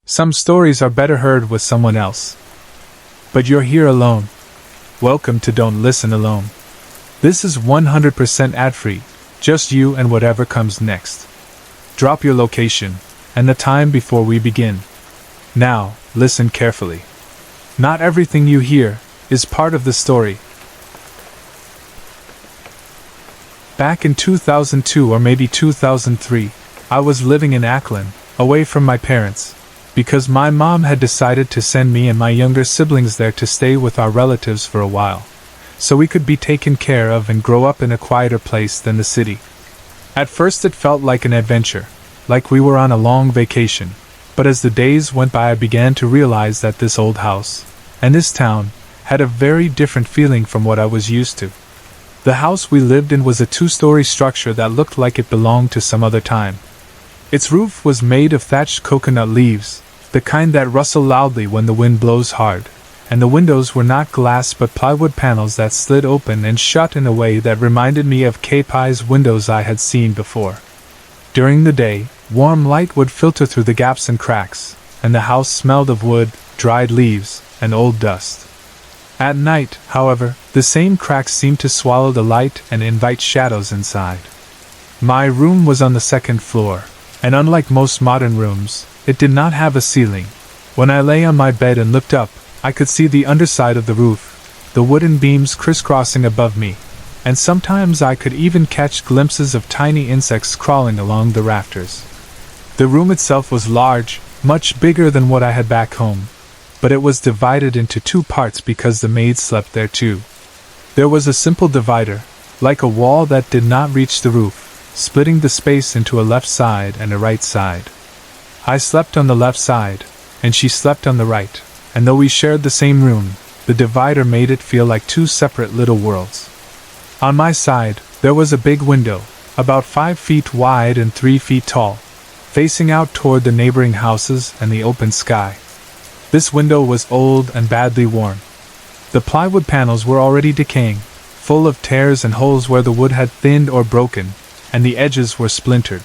Some stories are better heard with someone else. But you're here alone. Welcome to Don't Listen Alone. This is 100% ad-free, just you and whatever comes next. Drop your location and the time before we begin. Now, listen carefully. Not everything you hear is part of the story. Back in 2002 or maybe 2003, I was living in Akron, away from my parents, because my mom had decided to send me and my younger siblings there to stay with our relatives for a while, so we could be taken care of and grow up in a quieter place than the city. At first it felt like an adventure, like we were on a long vacation, but as the days went by I began to realize that this old house, and this town, had a very different feeling from what I was used to. The house we lived in was a two-story structure that looked like it belonged to some other time. Its roof was made of thatched coconut leaves, the kind that rustle loudly when the wind blows hard, and the windows were not glass but plywood panels that slid open and shut in a way that reminded me of K-Pie's windows I had seen before. During the day, warm light would filter through the gaps and cracks, and the house smelled of wood, dried leaves, and old dust. At night, however, the same cracks seemed to swallow the light and invite shadows inside. My room was on the second floor, and unlike most modern rooms, it did not have a ceiling. When I lay on my bed and looked up, I could see the underside of the roof, the wooden beams crisscrossing above me, and sometimes I could even catch glimpses of tiny insects crawling along the rafters. The room itself was large, much bigger than what I had back home, but it was divided into two parts because the maids slept there too. There was a simple divider, like a wall that did not reach the roof, splitting the space into a left side and a right side. I slept on the left side, and she slept on the right, and though we shared the same room, the divider made it feel like two separate little worlds. On my side, there was a big window, about 5 feet wide and 3 feet tall, facing out toward the neighboring houses and the open sky. This window was old and badly worn. The plywood panels were already decaying, full of tears and holes where the wood had thinned or broken, and the edges were splintered.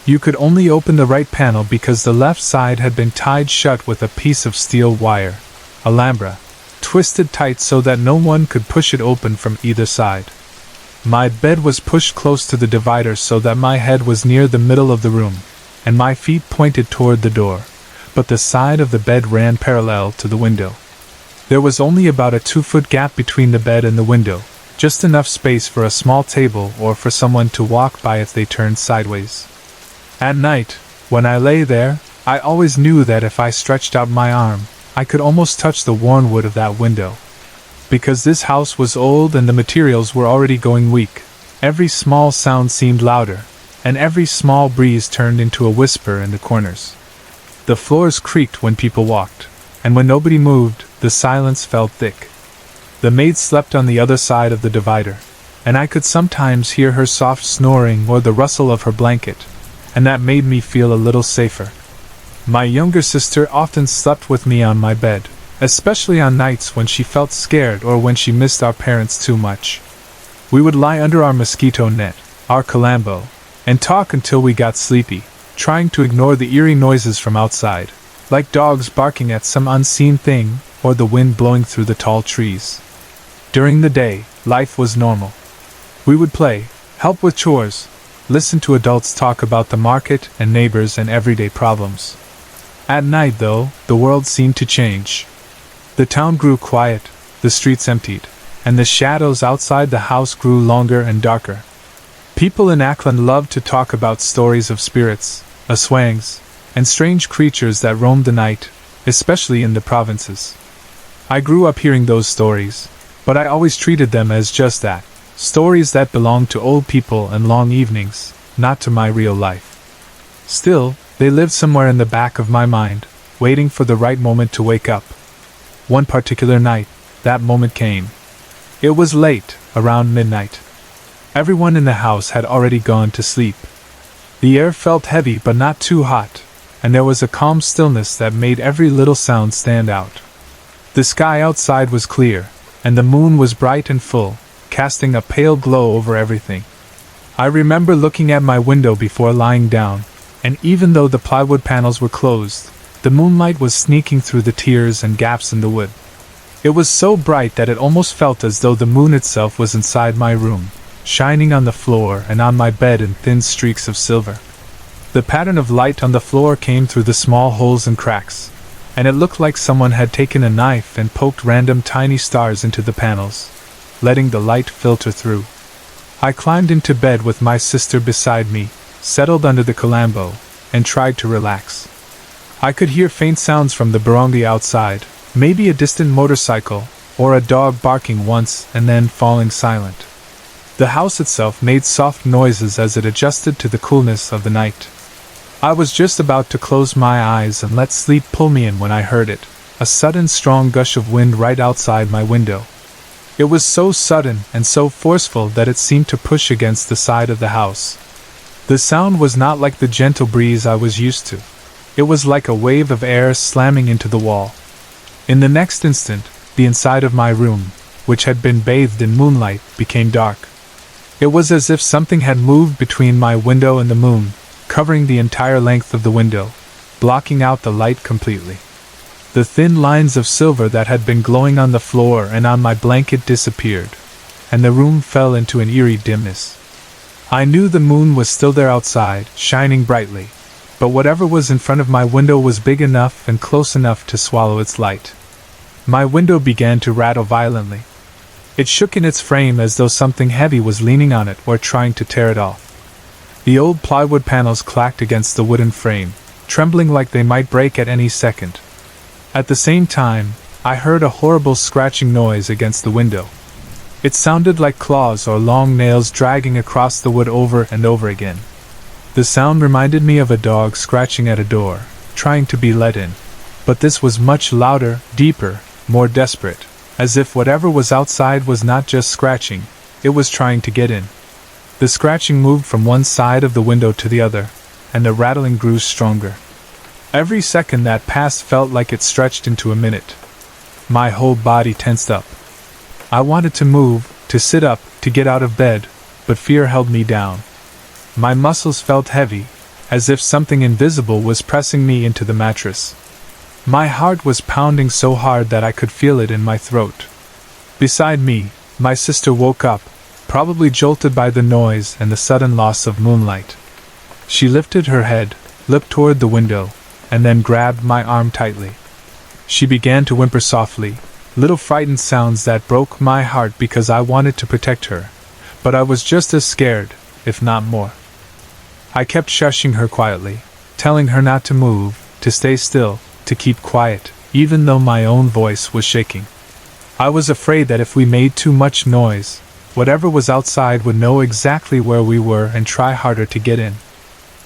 You could only open the right panel because the left side had been tied shut with a piece of steel wire, alambra, twisted tight so that no one could push it open from either side. My bed was pushed close to the divider so that my head was near the middle of the room, and my feet pointed toward the door, but the side of the bed ran parallel to the window. There was only about a 2-foot gap between the bed and the window, just enough space for a small table or for someone to walk by if they turned sideways. At night, when I lay there, I always knew that if I stretched out my arm, I could almost touch the worn wood of that window. Because this house was old and the materials were already going weak, every small sound seemed louder, and every small breeze turned into a whisper in the corners. The floors creaked when people walked, and when nobody moved, the silence felt thick. The maid slept on the other side of the divider, and I could sometimes hear her soft snoring or the rustle of her blanket, and that made me feel a little safer. My younger sister often slept with me on my bed, especially on nights when she felt scared or when she missed our parents too much. We would lie under our mosquito net, our calambo, and talk until we got sleepy, trying to ignore the eerie noises from outside, like dogs barking at some unseen thing or the wind blowing through the tall trees. During the day, life was normal. We would play, help with chores, listen to adults talk about the market and neighbors and everyday problems. At night, though, the world seemed to change. The town grew quiet, the streets emptied, and the shadows outside the house grew longer and darker. People in Akron loved to talk about stories of spirits, aswangs, and strange creatures that roamed the night, especially in the provinces. I grew up hearing those stories, but I always treated them as just that, stories that belonged to old people and long evenings, not to my real life. Still, they lived somewhere in the back of my mind, waiting for the right moment to wake up. One particular night, that moment came. It was late, around midnight. Everyone in the house had already gone to sleep. The air felt heavy but not too hot, and there was a calm stillness that made every little sound stand out. The sky outside was clear, and the moon was bright and full, casting a pale glow over everything. I remember looking at my window before lying down, and even though the plywood panels were closed, The moonlight was sneaking through the tears and gaps in the wood. It was so bright that it almost felt as though the moon itself was inside my room, shining on the floor and on my bed in thin streaks of silver. The pattern of light on the floor came through the small holes and cracks, and it looked like someone had taken a knife and poked random tiny stars into the panels, letting the light filter through. I climbed into bed with my sister beside me, settled under the calambo, and tried to relax. I could hear faint sounds from the barangay outside, maybe a distant motorcycle, or a dog barking once and then falling silent. The house itself made soft noises as it adjusted to the coolness of the night. I was just about to close my eyes and let sleep pull me in when I heard it, a sudden strong gush of wind right outside my window. It was so sudden and so forceful that it seemed to push against the side of the house. The sound was not like the gentle breeze I was used to. It was like a wave of air slamming into the wall. In the next instant, the inside of my room, which had been bathed in moonlight, became dark. It was as if something had moved between my window and the moon, covering the entire length of the window, blocking out the light completely. The thin lines of silver that had been glowing on the floor and on my blanket disappeared, and the room fell into an eerie dimness. I knew the moon was still there outside, shining brightly, but whatever was in front of my window was big enough and close enough to swallow its light. My window began to rattle violently. It shook in its frame as though something heavy was leaning on it or trying to tear it off. The old plywood panels clacked against the wooden frame, trembling like they might break at any second. At the same time, I heard a horrible scratching noise against the window. It sounded like claws or long nails dragging across the wood over and over again. The sound reminded me of a dog scratching at a door, trying to be let in. But this was much louder, deeper, more desperate, as if whatever was outside was not just scratching, it was trying to get in. The scratching moved from one side of the window to the other, and the rattling grew stronger. Every second that passed felt like it stretched into a minute. My whole body tensed up. I wanted to move, to sit up, to get out of bed, but fear held me down. My muscles felt heavy, as if something invisible was pressing me into the mattress. My heart was pounding so hard that I could feel it in my throat. Beside me, my sister woke up, probably jolted by the noise and the sudden loss of moonlight. She lifted her head, looked toward the window, and then grabbed my arm tightly. She began to whimper softly, little frightened sounds that broke my heart because I wanted to protect her, but I was just as scared, if not more. I kept shushing her quietly, telling her not to move, to stay still, to keep quiet, even though my own voice was shaking. I was afraid that if we made too much noise, whatever was outside would know exactly where we were and try harder to get in.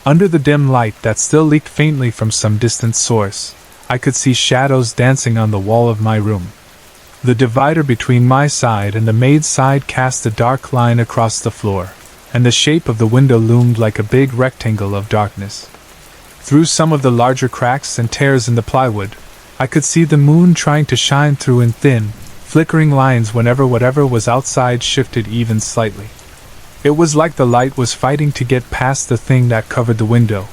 Under the dim light that still leaked faintly from some distant source, I could see shadows dancing on the wall of my room. The divider between my side and the maid's side cast a dark line across the floor, and the shape of the window loomed like a big rectangle of darkness. Through some of the larger cracks and tears in the plywood, I could see the moon trying to shine through in thin, flickering lines whenever whatever was outside shifted even slightly. It was like the light was fighting to get past the thing that covered the window.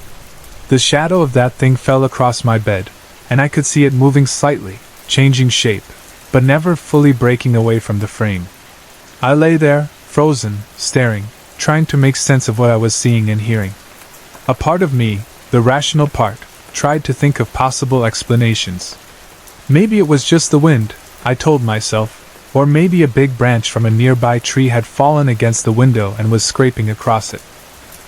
The shadow of that thing fell across my bed, and I could see it moving slightly, changing shape, but never fully breaking away from the frame. I lay there, frozen, staring, trying to make sense of what I was seeing and hearing. A part of me, the rational part, tried to think of possible explanations. Maybe it was just the wind, I told myself, or maybe a big branch from a nearby tree had fallen against the window and was scraping across it.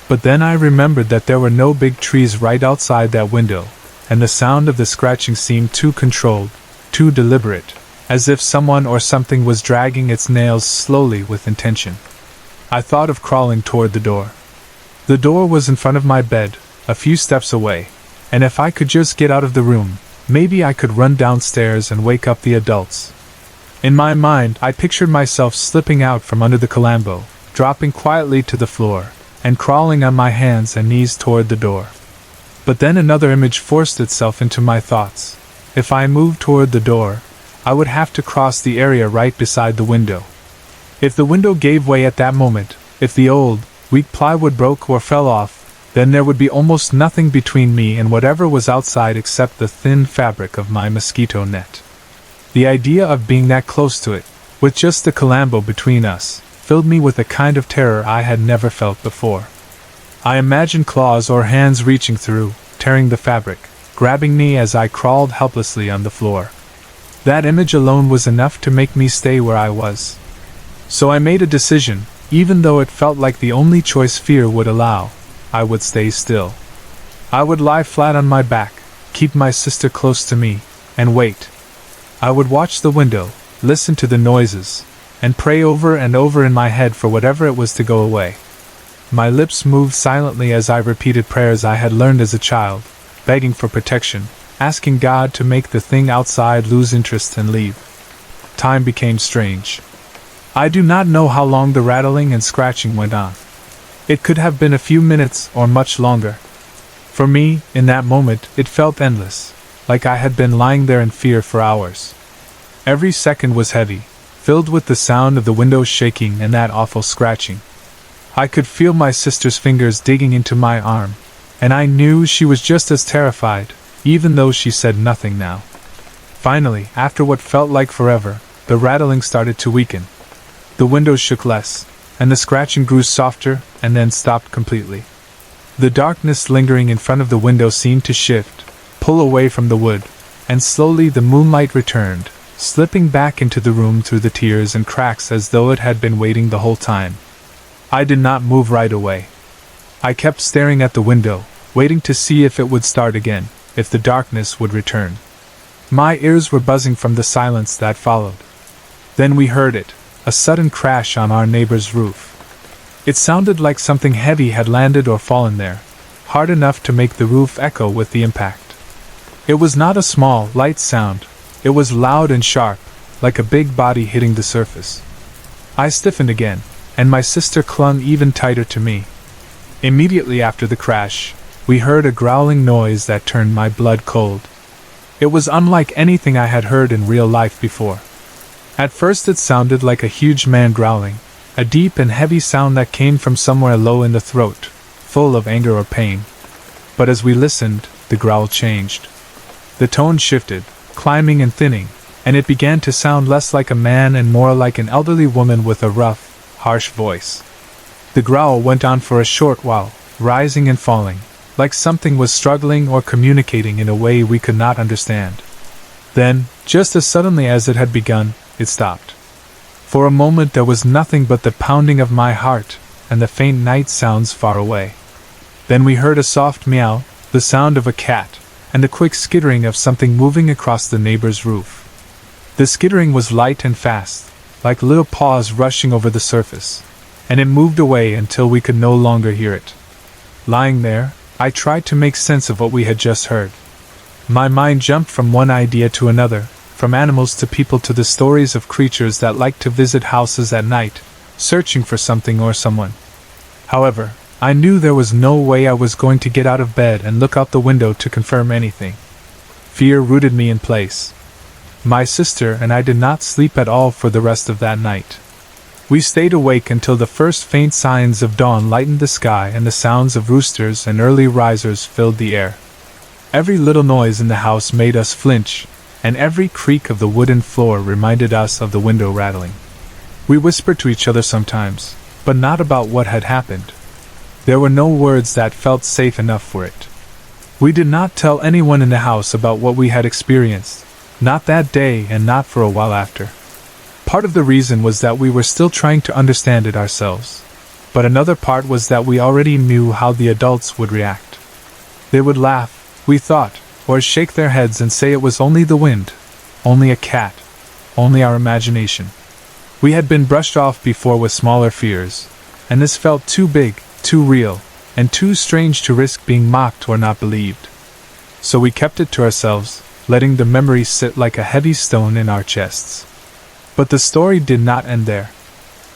But then I remembered that there were no big trees right outside that window, and the sound of the scratching seemed too controlled, too deliberate, as if someone or something was dragging its nails slowly with intention. I thought of crawling toward the door. The door was in front of my bed, a few steps away, and if I could just get out of the room, maybe I could run downstairs and wake up the adults. In my mind, I pictured myself slipping out from under the calambo, dropping quietly to the floor, and crawling on my hands and knees toward the door. But then another image forced itself into my thoughts. If I moved toward the door, I would have to cross the area right beside the window. If the window gave way at that moment, if the old, weak plywood broke or fell off, Then there would be almost nothing between me and whatever was outside except the thin fabric of my mosquito net. The idea of being that close to it, with just the Colombo between us, filled me with a kind of terror I had never felt before. I imagined claws or hands reaching through, tearing the fabric, grabbing me as I crawled helplessly on the floor. That image alone was enough to make me stay where I was. So I made a decision, even though it felt like the only choice fear would allow. I would stay still. I would lie flat on my back, keep my sister close to me, and wait. I would watch the window, listen to the noises, and pray over and over in my head for whatever it was to go away. My lips moved silently as I repeated prayers I had learned as a child, begging for protection, asking God to make the thing outside lose interest and leave. Time became strange. I do not know how long the rattling and scratching went on. It could have been a few minutes or much longer. For me, in that moment, it felt endless, like I had been lying there in fear for hours. Every second was heavy, filled with the sound of the windows shaking and that awful scratching. I could feel my sister's fingers digging into my arm, and I knew she was just as terrified, even though she said nothing now. Finally, after what felt like forever, the rattling started to weaken. The windows shook less, and the scratching grew softer and then stopped completely. The darkness lingering in front of the window seemed to shift, pull away from the wood, and slowly the moonlight returned, slipping back into the room through the tears and cracks as though it had been waiting the whole time. I did not move right away. I kept staring at the window, waiting to see if it would start again, if the darkness would return. My ears were buzzing from the silence that followed. Then we heard it, a sudden crash on our neighbor's roof. It sounded like something heavy had landed or fallen there, hard enough to make the roof echo with the impact. It was not a small, light sound. It was loud and sharp, like a big body hitting the surface. I stiffened again, and my sister clung even tighter to me. Immediately after the crash, we heard a growling noise that turned my blood cold. It was unlike anything I had heard in real life before. At first it sounded like a huge man growling, a deep and heavy sound that came from somewhere low in the throat, full of anger or pain. But as we listened, the growl changed. The tone shifted, climbing and thinning, and it began to sound less like a man and more like an elderly woman with a rough, harsh voice. The growl went on for a short while, rising and falling, like something was struggling or communicating in a way we could not understand. Then, just as suddenly as it had begun, it stopped. For a moment there was nothing but the pounding of my heart and the faint night sounds far away. Then we heard a soft meow, the sound of a cat, and the quick skittering of something moving across the neighbor's roof. The skittering was light and fast, like little paws rushing over the surface, and it moved away until we could no longer hear it. Lying there, I tried to make sense of what we had just heard. My mind jumped from one idea to another, from animals to people to the stories of creatures that liked to visit houses at night, searching for something or someone. However, I knew there was no way I was going to get out of bed and look out the window to confirm anything. Fear rooted me in place. My sister and I did not sleep at all for the rest of that night. We stayed awake until the first faint signs of dawn lightened the sky and the sounds of roosters and early risers filled the air. Every little noise in the house made us flinch, and every creak of the wooden floor reminded us of the window rattling. We whispered to each other sometimes, but not about what had happened. There were no words that felt safe enough for it. We did not tell anyone in the house about what we had experienced, not that day and not for a while after. Part of the reason was that we were still trying to understand it ourselves, but another part was that we already knew how the adults would react. They would laugh, we thought, or shake their heads and say it was only the wind, only a cat, only our imagination. We had been brushed off before with smaller fears, and this felt too big, too real, and too strange to risk being mocked or not believed. So we kept it to ourselves, letting the memory sit like a heavy stone in our chests. But the story did not end there.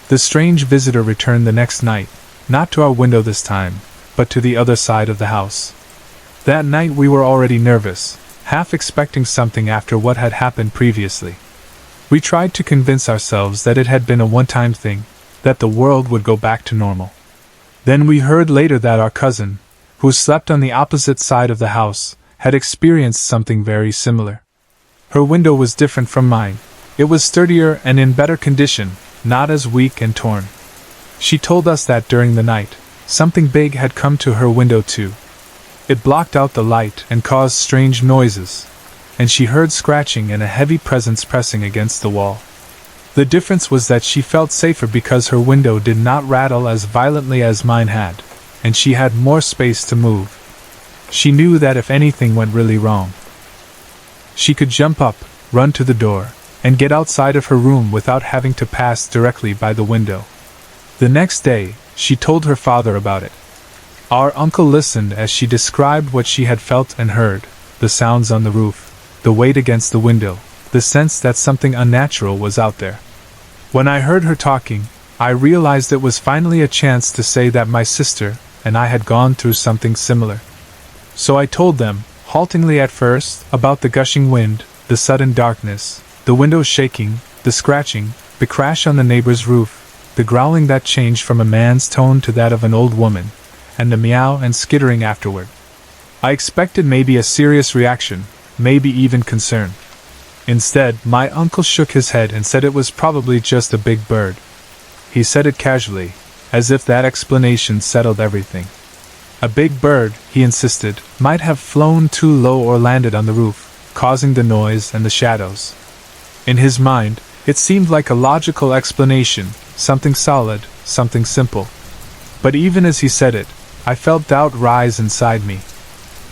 The strange visitor returned the next night, not to our window this time, but to the other side of the house. That night we were already nervous, half expecting something after what had happened previously. We tried to convince ourselves that it had been a one-time thing, that the world would go back to normal. Then we heard later that our cousin, who slept on the opposite side of the house, had experienced something very similar. Her window was different from mine. It was sturdier and in better condition, not as weak and torn. She told us that during the night, something big had come to her window too. It blocked out the light and caused strange noises, and she heard scratching and a heavy presence pressing against the wall. The difference was that she felt safer because her window did not rattle as violently as mine had, and she had more space to move. She knew that if anything went really wrong, she could jump up, run to the door, and get outside of her room without having to pass directly by the window. The next day, she told her father about it. Our uncle listened as she described what she had felt and heard, the sounds on the roof, the weight against the window, the sense that something unnatural was out there. When I heard her talking, I realized it was finally a chance to say that my sister and I had gone through something similar. So I told them, haltingly at first, about the gushing wind, the sudden darkness, the windows shaking, the scratching, the crash on the neighbor's roof, the growling that changed from a man's tone to that of an old woman, and the meow and skittering afterward. I expected maybe a serious reaction, maybe even concern. Instead, my uncle shook his head and said it was probably just a big bird. He said it casually, as if that explanation settled everything. A big bird, he insisted, might have flown too low or landed on the roof, causing the noise and the shadows. In his mind, it seemed like a logical explanation, something solid, something simple. But even as he said it, I felt doubt rise inside me.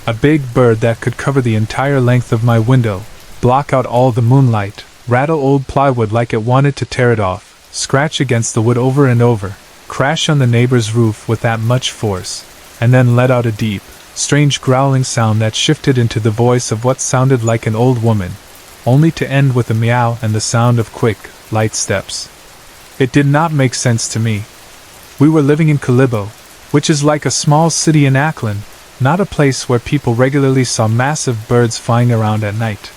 A big bird that could cover the entire length of my window, block out all the moonlight, rattle old plywood like it wanted to tear it off, scratch against the wood over and over, crash on the neighbor's roof with that much force, and then let out a deep, strange growling sound that shifted into the voice of what sounded like an old woman, only to end with a meow and the sound of quick, light steps. It did not make sense to me. We were living in Calibo, which is like a small city in Ackland, not a place where people regularly saw massive birds flying around at night.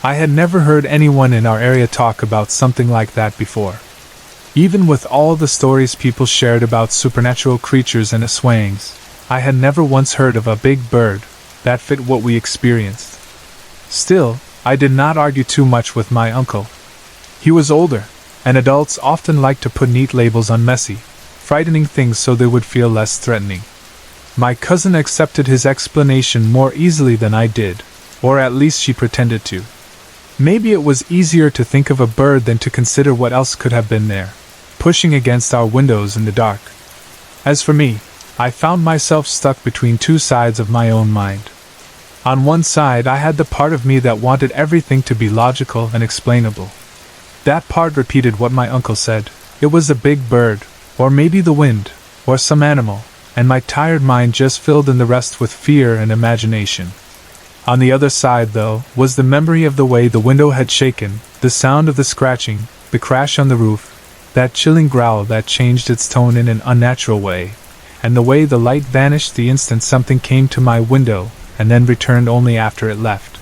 I had never heard anyone in our area talk about something like that before. Even with all the stories people shared about supernatural creatures and aswangs, I had never once heard of a big bird that fit what we experienced. Still, I did not argue too much with my uncle. He was older, and adults often like to put neat labels on messy, frightening things so they would feel less threatening. My cousin accepted his explanation more easily than I did, or at least she pretended to. Maybe it was easier to think of a bird than to consider what else could have been there, pushing against our windows in the dark. As for me, I found myself stuck between two sides of my own mind. On one side, I had the part of me that wanted everything to be logical and explainable. That part repeated what my uncle said. It was a big bird, or maybe the wind, or some animal, and my tired mind just filled in the rest with fear and imagination. On the other side, though, was the memory of the way the window had shaken, the sound of the scratching, the crash on the roof, that chilling growl that changed its tone in an unnatural way, and the way the light vanished the instant something came to my window, and then returned only after it left.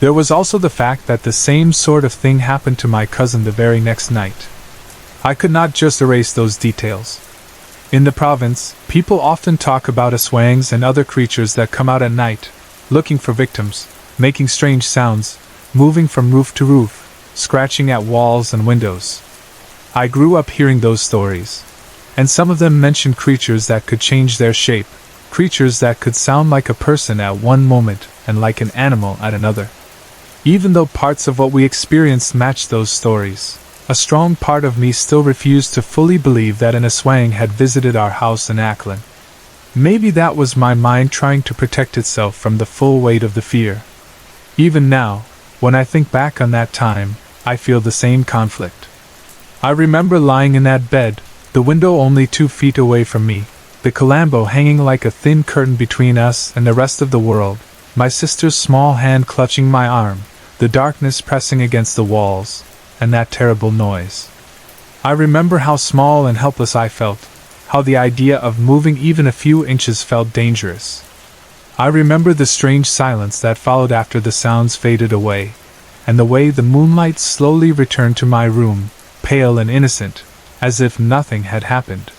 There was also the fact that the same sort of thing happened to my cousin the very next night. I could not just erase those details. In the province, people often talk about aswangs and other creatures that come out at night, looking for victims, making strange sounds, moving from roof to roof, scratching at walls and windows. I grew up hearing those stories, and some of them mentioned creatures that could change their shape, creatures that could sound like a person at one moment and like an animal at another. Even though parts of what we experienced matched those stories, a strong part of me still refused to fully believe that an aswang had visited our house in Ackland. Maybe that was my mind trying to protect itself from the full weight of the fear. Even now, when I think back on that time, I feel the same conflict. I remember lying in that bed, the window only 2 feet away from me, the Colombo hanging like a thin curtain between us and the rest of the world, my sister's small hand clutching my arm, the darkness pressing against the walls, and that terrible noise. I remember how small and helpless I felt, how the idea of moving even a few inches felt dangerous. I remember the strange silence that followed after the sounds faded away, and the way the moonlight slowly returned to my room, pale and innocent, as if nothing had happened.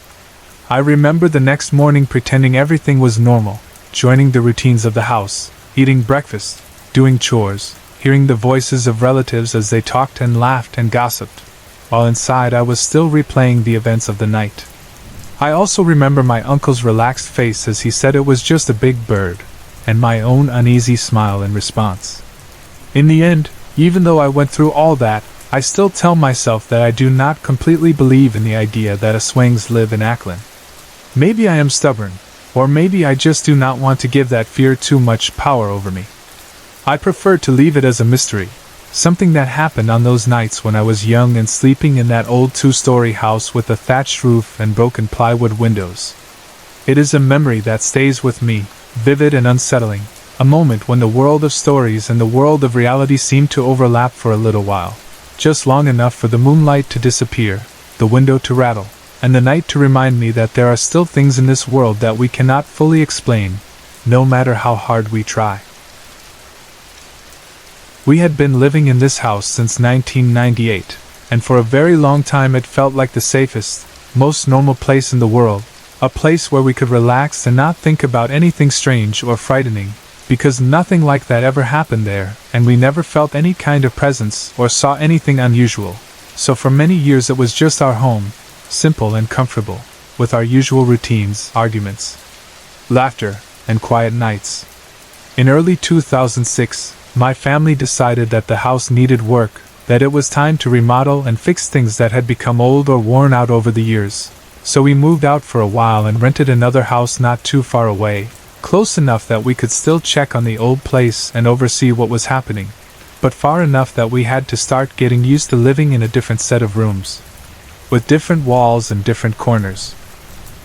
I remember the next morning pretending everything was normal, joining the routines of the house, eating breakfast, doing chores, hearing the voices of relatives as they talked and laughed and gossiped, while inside I was still replaying the events of the night. I also remember my uncle's relaxed face as he said it was just a big bird, and my own uneasy smile in response. In the end, even though I went through all that, I still tell myself that I do not completely believe in the idea that Aswangs live in Ackland. Maybe I am stubborn, or maybe I just do not want to give that fear too much power over me. I prefer to leave it as a mystery, something that happened on those nights when I was young and sleeping in that old 2-story house with a thatched roof and broken plywood windows. It is a memory that stays with me, vivid and unsettling, a moment when the world of stories and the world of reality seemed to overlap for a little while, just long enough for the moonlight to disappear, the window to rattle, and the night to remind me that there are still things in this world that we cannot fully explain, no matter how hard we try. We had been living in this house since 1998, and for a very long time it felt like the safest, most normal place in the world, a place where we could relax and not think about anything strange or frightening, because nothing like that ever happened there, and we never felt any kind of presence or saw anything unusual. So for many years it was just our home, simple and comfortable, with our usual routines, arguments, laughter, and quiet nights. In early 2006, my family decided that the house needed work, that it was time to remodel and fix things that had become old or worn out over the years. So we moved out for a while and rented another house not too far away, close enough that we could still check on the old place and oversee what was happening, but far enough that we had to start getting used to living in a different set of rooms, with different walls and different corners.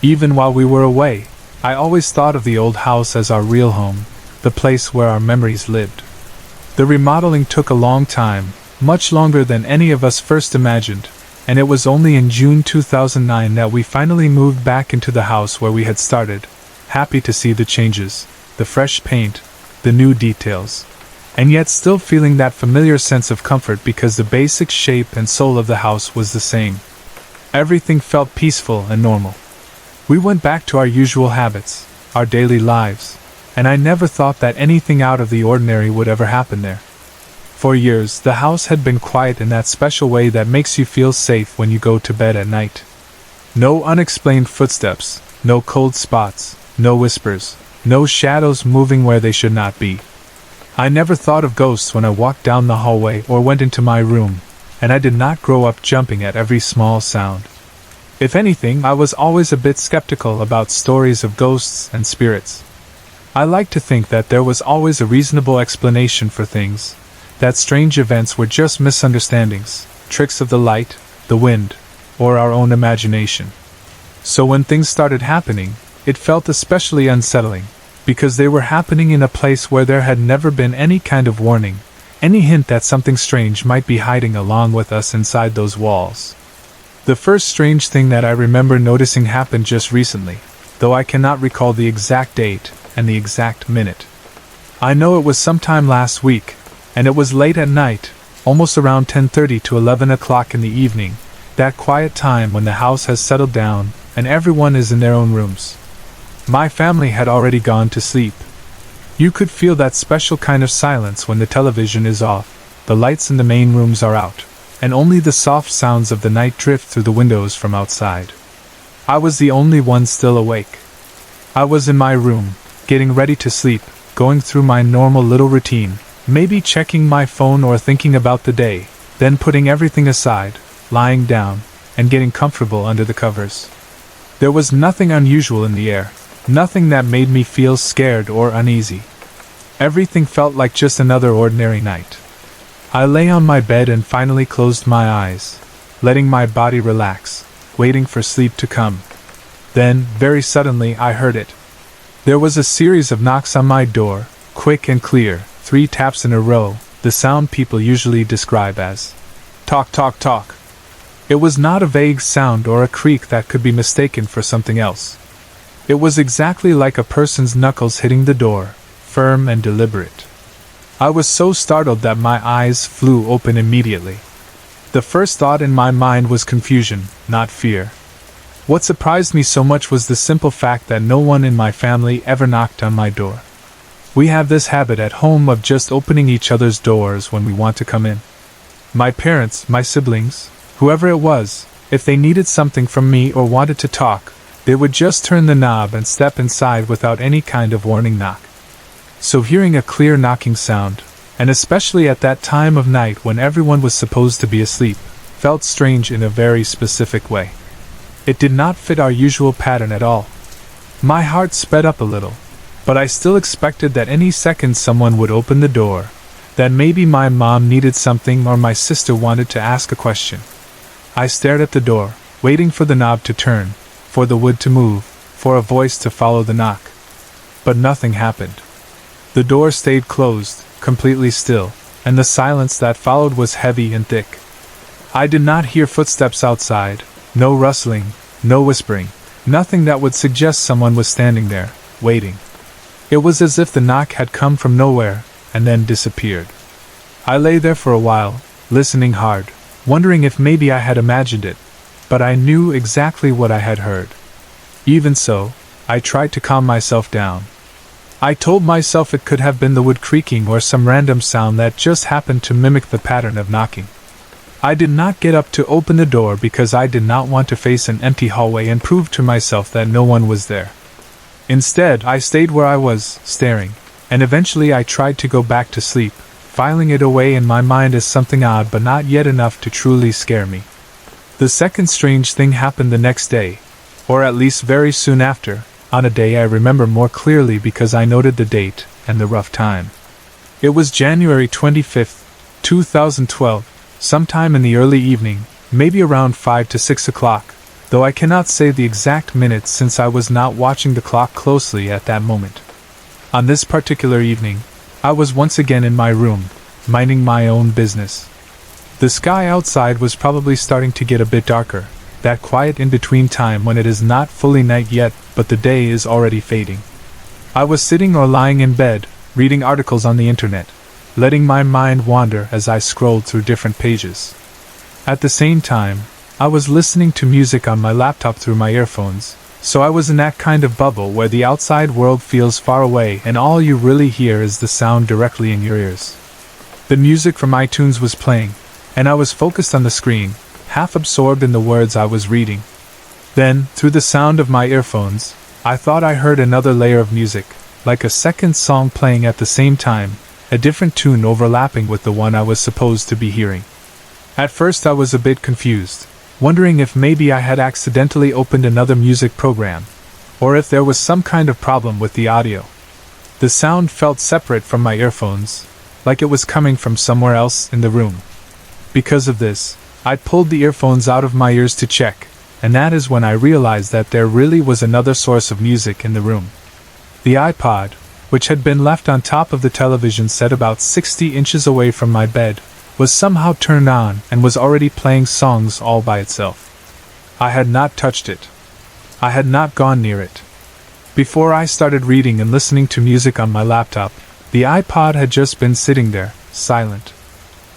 Even while we were away, I always thought of the old house as our real home, the place where our memories lived. The remodeling took a long time, much longer than any of us first imagined, and it was only in June 2009 that we finally moved back into the house where we had started, happy to see the changes, the fresh paint, the new details, and yet still feeling that familiar sense of comfort because the basic shape and soul of the house was the same. Everything felt peaceful and normal. We went back to our usual habits, our daily lives, and I never thought that anything out of the ordinary would ever happen there. For years, the house had been quiet in that special way that makes you feel safe when you go to bed at night. No unexplained footsteps, no cold spots, no whispers, no shadows moving where they should not be. I never thought of ghosts when I walked down the hallway or went into my room, and I did not grow up jumping at every small sound. If anything, I was always a bit skeptical about stories of ghosts and spirits. I like to think that there was always a reasonable explanation for things, that strange events were just misunderstandings, tricks of the light, the wind, or our own imagination. So when things started happening, it felt especially unsettling, because they were happening in a place where there had never been any kind of warning, any hint that something strange might be hiding along with us inside those walls. The first strange thing that I remember noticing happened just recently, though I cannot recall the exact date and the exact minute. I know it was sometime last week, and it was late at night, almost around 10:30 to 11 o'clock in the evening, that quiet time when the house has settled down and everyone is in their own rooms. My family had already gone to sleep. You could feel that special kind of silence when the television is off, the lights in the main rooms are out, and only the soft sounds of the night drift through the windows from outside. I was the only one still awake. I was in my room, getting ready to sleep, going through my normal little routine, maybe checking my phone or thinking about the day, then putting everything aside, lying down, and getting comfortable under the covers. There was nothing unusual in the air, nothing that made me feel scared or uneasy. Everything felt like just another ordinary night. I lay on my bed and finally closed my eyes, letting my body relax, waiting for sleep to come. Then, very suddenly, I heard it. There was a series of knocks on my door, quick and clear, 3 taps in a row, the sound people usually describe as tock tock tock. It was not a vague sound or a creak that could be mistaken for something else. It was exactly like a person's knuckles hitting the door, firm and deliberate. I was so startled that my eyes flew open immediately. The first thought in my mind was confusion, not fear. What surprised me so much was the simple fact that no one in my family ever knocked on my door. We have this habit at home of just opening each other's doors when we want to come in. My parents, my siblings, whoever it was, if they needed something from me or wanted to talk, they would just turn the knob and step inside without any kind of warning knock. So hearing a clear knocking sound, and especially at that time of night when everyone was supposed to be asleep, felt strange in a very specific way. It did not fit our usual pattern at all. My heart sped up a little, but I still expected that any second someone would open the door, that maybe my mom needed something or my sister wanted to ask a question. I stared at the door, waiting for the knob to turn, for the wood to move, for a voice to follow the knock. But nothing happened. The door stayed closed, completely still, and the silence that followed was heavy and thick. I did not hear footsteps outside, no rustling, no whispering, nothing that would suggest someone was standing there, waiting. It was as if the knock had come from nowhere, and then disappeared. I lay there for a while, listening hard, wondering if maybe I had imagined it, but I knew exactly what I had heard. Even so, I tried to calm myself down. I told myself it could have been the wood creaking or some random sound that just happened to mimic the pattern of knocking. I did not get up to open the door because I did not want to face an empty hallway and prove to myself that no one was there. Instead, I stayed where I was, staring, and eventually I tried to go back to sleep, filing it away in my mind as something odd but not yet enough to truly scare me. The second strange thing happened the next day, or at least very soon after, on a day I remember more clearly because I noted the date and the rough time. It was January 25th, 2012, sometime in the early evening, maybe around 5 to 6 o'clock, though I cannot say the exact minutes since I was not watching the clock closely at that moment. On this particular evening, I was once again in my room, minding my own business. The sky outside was probably starting to get a bit darker, that quiet in-between time when it is not fully night yet, but the day is already fading. I was sitting or lying in bed, reading articles on the internet, letting my mind wander as I scrolled through different pages. At the same time, I was listening to music on my laptop through my earphones, so I was in that kind of bubble where the outside world feels far away and all you really hear is the sound directly in your ears. The music from iTunes was playing, and I was focused on the screen, half absorbed in the words I was reading. Then, through the sound of my earphones, I thought I heard another layer of music, like a second song playing at the same time, a different tune overlapping with the one I was supposed to be hearing. At first I was a bit confused, wondering if maybe I had accidentally opened another music program, or if there was some kind of problem with the audio. The sound felt separate from my earphones, like it was coming from somewhere else in the room. Because of this, I pulled the earphones out of my ears to check, and that is when I realized that there really was another source of music in the room. The iPod, which had been left on top of the television set about 60 inches away from my bed, was somehow turned on and was already playing songs all by itself. I had not touched it. I had not gone near it. Before I started reading and listening to music on my laptop, the iPod had just been sitting there, silent.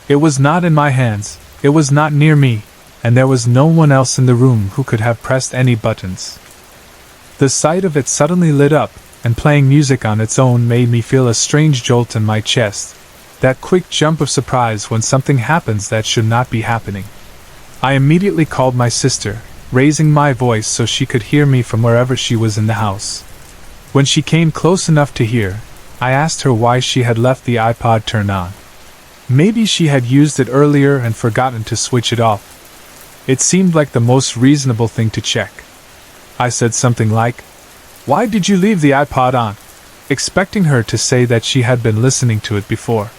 It was not in my hands, it was not near me, and there was no one else in the room who could have pressed any buttons. The sight of it suddenly lit up, and playing music on its own made me feel a strange jolt in my chest, that quick jump of surprise when something happens that should not be happening. I immediately called my sister, raising my voice so she could hear me from wherever she was in the house. When she came close enough to hear, I asked her why she had left the iPod turned on. Maybe she had used it earlier and forgotten to switch it off. It seemed like the most reasonable thing to check. I said something like, "Why did you leave the iPod on?" expecting her to say that she had been listening to it before.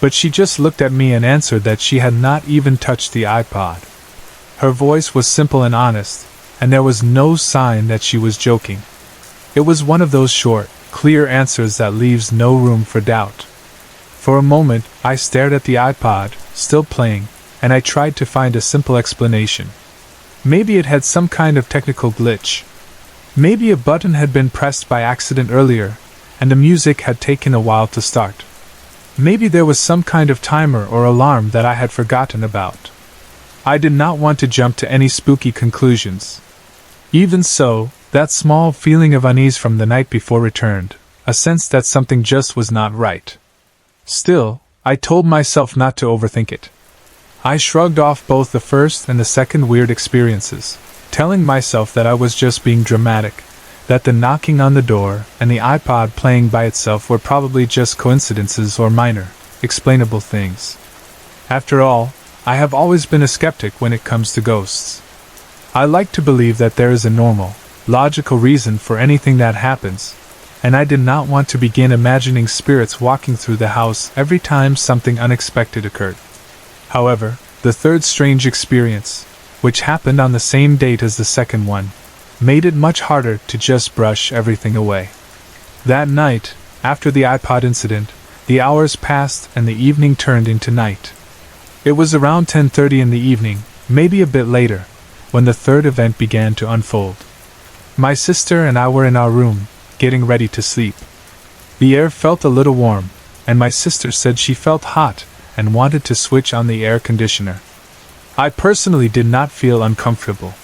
But she just looked at me and answered that she had not even touched the iPod. Her voice was simple and honest, and there was no sign that she was joking. It was one of those short, clear answers that leaves no room for doubt. For a moment, I stared at the iPod, still playing, and I tried to find a simple explanation. Maybe it had some kind of technical glitch. Maybe a button had been pressed by accident earlier, and the music had taken a while to start. Maybe there was some kind of timer or alarm that I had forgotten about. I did not want to jump to any spooky conclusions. Even so, that small feeling of unease from the night before returned, a sense that something just was not right. Still, I told myself not to overthink it. I shrugged off both the first and the second weird experiences, telling myself that I was just being dramatic, that the knocking on the door and the iPod playing by itself were probably just coincidences or minor, explainable things. After all, I have always been a skeptic when it comes to ghosts. I like to believe that there is a normal, logical reason for anything that happens, and I did not want to begin imagining spirits walking through the house every time something unexpected occurred. However, the third strange experience, which happened on the same date as the second one, made it much harder to just brush everything away. That night, after the iPod incident, the hours passed and the evening turned into night. It was around 10:30 in the evening, maybe a bit later, when the third event began to unfold. My sister and I were in our room, getting ready to sleep. The air felt a little warm, and my sister said she felt hot and wanted to switch on the air conditioner. I personally did not feel uncomfortable.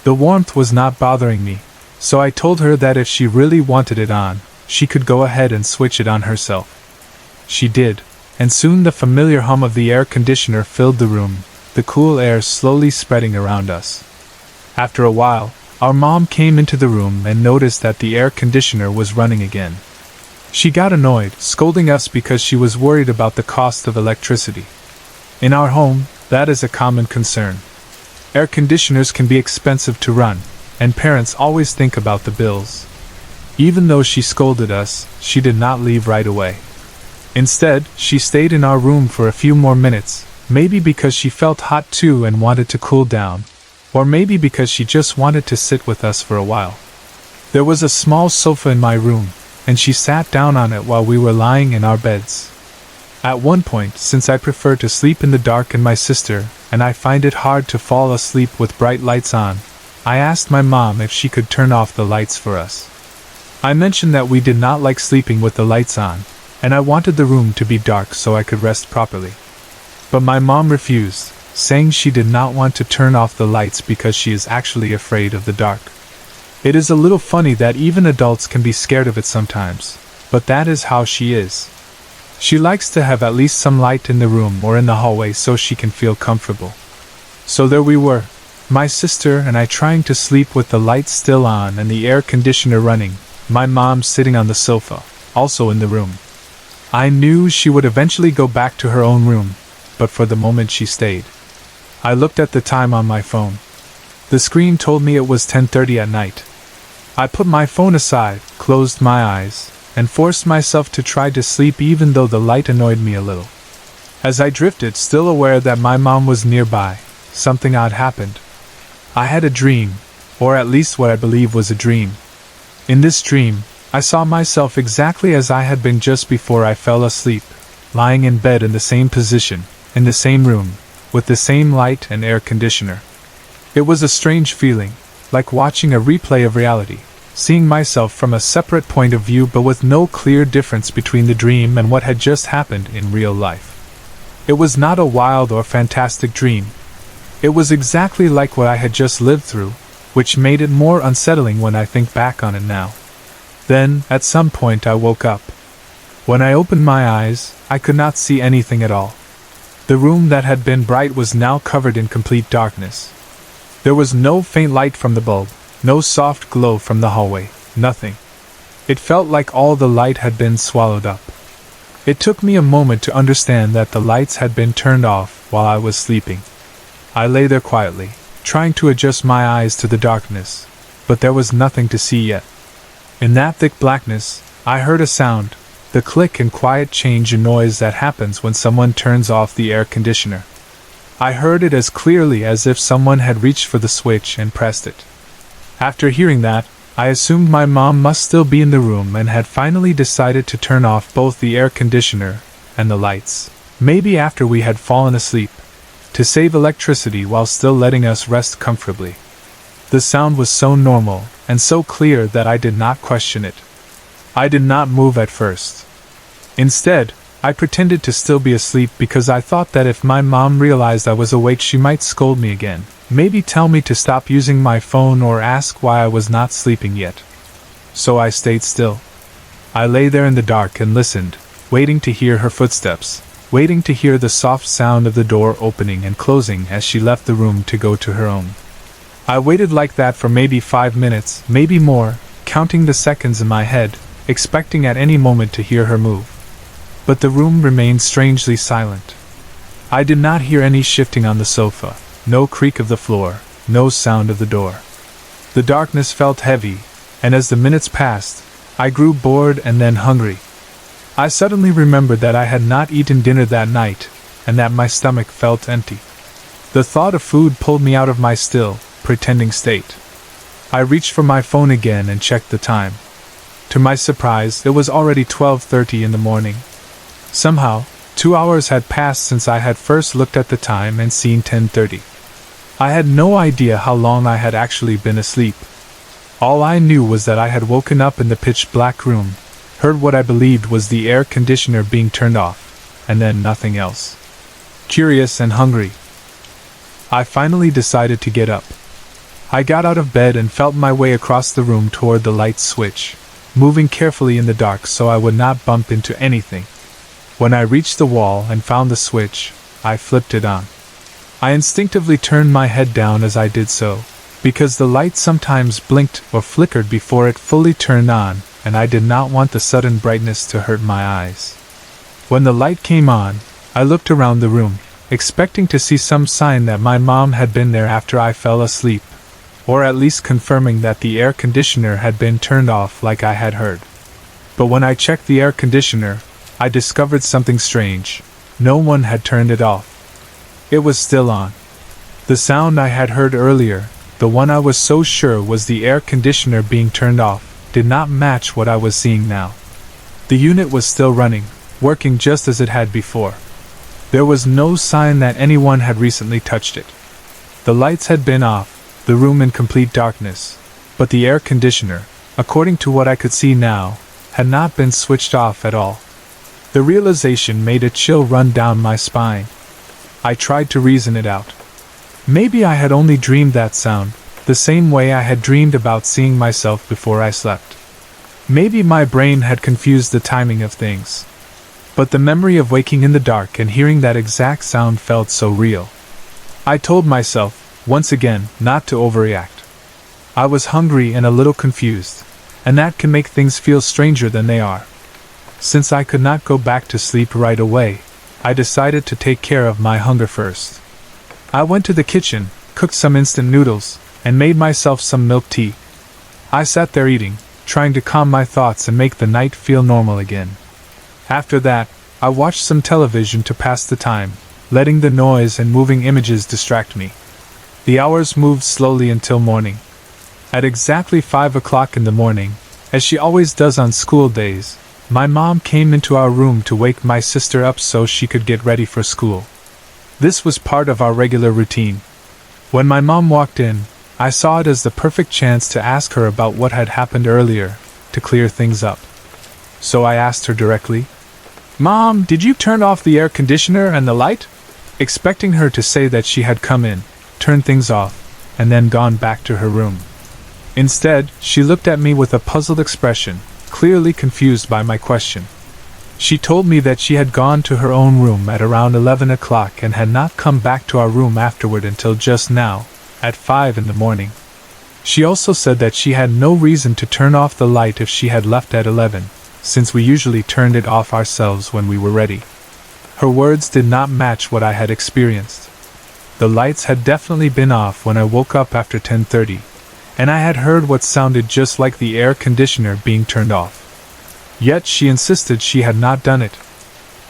The warmth was not bothering me, so I told her that if she really wanted it on, she could go ahead and switch it on herself. She did, and soon the familiar hum of the air conditioner filled the room, the cool air slowly spreading around us. After a while, our mom came into the room and noticed that the air conditioner was running again. She got annoyed, scolding us because she was worried about the cost of electricity. In our home, that is a common concern. Air conditioners can be expensive to run, and parents always think about the bills. Even though she scolded us, she did not leave right away. Instead, she stayed in our room for a few more minutes, maybe because she felt hot too and wanted to cool down, or maybe because she just wanted to sit with us for a while. There was a small sofa in my room, and she sat down on it while we were lying in our beds. At one point, since I prefer to sleep in the dark and my sister, and I find it hard to fall asleep with bright lights on, I asked my mom if she could turn off the lights for us. I mentioned that we did not like sleeping with the lights on, and I wanted the room to be dark so I could rest properly. But my mom refused, saying she did not want to turn off the lights because she is actually afraid of the dark. It is a little funny that even adults can be scared of it sometimes, but that is how she is. She likes to have at least some light in the room or in the hallway so she can feel comfortable. So there we were, my sister and I trying to sleep with the lights still on and the air conditioner running, my mom sitting on the sofa, also in the room. I knew she would eventually go back to her own room, but for the moment she stayed. I looked at the time on my phone. The screen told me it was 10:30 at night. I put my phone aside, closed my eyes, and forced myself to try to sleep even though the light annoyed me a little. As I drifted, still aware that my mom was nearby, something odd happened. I had a dream, or at least what I believe was a dream. In this dream, I saw myself exactly as I had been just before I fell asleep, lying in bed in the same position, in the same room, with the same light and air conditioner. It was a strange feeling, like watching a replay of reality, seeing myself from a separate point of view but with no clear difference between the dream and what had just happened in real life. It was not a wild or fantastic dream. It was exactly like what I had just lived through, which made it more unsettling when I think back on it now. Then, at some point I woke up. When I opened my eyes, I could not see anything at all. The room that had been bright was now covered in complete darkness. There was no faint light from the bulb, no soft glow from the hallway, nothing. It felt like all the light had been swallowed up. It took me a moment to understand that the lights had been turned off while I was sleeping. I lay there quietly, trying to adjust my eyes to the darkness, but there was nothing to see yet. In that thick blackness, I heard a sound, the click and quiet change in noise that happens when someone turns off the air conditioner. I heard it as clearly as if someone had reached for the switch and pressed it. After hearing that, I assumed my mom must still be in the room and had finally decided to turn off both the air conditioner and the lights, maybe after we had fallen asleep, to save electricity while still letting us rest comfortably. The sound was so normal and so clear that I did not question it. I did not move at first. Instead, I pretended to still be asleep because I thought that if my mom realized I was awake she might scold me again, maybe tell me to stop using my phone or ask why I was not sleeping yet. So I stayed still. I lay there in the dark and listened, waiting to hear her footsteps, waiting to hear the soft sound of the door opening and closing as she left the room to go to her own. I waited like that for maybe 5 minutes, maybe more, counting the seconds in my head, expecting at any moment to hear her move. But the room remained strangely silent. I did not hear any shifting on the sofa, no creak of the floor, no sound of the door. The darkness felt heavy, and as the minutes passed, I grew bored and then hungry. I suddenly remembered that I had not eaten dinner that night, and that my stomach felt empty. The thought of food pulled me out of my still, pretending state. I reached for my phone again and checked the time. To my surprise, it was already 12:30 in the morning. Somehow, 2 hours had passed since I had first looked at the time and seen 10:30. I had no idea how long I had actually been asleep. All I knew was that I had woken up in the pitch-black room, heard what I believed was the air conditioner being turned off, and then nothing else. Curious and hungry, I finally decided to get up. I got out of bed and felt my way across the room toward the light switch, moving carefully in the dark so I would not bump into anything. When I reached the wall and found the switch, I flipped it on. I instinctively turned my head down as I did so, because the light sometimes blinked or flickered before it fully turned on, and I did not want the sudden brightness to hurt my eyes. When the light came on, I looked around the room, expecting to see some sign that my mom had been there after I fell asleep, or at least confirming that the air conditioner had been turned off like I had heard. But when I checked the air conditioner, I discovered something strange. No one had turned it off. It was still on. The sound I had heard earlier, the one I was so sure was the air conditioner being turned off, did not match what I was seeing now. The unit was still running, working just as it had before. There was no sign that anyone had recently touched it. The lights had been off, the room in complete darkness, but the air conditioner, according to what I could see now, had not been switched off at all. The realization made a chill run down my spine. I tried to reason it out. Maybe I had only dreamed that sound, the same way I had dreamed about seeing myself before I slept. Maybe my brain had confused the timing of things. But the memory of waking in the dark and hearing that exact sound felt so real. I told myself, once again, not to overreact. I was hungry and a little confused, and that can make things feel stranger than they are. Since I could not go back to sleep right away, I decided to take care of my hunger first. I went to the kitchen, cooked some instant noodles, and made myself some milk tea. I sat there eating, trying to calm my thoughts and make the night feel normal again. After that, I watched some television to pass the time, letting the noise and moving images distract me. The hours moved slowly until morning. At exactly 5 o'clock in the morning, as she always does on school days, my mom came into our room to wake my sister up so she could get ready for school. This was part of our regular routine. When my mom walked in, I saw it as the perfect chance to ask her about what had happened earlier, to clear things up. So I asked her directly, "Mom, did you turn off the air conditioner and the light?" Expecting her to say that she had come in, turned things off, and then gone back to her room. Instead, she looked at me with a puzzled expression, clearly confused by my question. She told me that she had gone to her own room at around 11 o'clock and had not come back to our room afterward until just now, at 5 in the morning. She also said that she had no reason to turn off the light if she had left at 11, since we usually turned it off ourselves when we were ready. Her words did not match what I had experienced. The lights had definitely been off when I woke up after 10:30, and I had heard what sounded just like the air conditioner being turned off. Yet she insisted she had not done it.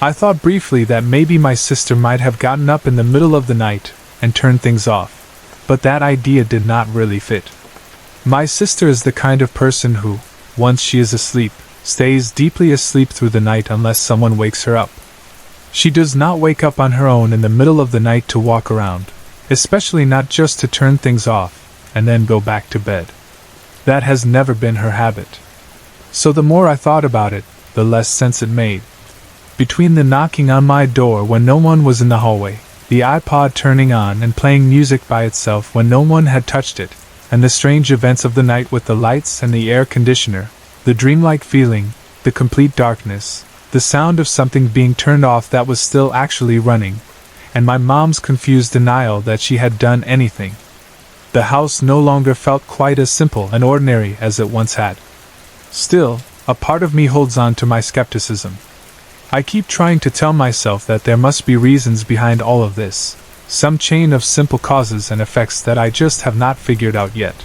I thought briefly that maybe my sister might have gotten up in the middle of the night and turned things off, but that idea did not really fit. My sister is the kind of person who, once she is asleep, stays deeply asleep through the night unless someone wakes her up. She does not wake up on her own in the middle of the night to walk around, especially not just to turn things off and then go back to bed. That has never been her habit. So the more I thought about it, the less sense it made. Between the knocking on my door when no one was in the hallway, the iPod turning on and playing music by itself when no one had touched it, and the strange events of the night with the lights and the air conditioner, the dreamlike feeling, the complete darkness, the sound of something being turned off that was still actually running, and my mom's confused denial that she had done anything. The house no longer felt quite as simple and ordinary as it once had. Still, a part of me holds on to my skepticism. I keep trying to tell myself that there must be reasons behind all of this, some chain of simple causes and effects that I just have not figured out yet.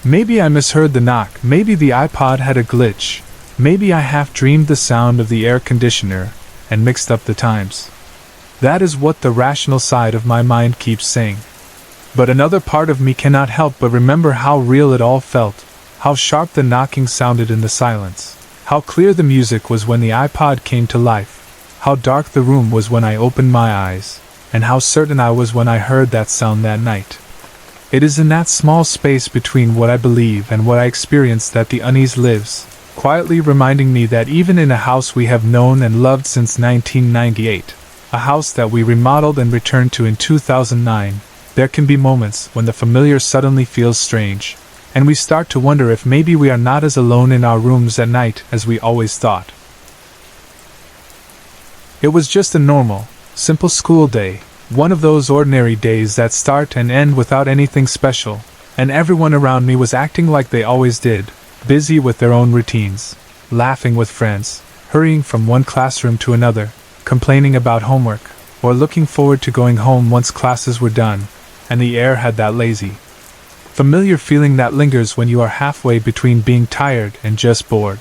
Maybe I misheard the knock, maybe the iPod had a glitch, maybe I half-dreamed the sound of the air conditioner and mixed up the times. That is what the rational side of my mind keeps saying. But another part of me cannot help but remember how real it all felt, how sharp the knocking sounded in the silence, how clear the music was when the iPod came to life, how dark the room was when I opened my eyes, and how certain I was when I heard that sound that night. It is in that small space between what I believe and what I experience that the unease lives, quietly reminding me that even in a house we have known and loved since 1998, a house that we remodeled and returned to in 2009, there can be moments when the familiar suddenly feels strange, and we start to wonder if maybe we are not as alone in our rooms at night as we always thought. It was just a normal, simple school day, one of those ordinary days that start and end without anything special, and everyone around me was acting like they always did, busy with their own routines, laughing with friends, hurrying from one classroom to another, complaining about homework, or looking forward to going home once classes were done, and the air had that lazy, familiar feeling that lingers when you are halfway between being tired and just bored.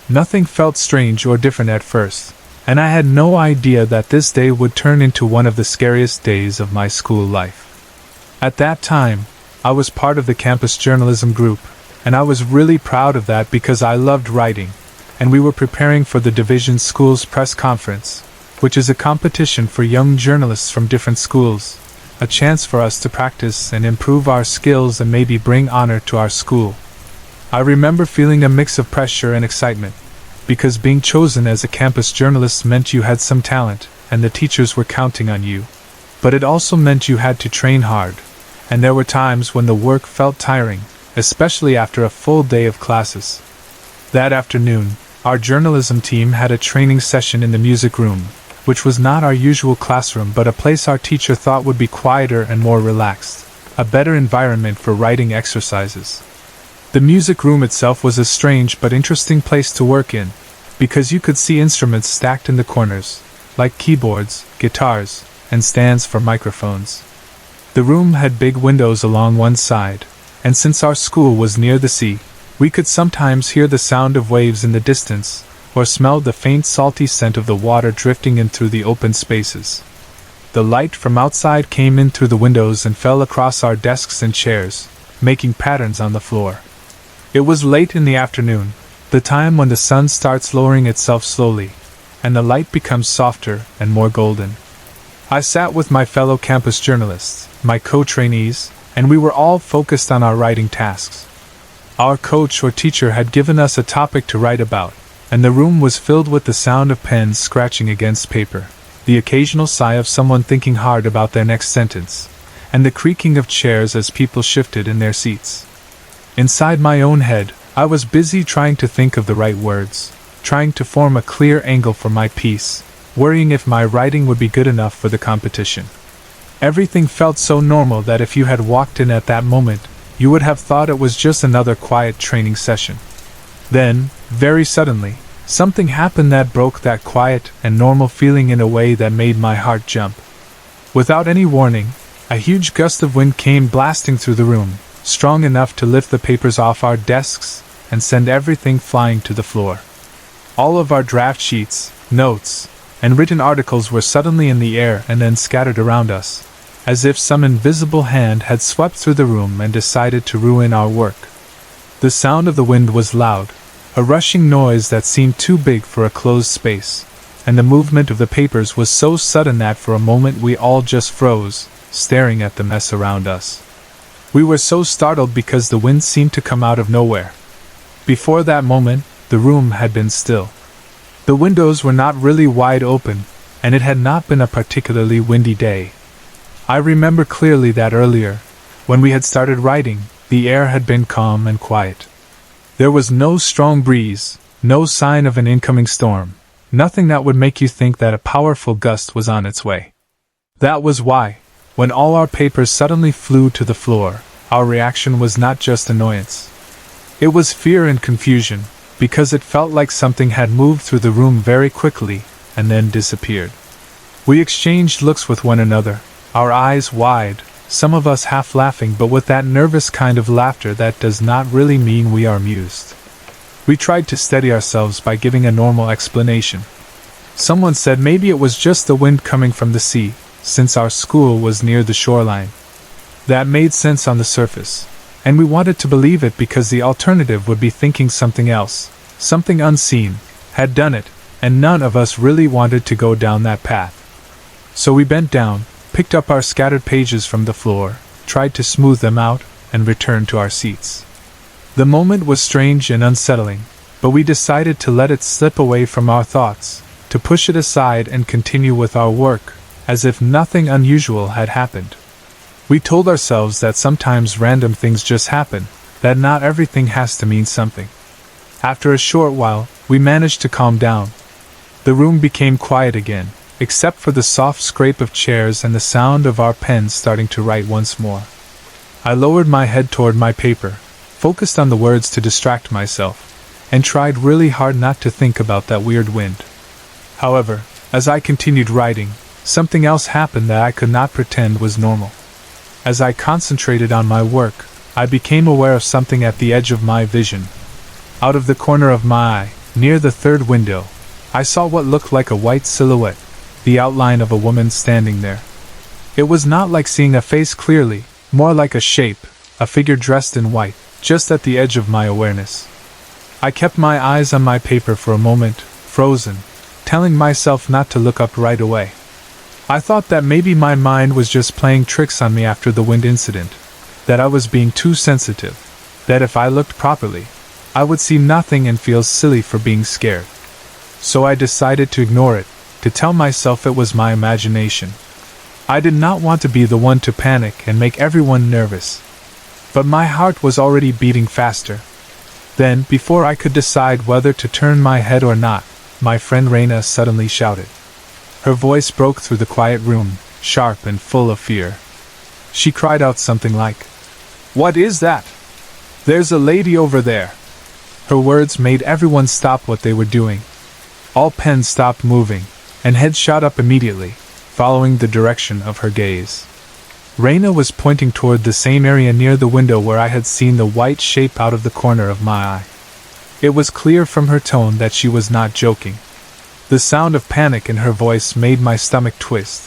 Nothing felt strange or different at first, and I had no idea that this day would turn into one of the scariest days of my school life. At that time, I was part of the campus journalism group, and I was really proud of that because I loved writing, and we were preparing for the division school's press conference, which is a competition for young journalists from different schools, a chance for us to practice and improve our skills and maybe bring honor to our school. I remember feeling a mix of pressure and excitement, because being chosen as a campus journalist meant you had some talent, and the teachers were counting on you. But it also meant you had to train hard, and there were times when the work felt tiring, especially after a full day of classes. That afternoon, our journalism team had a training session in the music room, which was not our usual classroom but a place our teacher thought would be quieter and more relaxed, a better environment for writing exercises. The music room itself was a strange but interesting place to work in, because you could see instruments stacked in the corners, like keyboards, guitars, and stands for microphones. The room had big windows along one side, and since our school was near the sea, we could sometimes hear the sound of waves in the distance, or smell the faint salty scent of the water drifting in through the open spaces. The light from outside came in through the windows and fell across our desks and chairs, making patterns on the floor. It was late in the afternoon, the time when the sun starts lowering itself slowly, and the light becomes softer and more golden. I sat with my fellow campus journalists, my co-trainees, and we were all focused on our writing tasks. Our coach or teacher had given us a topic to write about, and the room was filled with the sound of pens scratching against paper, the occasional sigh of someone thinking hard about their next sentence, and the creaking of chairs as people shifted in their seats. Inside my own head, I was busy trying to think of the right words, trying to form a clear angle for my piece, worrying if my writing would be good enough for the competition. Everything felt so normal that if you had walked in at that moment, you would have thought it was just another quiet training session. Then, very suddenly, something happened that broke that quiet and normal feeling in a way that made my heart jump. Without any warning, a huge gust of wind came blasting through the room, strong enough to lift the papers off our desks and send everything flying to the floor. All of our draft sheets, notes, and written articles were suddenly in the air and then scattered around us, as if some invisible hand had swept through the room and decided to ruin our work. The sound of the wind was loud, a rushing noise that seemed too big for a closed space, and the movement of the papers was so sudden that for a moment we all just froze, staring at the mess around us. We were so startled because the wind seemed to come out of nowhere. Before that moment, the room had been still. The windows were not really wide open, and it had not been a particularly windy day. I remember clearly that earlier, when we had started writing, the air had been calm and quiet. There was no strong breeze, no sign of an incoming storm, nothing that would make you think that a powerful gust was on its way. That was why, when all our papers suddenly flew to the floor, our reaction was not just annoyance. It was fear and confusion, because it felt like something had moved through the room very quickly and then disappeared. We exchanged looks with one another, our eyes wide, some of us half laughing but with that nervous kind of laughter that does not really mean we are amused. We tried to steady ourselves by giving a normal explanation. Someone said maybe it was just the wind coming from the sea, since our school was near the shoreline. That made sense on the surface, and we wanted to believe it because the alternative would be thinking something else, something unseen, had done it, and none of us really wanted to go down that path. So we bent down, picked up our scattered pages from the floor, tried to smooth them out, and returned to our seats. The moment was strange and unsettling, but we decided to let it slip away from our thoughts, to push it aside and continue with our work, as if nothing unusual had happened. We told ourselves that sometimes random things just happen, that not everything has to mean something. After a short while, we managed to calm down. The room became quiet again, except for the soft scrape of chairs and the sound of our pens starting to write once more. I lowered my head toward my paper, focused on the words to distract myself, and tried really hard not to think about that weird wind. However, as I continued writing, something else happened that I could not pretend was normal. As I concentrated on my work, I became aware of something at the edge of my vision. Out of the corner of my eye, near the third window, I saw what looked like a white silhouette, the outline of a woman standing there. It was not like seeing a face clearly, more like a shape, a figure dressed in white, just at the edge of my awareness. I kept my eyes on my paper for a moment, frozen, telling myself not to look up right away. I thought that maybe my mind was just playing tricks on me after the wind incident, that I was being too sensitive, that if I looked properly, I would see nothing and feel silly for being scared. So I decided to ignore it, to tell myself it was my imagination. I did not want to be the one to panic and make everyone nervous. But my heart was already beating faster. Then, before I could decide whether to turn my head or not, my friend Raina suddenly shouted. Her voice broke through the quiet room, sharp and full of fear. She cried out something like, "What is that? There's a lady over there." Her words made everyone stop what they were doing. All pens stopped moving, and heads shot up immediately, following the direction of her gaze. Raina was pointing toward the same area near the window where I had seen the white shape out of the corner of my eye. It was clear from her tone that she was not joking. The sound of panic in her voice made my stomach twist.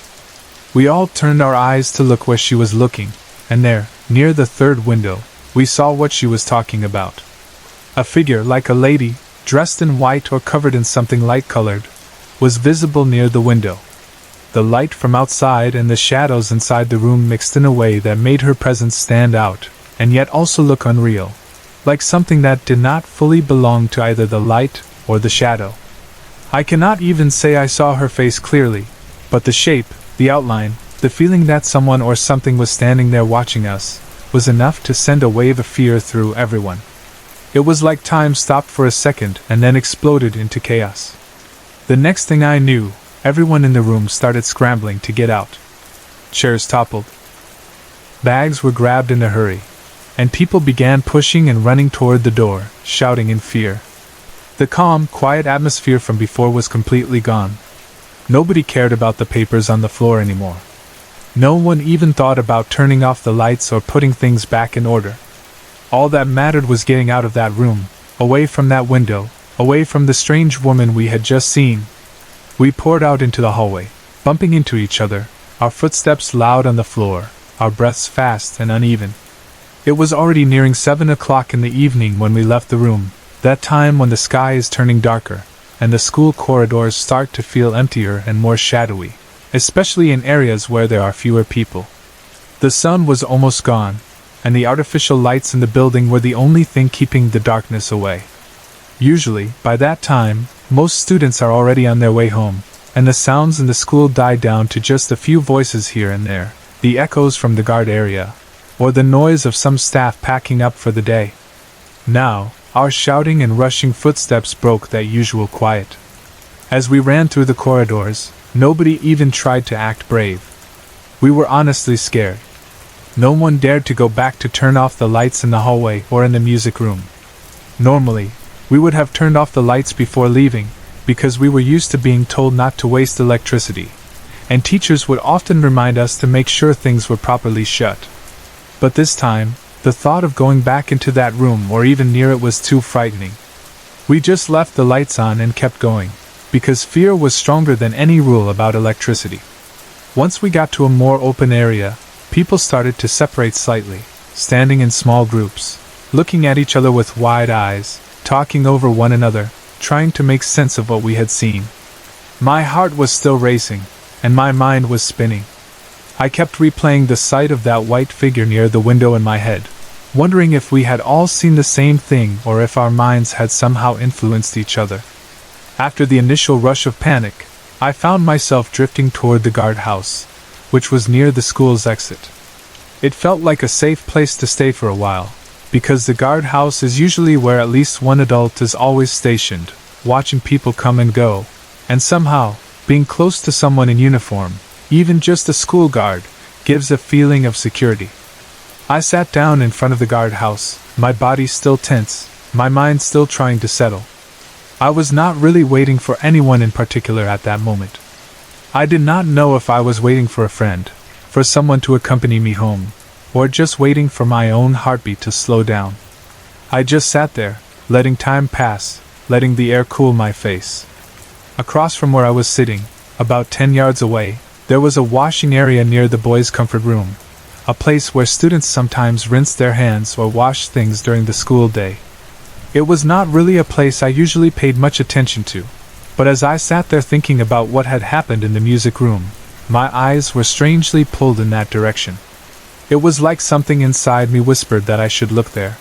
We all turned our eyes to look where she was looking, and there, near the third window, we saw what she was talking about. A figure like a lady, dressed in white or covered in something light-colored, was visible near the window. The light from outside and the shadows inside the room mixed in a way that made her presence stand out, and yet also look unreal, like something that did not fully belong to either the light or the shadow. I cannot even say I saw her face clearly, but the shape, the outline, the feeling that someone or something was standing there watching us, was enough to send a wave of fear through everyone. It was like time stopped for a second and then exploded into chaos. The next thing I knew, everyone in the room started scrambling to get out. Chairs toppled. Bags were grabbed in a hurry, and people began pushing and running toward the door, shouting in fear. The calm, quiet atmosphere from before was completely gone. Nobody cared about the papers on the floor anymore. No one even thought about turning off the lights or putting things back in order. All that mattered was getting out of that room, away from that window, away from the strange woman we had just seen. We poured out into the hallway, bumping into each other, our footsteps loud on the floor, our breaths fast and uneven. It was already nearing 7 o'clock in the evening when we left the room, that time when the sky is turning darker, and the school corridors start to feel emptier and more shadowy, especially in areas where there are fewer people. The sun was almost gone, and the artificial lights in the building were the only thing keeping the darkness away. Usually, by that time, Most students are already on their way home, and the sounds in the school die down to just a few voices here and there, the echoes from the guard area, or the noise of some staff packing up for the day. Now, our shouting and rushing footsteps broke that usual quiet. As we ran through the corridors, nobody even tried to act brave. We were honestly scared. No one dared to go back to turn off the lights in the hallway or in the music room. Normally, we would have turned off the lights before leaving, because we were used to being told not to waste electricity, and teachers would often remind us to make sure things were properly shut. But this time, the thought of going back into that room or even near it was too frightening. We just left the lights on and kept going, because fear was stronger than any rule about electricity. Once we got to a more open area, people started to separate slightly, standing in small groups, looking at each other with wide eyes, talking over one another, trying to make sense of what we had seen. My heart was still racing, and my mind was spinning. I kept replaying the sight of that white figure near the window in my head, wondering if we had all seen the same thing or if our minds had somehow influenced each other. After the initial rush of panic, I found myself drifting toward the guardhouse, which was near the school's exit. It felt like a safe place to stay for a while, because the guardhouse is usually where at least one adult is always stationed, watching people come and go, and somehow, being close to someone in uniform, even just a school guard, gives a feeling of security. I sat down in front of the guardhouse, my body still tense, my mind still trying to settle. I was not really waiting for anyone in particular at that moment. I did not know if I was waiting for a friend, for someone to accompany me home, or just waiting for my own heartbeat to slow down. I just sat there, letting time pass, letting the air cool my face. Across from where I was sitting, about 10 yards away, there was a washing area near the boys' comfort room, a place where students sometimes rinsed their hands or washed things during the school day. It was not really a place I usually paid much attention to, but as I sat there thinking about what had happened in the music room, my eyes were strangely pulled in that direction. It was like something inside me whispered that I should look there.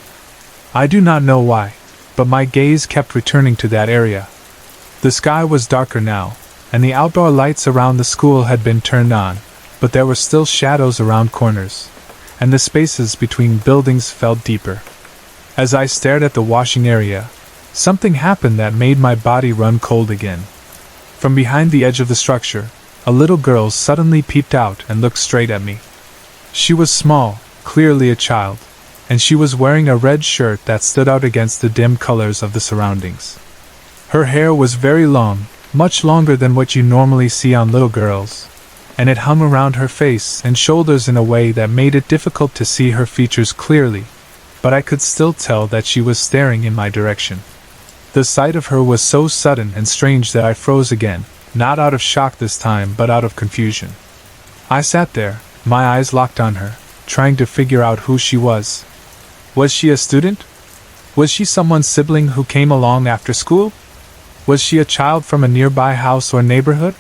I do not know why, but my gaze kept returning to that area. The sky was darker now, and the outdoor lights around the school had been turned on, but there were still shadows around corners, and the spaces between buildings felt deeper. As I stared at the washing area, something happened that made my body run cold again. From behind the edge of the structure, a little girl suddenly peeped out and looked straight at me. She was small, clearly a child, and she was wearing a red shirt that stood out against the dim colors of the surroundings. Her hair was very long, much longer than what you normally see on little girls, and it hung around her face and shoulders in a way that made it difficult to see her features clearly, but I could still tell that she was staring in my direction. The sight of her was so sudden and strange that I froze again, not out of shock this time but out of confusion. I sat there, my eyes locked on her, trying to figure out who she was. Was she a student? Was she someone's sibling who came along after school? Was she a child from a nearby house or neighborhood?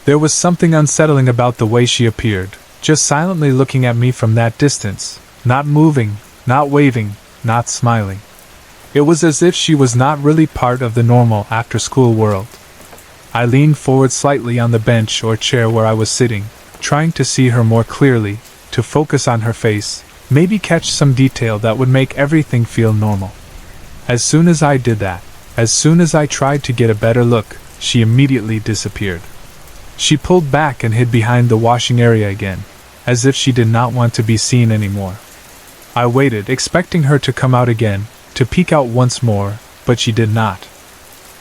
There was something unsettling about the way she appeared, just silently looking at me from that distance, not moving, not waving, not smiling. It was as if she was not really part of the normal after-school world. I leaned forward slightly on the bench or chair where I was sitting, trying to see her more clearly, to focus on her face, maybe catch some detail that would make everything feel normal. As soon as I did that, as soon as I tried to get a better look, she immediately disappeared. She pulled back and hid behind the washing area again, as if she did not want to be seen anymore. I waited, expecting her to come out again, to peek out once more, but she did not.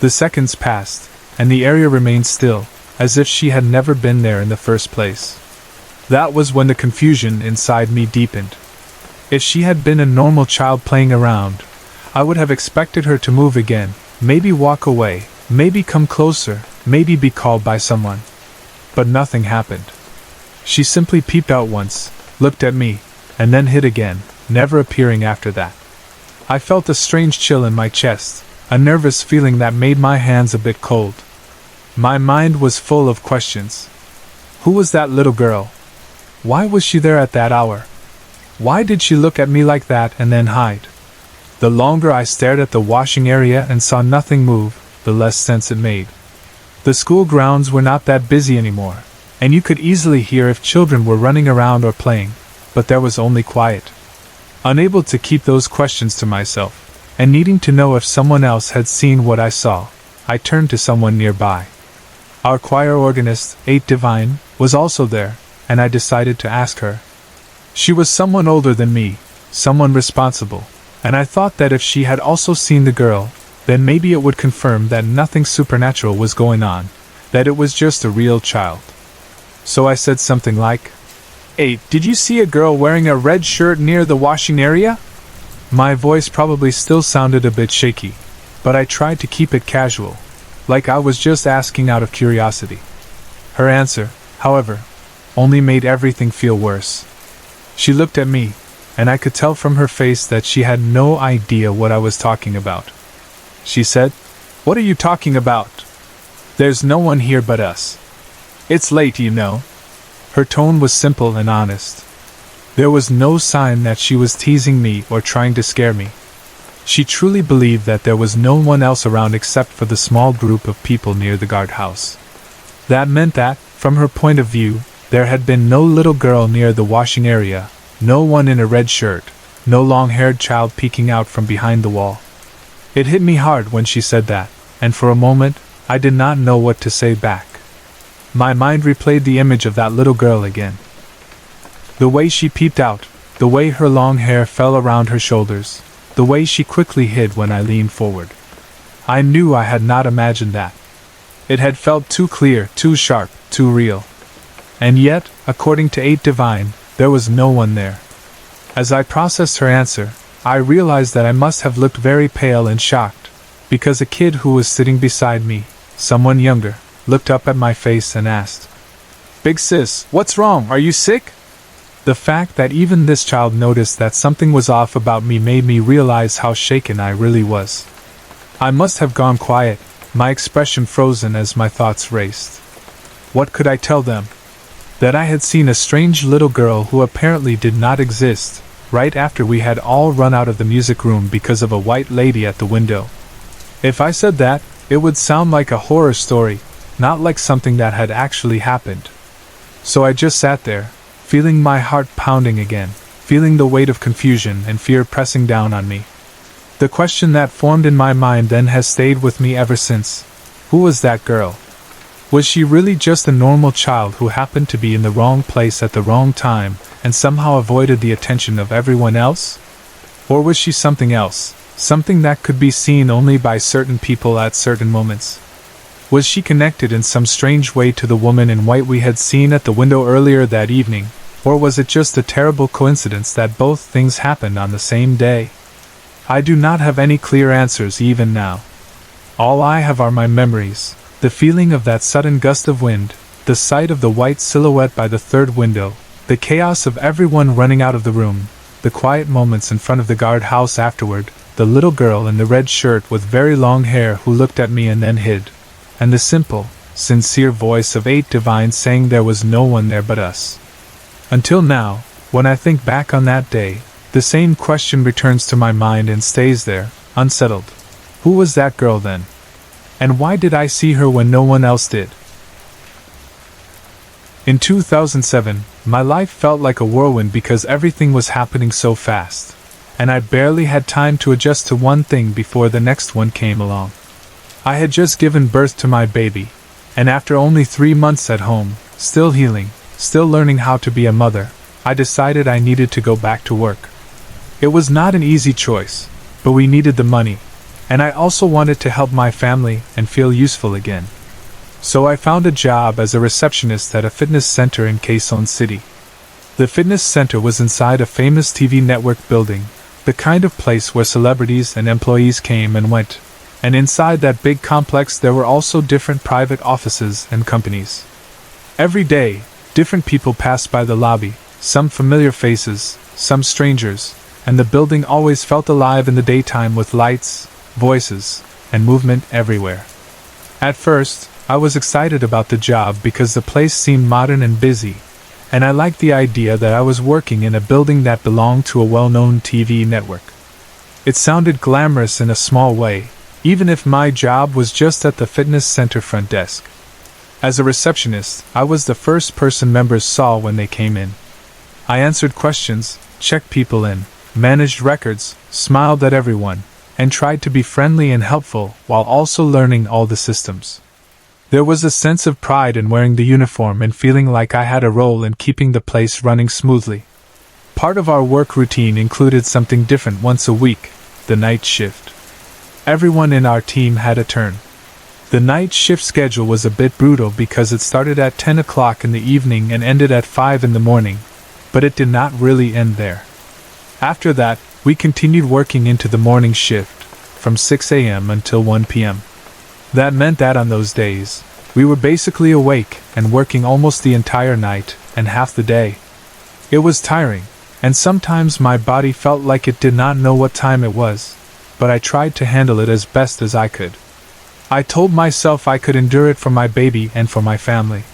The seconds passed, and the area remained still, as if she had never been there in the first place. That was when the confusion inside me deepened. If she had been a normal child playing around, I would have expected her to move again, maybe walk away, maybe come closer, maybe be called by someone. But nothing happened. She simply peeped out once, looked at me, and then hid again, never appearing after that. I felt a strange chill in my chest, a nervous feeling that made my hands a bit cold. My mind was full of questions. Who was that little girl? Why was she there at that hour? Why did she look at me like that and then hide? The longer I stared at the washing area and saw nothing move, the less sense it made. The school grounds were not that busy anymore, and you could easily hear if children were running around or playing, but there was only quiet. Unable to keep those questions to myself, and needing to know if someone else had seen what I saw, I turned to someone nearby. Our choir organist, Eight Divine, was also there, and I decided to ask her. She was someone older than me, someone responsible, and I thought that if she had also seen the girl, then maybe it would confirm that nothing supernatural was going on, that it was just a real child. So I said something like, "Hey, did you see a girl wearing a red shirt near the washing area?" My voice probably still sounded a bit shaky, but I tried to keep it casual, like I was just asking out of curiosity. Her answer, however, only made everything feel worse. She looked at me, and I could tell from her face that she had no idea what I was talking about. She said, "What are you talking about? There's no one here but us. It's late, you know." Her tone was simple and honest. There was no sign that she was teasing me or trying to scare me. She truly believed that there was no one else around except for the small group of people near the guardhouse. That meant that, from her point of view, there had been no little girl near the washing area, no one in a red shirt, no long-haired child peeking out from behind the wall. It hit me hard when she said that, and for a moment, I did not know what to say back. My mind replayed the image of that little girl again. The way she peeped out, the way her long hair fell around her shoulders, the way she quickly hid when I leaned forward. I knew I had not imagined that. It had felt too clear, too sharp, too real. And yet, according to Eight Divine, there was no one there. As I processed her answer, I realized that I must have looked very pale and shocked, because a kid who was sitting beside me, someone younger, looked up at my face and asked, "Big sis, what's wrong? Are you sick?" The fact that even this child noticed that something was off about me made me realize how shaken I really was. I must have gone quiet, my expression frozen as my thoughts raced. What could I tell them? That I had seen a strange little girl who apparently did not exist, right after we had all run out of the music room because of a white lady at the window. If I said that, it would sound like a horror story, not like something that had actually happened. So I just sat there, feeling my heart pounding again, feeling the weight of confusion and fear pressing down on me. The question that formed in my mind then has stayed with me ever since. Who was that girl? Was she really just a normal child who happened to be in the wrong place at the wrong time and somehow avoided the attention of everyone else? Or was she something else, something that could be seen only by certain people at certain moments? Was she connected in some strange way to the woman in white we had seen at the window earlier that evening, or was it just a terrible coincidence that both things happened on the same day? I do not have any clear answers even now. All I have are my memories, the feeling of that sudden gust of wind, the sight of the white silhouette by the third window, the chaos of everyone running out of the room, the quiet moments in front of the guardhouse afterward, the little girl in the red shirt with very long hair who looked at me and then hid, and the simple, sincere voice of Eight Divine saying there was no one there but us. Until now, when I think back on that day, the same question returns to my mind and stays there, unsettled. Who was that girl then? And why did I see her when no one else did? In 2007, my life felt like a whirlwind because everything was happening so fast, and I barely had time to adjust to one thing before the next one came along. I had just given birth to my baby, and after only 3 months at home, still healing, still learning how to be a mother, I decided I needed to go back to work. It was not an easy choice, but we needed the money, and I also wanted to help my family and feel useful again. So I found a job as a receptionist at a fitness center in Quezon City. The fitness center was inside a famous TV network building, the kind of place where celebrities and employees came and went, and inside that big complex there were also different private offices and companies. Every day, different people passed by the lobby, some familiar faces, some strangers, and the building always felt alive in the daytime with lights, voices, and movement everywhere. At first, I was excited about the job because the place seemed modern and busy, and I liked the idea that I was working in a building that belonged to a well-known TV network. It sounded glamorous in a small way, even if my job was just at the fitness center front desk. As a receptionist, I was the first person members saw when they came in. I answered questions, checked people in, managed records, smiled at everyone, and tried to be friendly and helpful while also learning all the systems. There was a sense of pride in wearing the uniform and feeling like I had a role in keeping the place running smoothly. Part of our work routine included something different once a week, the night shift. Everyone in our team had a turn. The night shift schedule was a bit brutal because it started at 10 o'clock in the evening and ended at 5 in the morning, but it did not really end there. After that, we continued working into the morning shift, from 6 a.m. until 1 p.m. That meant that on those days, we were basically awake and working almost the entire night and half the day. It was tiring, and sometimes my body felt like it did not know what time it was, but I tried to handle it as best as I could. I told myself I could endure it for my baby and for my family.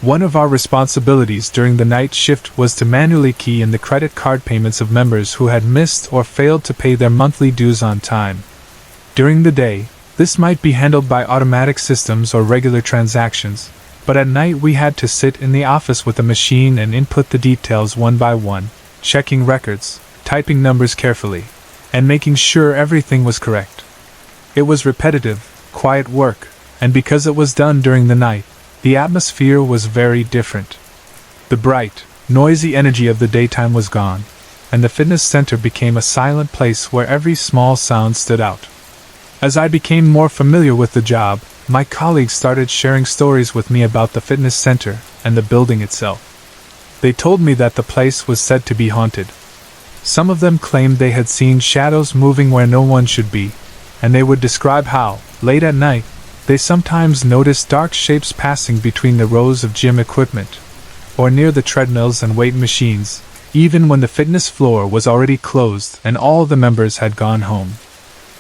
One of our responsibilities during the night shift was to manually key in the credit card payments of members who had missed or failed to pay their monthly dues on time. During the day, this might be handled by automatic systems or regular transactions, but at night we had to sit in the office with a machine and input the details one by one, checking records, typing numbers carefully, and making sure everything was correct. It was repetitive, quiet work, and because it was done during the night, the atmosphere was very different. The bright, noisy energy of the daytime was gone, and the fitness center became a silent place where every small sound stood out. As I became more familiar with the job, my colleagues started sharing stories with me about the fitness center and the building itself. They told me that the place was said to be haunted. Some of them claimed they had seen shadows moving where no one should be, and they would describe how, late at night, they sometimes noticed dark shapes passing between the rows of gym equipment, or near the treadmills and weight machines, even when the fitness floor was already closed and all the members had gone home.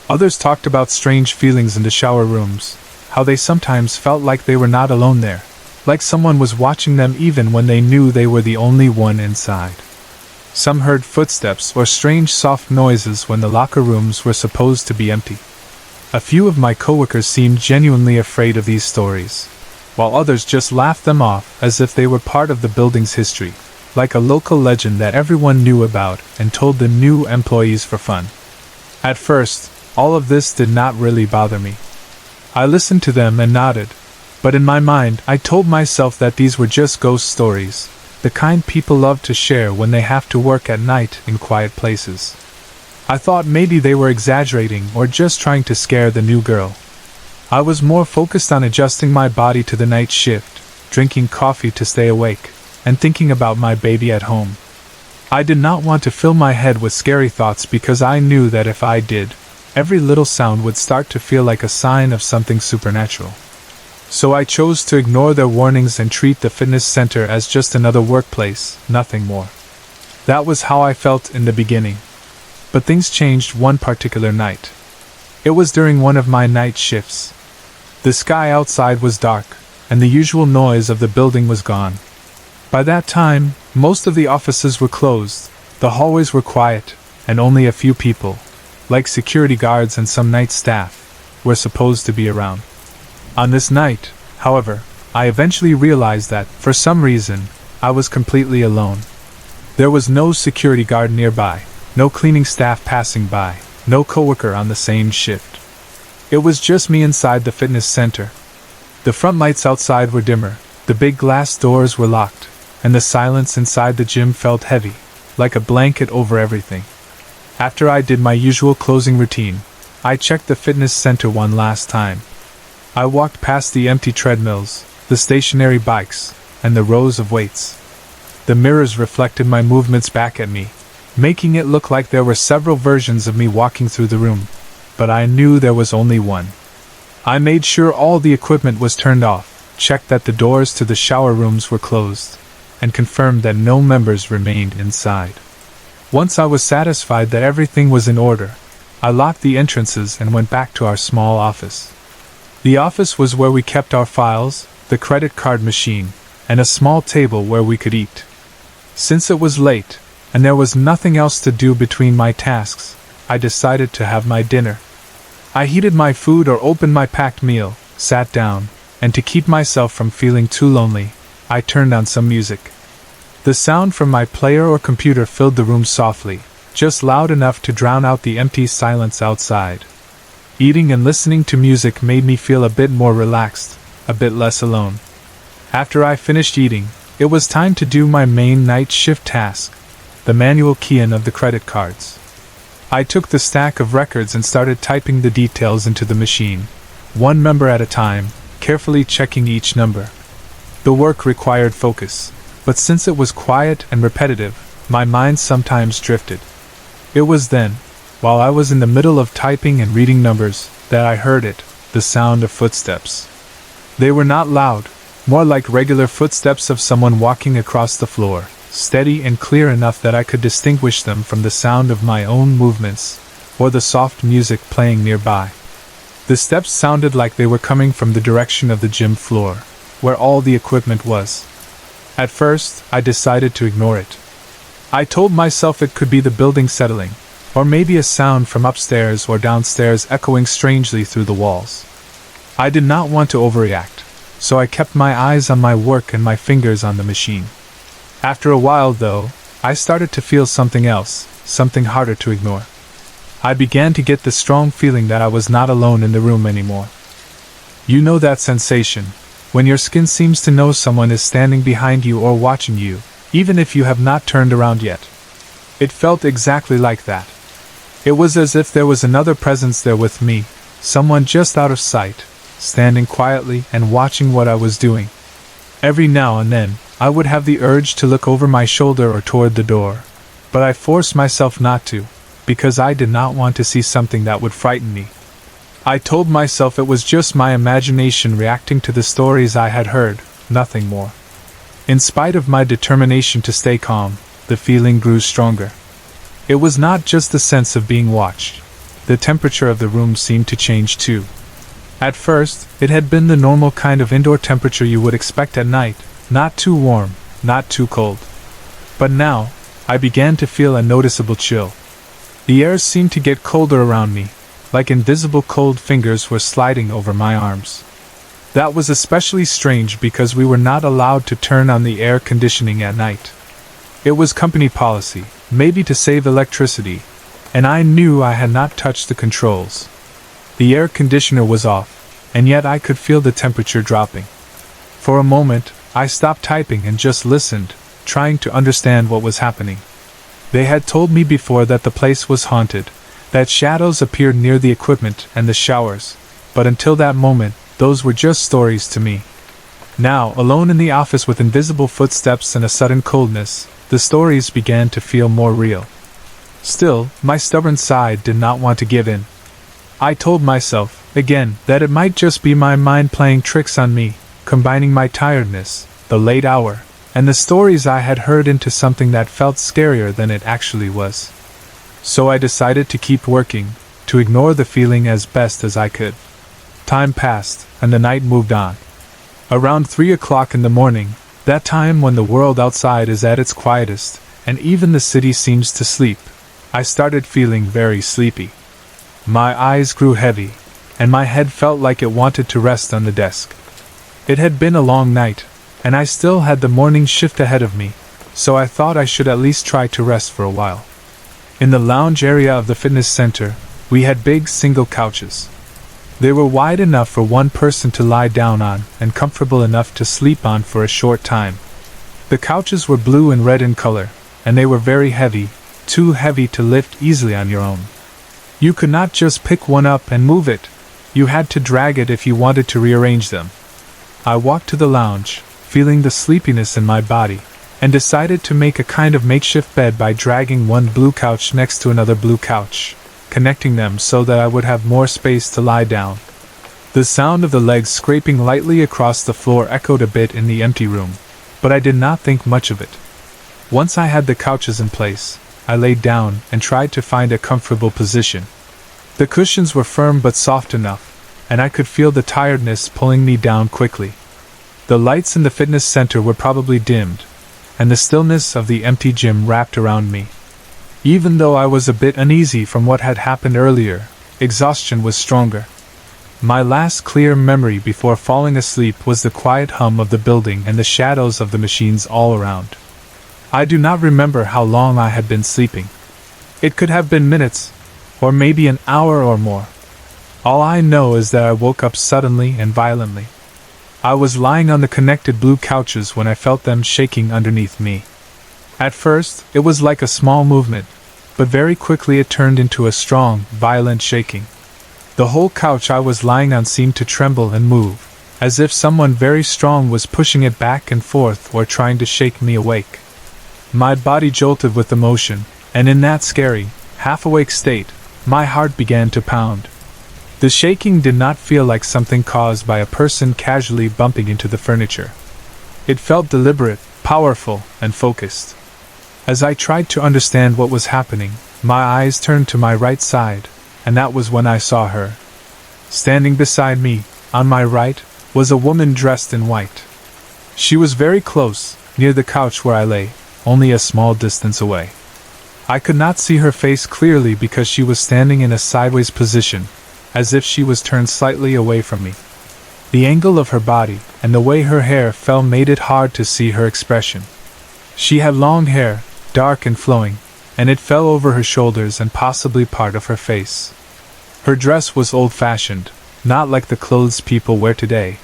Others talked about strange feelings in the shower rooms, how they sometimes felt like they were not alone there, like someone was watching them even when they knew they were the only one inside. Some heard footsteps or strange soft noises when the locker rooms were supposed to be empty. A few of my coworkers seemed genuinely afraid of these stories, while others just laughed them off as if they were part of the building's history, like a local legend that everyone knew about and told the new employees for fun. At first, all of this did not really bother me. I listened to them and nodded, but in my mind I told myself that these were just ghost stories, the kind people love to share when they have to work at night in quiet places. I thought maybe they were exaggerating or just trying to scare the new girl. I was more focused on adjusting my body to the night shift, drinking coffee to stay awake, and thinking about my baby at home. I did not want to fill my head with scary thoughts because I knew that if I did, every little sound would start to feel like a sign of something supernatural. So I chose to ignore their warnings and treat the fitness center as just another workplace, nothing more. That was how I felt in the beginning. But things changed one particular night. It was during one of my night shifts. The sky outside was dark, and the usual noise of the building was gone. By that time, most of the offices were closed, the hallways were quiet, and only a few people, like security guards and some night staff, were supposed to be around. On this night, however, I eventually realized that, for some reason, I was completely alone. There was no security guard nearby, no cleaning staff passing by, no coworker on the same shift. It was just me inside the fitness center. The front lights outside were dimmer, the big glass doors were locked, and the silence inside the gym felt heavy, like a blanket over everything. After I did my usual closing routine, I checked the fitness center one last time. I walked past the empty treadmills, the stationary bikes, and the rows of weights. The mirrors reflected my movements back at me, making it look like there were several versions of me walking through the room, but I knew there was only one. I made sure all the equipment was turned off, checked that the doors to the shower rooms were closed, and confirmed that no members remained inside. Once I was satisfied that everything was in order, I locked the entrances and went back to our small office. The office was where we kept our files, the credit card machine, and a small table where we could eat. Since it was late, and there was nothing else to do between my tasks, I decided to have my dinner. I heated my food or opened my packed meal, sat down, and to keep myself from feeling too lonely, I turned on some music. The sound from my player or computer filled the room softly, just loud enough to drown out the empty silence outside. Eating and listening to music made me feel a bit more relaxed, a bit less alone. After I finished eating, it was time to do my main night shift task, the manual key-in of the credit cards. I took the stack of records and started typing the details into the machine, one number at a time, carefully checking each number. The work required focus, but since it was quiet and repetitive, my mind sometimes drifted. It was then, while I was in the middle of typing and reading numbers, that I heard it, the sound of footsteps. They were not loud, more like regular footsteps of someone walking across the floor, steady and clear enough that I could distinguish them from the sound of my own movements, or the soft music playing nearby. The steps sounded like they were coming from the direction of the gym floor, where all the equipment was. At first, I decided to ignore it. I told myself it could be the building settling, or maybe a sound from upstairs or downstairs echoing strangely through the walls. I did not want to overreact, so I kept my eyes on my work and my fingers on the machine. After a while, though, I started to feel something else, something harder to ignore. I began to get the strong feeling that I was not alone in the room anymore. You know that sensation, when your skin seems to know someone is standing behind you or watching you, even if you have not turned around yet. It felt exactly like that. It was as if there was another presence there with me, someone just out of sight, standing quietly and watching what I was doing. Every now and then, I would have the urge to look over my shoulder or toward the door, but I forced myself not to, because I did not want to see something that would frighten me. I told myself it was just my imagination reacting to the stories I had heard, nothing more. In spite of my determination to stay calm, the feeling grew stronger. It was not just the sense of being watched. The temperature of the room seemed to change too. At first, it had been the normal kind of indoor temperature you would expect at night, not too warm, not too cold. But now, I began to feel a noticeable chill. The air seemed to get colder around me, like invisible cold fingers were sliding over my arms. That was especially strange because we were not allowed to turn on the air conditioning at night. It was company policy, maybe to save electricity, and I knew I had not touched the controls. The air conditioner was off, and yet I could feel the temperature dropping. For a moment, I stopped typing and just listened, trying to understand what was happening. They had told me before that the place was haunted, that shadows appeared near the equipment and the showers, but until that moment, those were just stories to me. Now, alone in the office with invisible footsteps and a sudden coldness, the stories began to feel more real. Still, my stubborn side did not want to give in. I told myself, again, that it might just be my mind playing tricks on me, combining my tiredness, the late hour, and the stories I had heard into something that felt scarier than it actually was. So I decided to keep working, to ignore the feeling as best as I could. Time passed, and the night moved on. Around 3 o'clock in the morning, that time when the world outside is at its quietest, and even the city seems to sleep, I started feeling very sleepy. My eyes grew heavy, and my head felt like it wanted to rest on the desk. It had been a long night, and I still had the morning shift ahead of me, so I thought I should at least try to rest for a while. In the lounge area of the fitness center, we had big single couches. They were wide enough for one person to lie down on and comfortable enough to sleep on for a short time. The couches were blue and red in color, and they were very heavy, too heavy to lift easily on your own. You could not just pick one up and move it. You had to drag it if you wanted to rearrange them. I walked to the lounge, feeling the sleepiness in my body, and decided to make a kind of makeshift bed by dragging one blue couch next to another blue couch, connecting them so that I would have more space to lie down. The sound of the legs scraping lightly across the floor echoed a bit in the empty room, but I did not think much of it. Once I had the couches in place, I laid down and tried to find a comfortable position. The cushions were firm but soft enough, and I could feel the tiredness pulling me down quickly. The lights in the fitness center were probably dimmed, and the stillness of the empty gym wrapped around me. Even though I was a bit uneasy from what had happened earlier, exhaustion was stronger. My last clear memory before falling asleep was the quiet hum of the building and the shadows of the machines all around. I do not remember how long I had been sleeping. It could have been minutes, or maybe an hour or more. All I know is that I woke up suddenly and violently. I was lying on the connected blue couches when I felt them shaking underneath me. At first, it was like a small movement, but very quickly it turned into a strong, violent shaking. The whole couch I was lying on seemed to tremble and move, as if someone very strong was pushing it back and forth or trying to shake me awake. My body jolted with emotion, and in that scary, half-awake state, my heart began to pound. The shaking did not feel like something caused by a person casually bumping into the furniture. It felt deliberate, powerful, and focused. As I tried to understand what was happening, my eyes turned to my right side, and that was when I saw her. Standing beside me, on my right, was a woman dressed in white. She was very close, near the couch where I lay, only a small distance away. I could not see her face clearly because she was standing in a sideways position, as if she was turned slightly away from me. The angle of her body and the way her hair fell made it hard to see her expression. She had long hair, dark and flowing, and it fell over her shoulders and possibly part of her face. Her dress was old-fashioned, not like the clothes people wear today.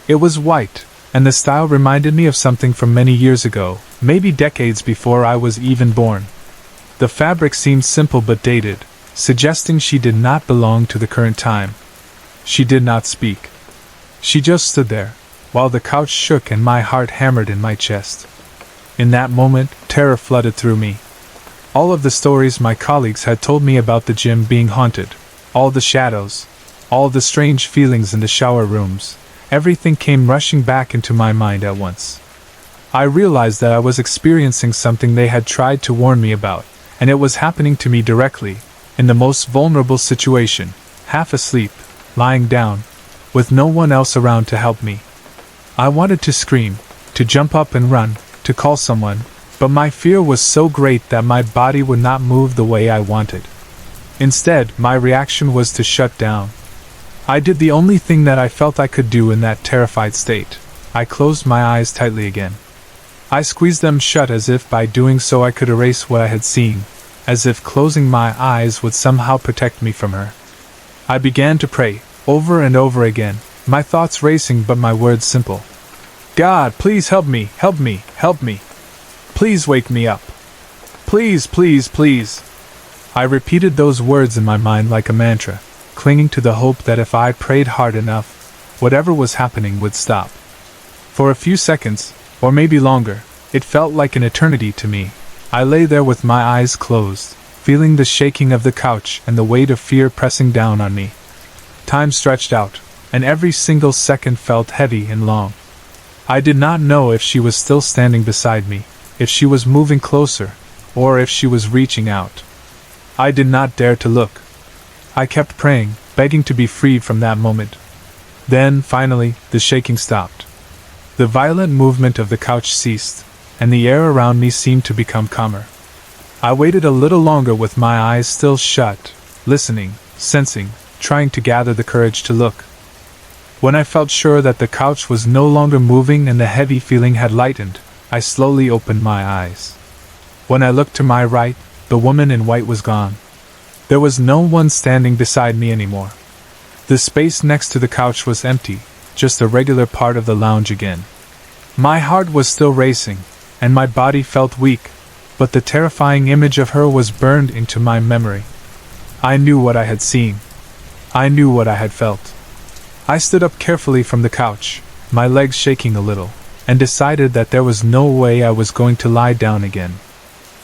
It was white, and the style reminded me of something from many years ago, maybe decades before I was even born. The fabric seemed simple but dated, suggesting she did not belong to the current time. She did not speak. She just stood there, while the couch shook and my heart hammered in my chest. In that moment, terror flooded through me. All of the stories my colleagues had told me about the gym being haunted, all the shadows, all the strange feelings in the shower rooms, everything came rushing back into my mind at once. I realized that I was experiencing something they had tried to warn me about, and it was happening to me directly, in the most vulnerable situation, half asleep, lying down, with no one else around to help me. I wanted to scream, to jump up and run, to call someone, but my fear was so great that my body would not move the way I wanted. Instead, my reaction was to shut down. I did the only thing that I felt I could do in that terrified state. I closed my eyes tightly again. I squeezed them shut as if by doing so I could erase what I had seen, as if closing my eyes would somehow protect me from her. I began to pray, over and over again, my thoughts racing but my words simple. God, please help me, help me, help me. Please wake me up. Please, please, please. I repeated those words in my mind like a mantra, clinging to the hope that if I prayed hard enough, whatever was happening would stop. For a few seconds, or maybe longer, it felt like an eternity to me. I lay there with my eyes closed, feeling the shaking of the couch and the weight of fear pressing down on me. Time stretched out, and every single second felt heavy and long. I did not know if she was still standing beside me, if she was moving closer, or if she was reaching out. I did not dare to look. I kept praying, begging to be freed from that moment. Then, finally, the shaking stopped. The violent movement of the couch ceased, and the air around me seemed to become calmer. I waited a little longer with my eyes still shut, listening, sensing, trying to gather the courage to look. When I felt sure that the couch was no longer moving and the heavy feeling had lightened, I slowly opened my eyes. When I looked to my right, the woman in white was gone. There was no one standing beside me anymore. The space next to the couch was empty, just a regular part of the lounge again. My heart was still racing, and my body felt weak, but the terrifying image of her was burned into my memory. I knew what I had seen. I knew what I had felt. I stood up carefully from the couch, my legs shaking a little, and decided that there was no way I was going to lie down again.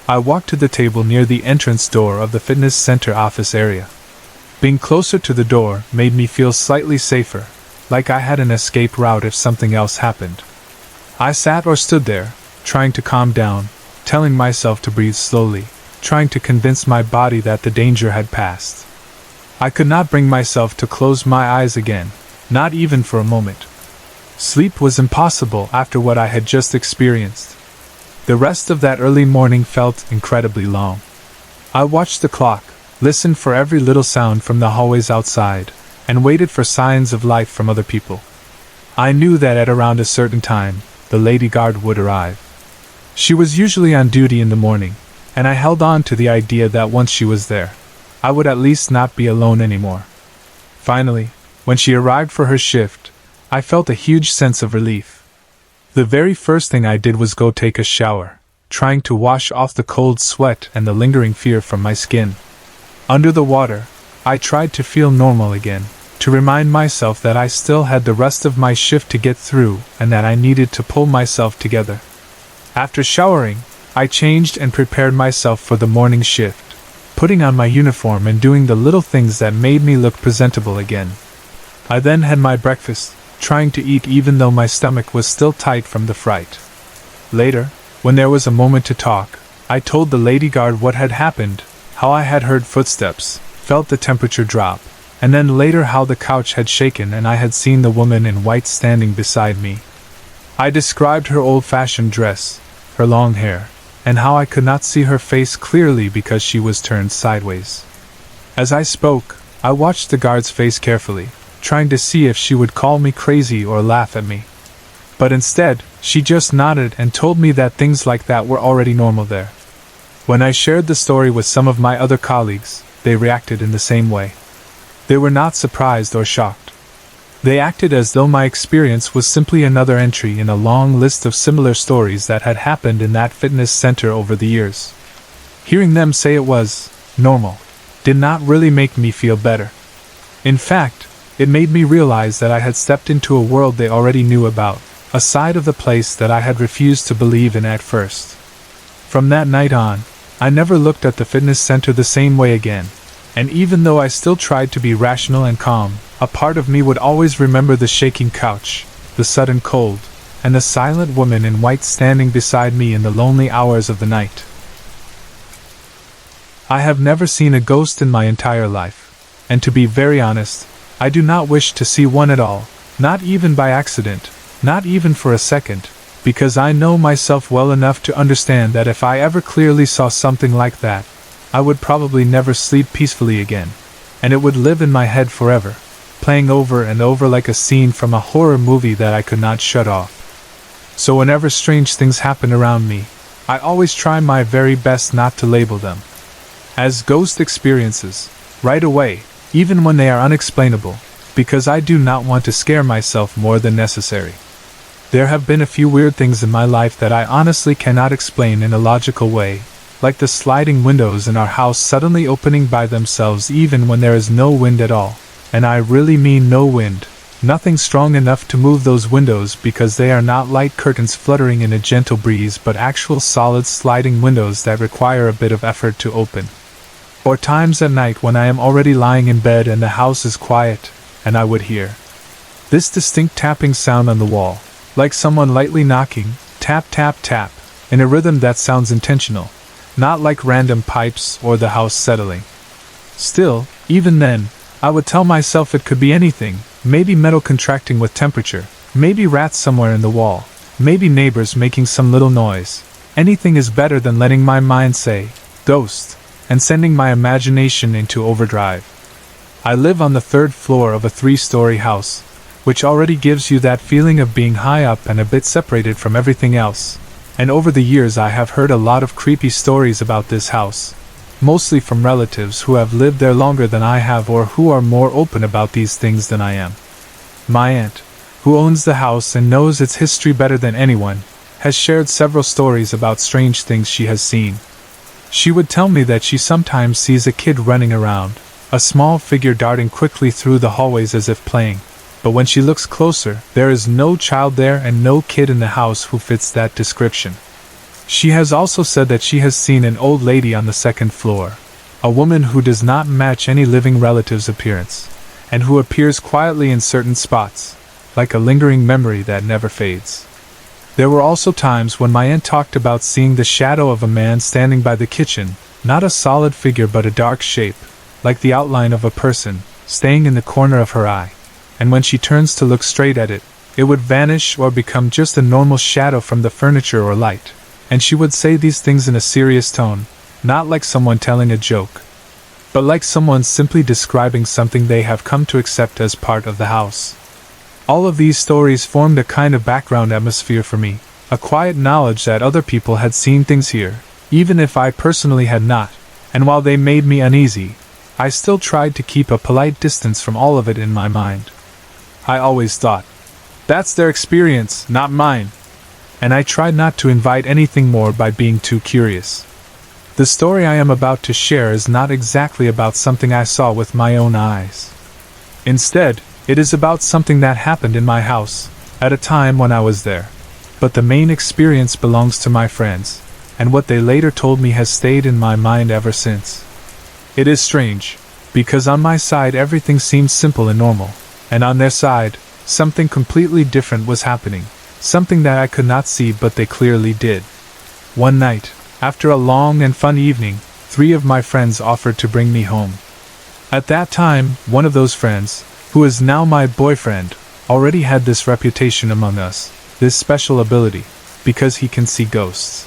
I walked to the table near the entrance door of the fitness center office area. Being closer to the door made me feel slightly safer, like I had an escape route if something else happened. I sat or stood there, trying to calm down, telling myself to breathe slowly, trying to convince my body that the danger had passed. I could not bring myself to close my eyes again, not even for a moment. Sleep was impossible after what I had just experienced. The rest of that early morning felt incredibly long. I watched the clock, listened for every little sound from the hallways outside, and waited for signs of life from other people. I knew that at around a certain time, the lady guard would arrive. She was usually on duty in the morning, and I held on to the idea that once she was there, I would at least not be alone anymore. Finally, when she arrived for her shift, I felt a huge sense of relief. The very first thing I did was go take a shower, trying to wash off the cold sweat and the lingering fear from my skin. Under the water, I tried to feel normal again, to remind myself that I still had the rest of my shift to get through and that I needed to pull myself together. After showering, I changed and prepared myself for the morning shift, putting on my uniform and doing the little things that made me look presentable again. I then had my breakfast, trying to eat even though my stomach was still tight from the fright. Later, when there was a moment to talk, I told the lady guard what had happened, how I had heard footsteps, felt the temperature drop, and then later how the couch had shaken and I had seen the woman in white standing beside me. I described her old-fashioned dress, her long hair, and how I could not see her face clearly because she was turned sideways. As I spoke, I watched the guard's face carefully, trying to see if she would call me crazy or laugh at me. But instead, she just nodded and told me that things like that were already normal there. When I shared the story with some of my other colleagues, they reacted in the same way. They were not surprised or shocked. They acted as though my experience was simply another entry in a long list of similar stories that had happened in that fitness center over the years. Hearing them say it was normal did not really make me feel better. In fact, it made me realize that I had stepped into a world they already knew about, a side of the place that I had refused to believe in at first. From that night on, I never looked at the fitness center the same way again, and even though I still tried to be rational and calm, a part of me would always remember the shaking couch, the sudden cold, and the silent woman in white standing beside me in the lonely hours of the night. I have never seen a ghost in my entire life, and to be very honest, I do not wish to see one at all, not even by accident, not even for a second, because I know myself well enough to understand that if I ever clearly saw something like that, I would probably never sleep peacefully again, and it would live in my head forever, playing over and over like a scene from a horror movie that I could not shut off. So whenever strange things happen around me, I always try my very best not to label them as ghost experiences, right away, even when they are unexplainable, because I do not want to scare myself more than necessary. There have been a few weird things in my life that I honestly cannot explain in a logical way, like the sliding windows in our house suddenly opening by themselves even when there is no wind at all, and I really mean no wind, nothing strong enough to move those windows because they are not light curtains fluttering in a gentle breeze but actual solid sliding windows that require a bit of effort to open. Or times at night when I am already lying in bed and the house is quiet, and I would hear this distinct tapping sound on the wall, like someone lightly knocking, tap tap tap, in a rhythm that sounds intentional, not like random pipes or the house settling. Still, even then, I would tell myself it could be anything, maybe metal contracting with temperature, maybe rats somewhere in the wall, maybe neighbors making some little noise. Anything is better than letting my mind say, ghost, and sending my imagination into overdrive. I live on the 3rd floor of a 3-story house, which already gives you that feeling of being high up and a bit separated from everything else. And over the years I have heard a lot of creepy stories about this house, mostly from relatives who have lived there longer than I have or who are more open about these things than I am. My aunt, who owns the house and knows its history better than anyone, has shared several stories about strange things she has seen. She would tell me that she sometimes sees a kid running around, a small figure darting quickly through the hallways as if playing, but when she looks closer, there is no child there and no kid in the house who fits that description. She has also said that she has seen an old lady on the 2nd floor, a woman who does not match any living relative's appearance, and who appears quietly in certain spots, like a lingering memory that never fades. There were also times when my aunt talked about seeing the shadow of a man standing by the kitchen, not a solid figure but a dark shape, like the outline of a person, staying in the corner of her eye, and when she turns to look straight at it, it would vanish or become just a normal shadow from the furniture or light, and she would say these things in a serious tone, not like someone telling a joke. but like someone simply describing something they have come to accept as part of the house. All of these stories formed a kind of background atmosphere for me, a quiet knowledge that other people had seen things here, even if I personally had not, and while they made me uneasy, I still tried to keep a polite distance from all of it in my mind. I always thought, that's their experience, not mine, and I tried not to invite anything more by being too curious. The story I am about to share is not exactly about something I saw with my own eyes. Instead, it is about something that happened in my house, at a time when I was there. But the main experience belongs to my friends, and what they later told me has stayed in my mind ever since. It is strange, because on my side everything seemed simple and normal, and on their side, something completely different was happening, something that I could not see but they clearly did. One night, after a long and fun evening, 3 of my friends offered to bring me home. At that time, one of those friends, who is now my boyfriend, already had this reputation among us, this special ability, because he can see ghosts.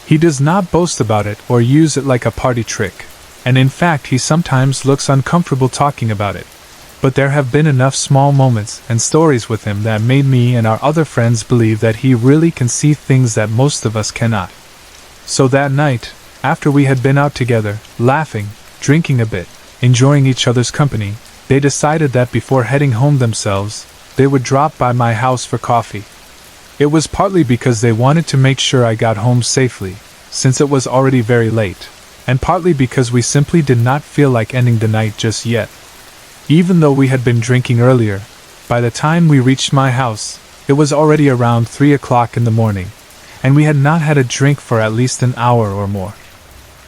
He does not boast about it or use it like a party trick, and in fact he sometimes looks uncomfortable talking about it. But there have been enough small moments and stories with him that made me and our other friends believe that he really can see things that most of us cannot. So that night, after we had been out together, laughing, drinking a bit, enjoying each other's company, they decided that before heading home themselves, they would drop by my house for coffee. It was partly because they wanted to make sure I got home safely, since it was already very late, and partly because we simply did not feel like ending the night just yet. Even though we had been drinking earlier, by the time we reached my house, it was already around 3 o'clock in the morning, and we had not had a drink for at least an hour or more.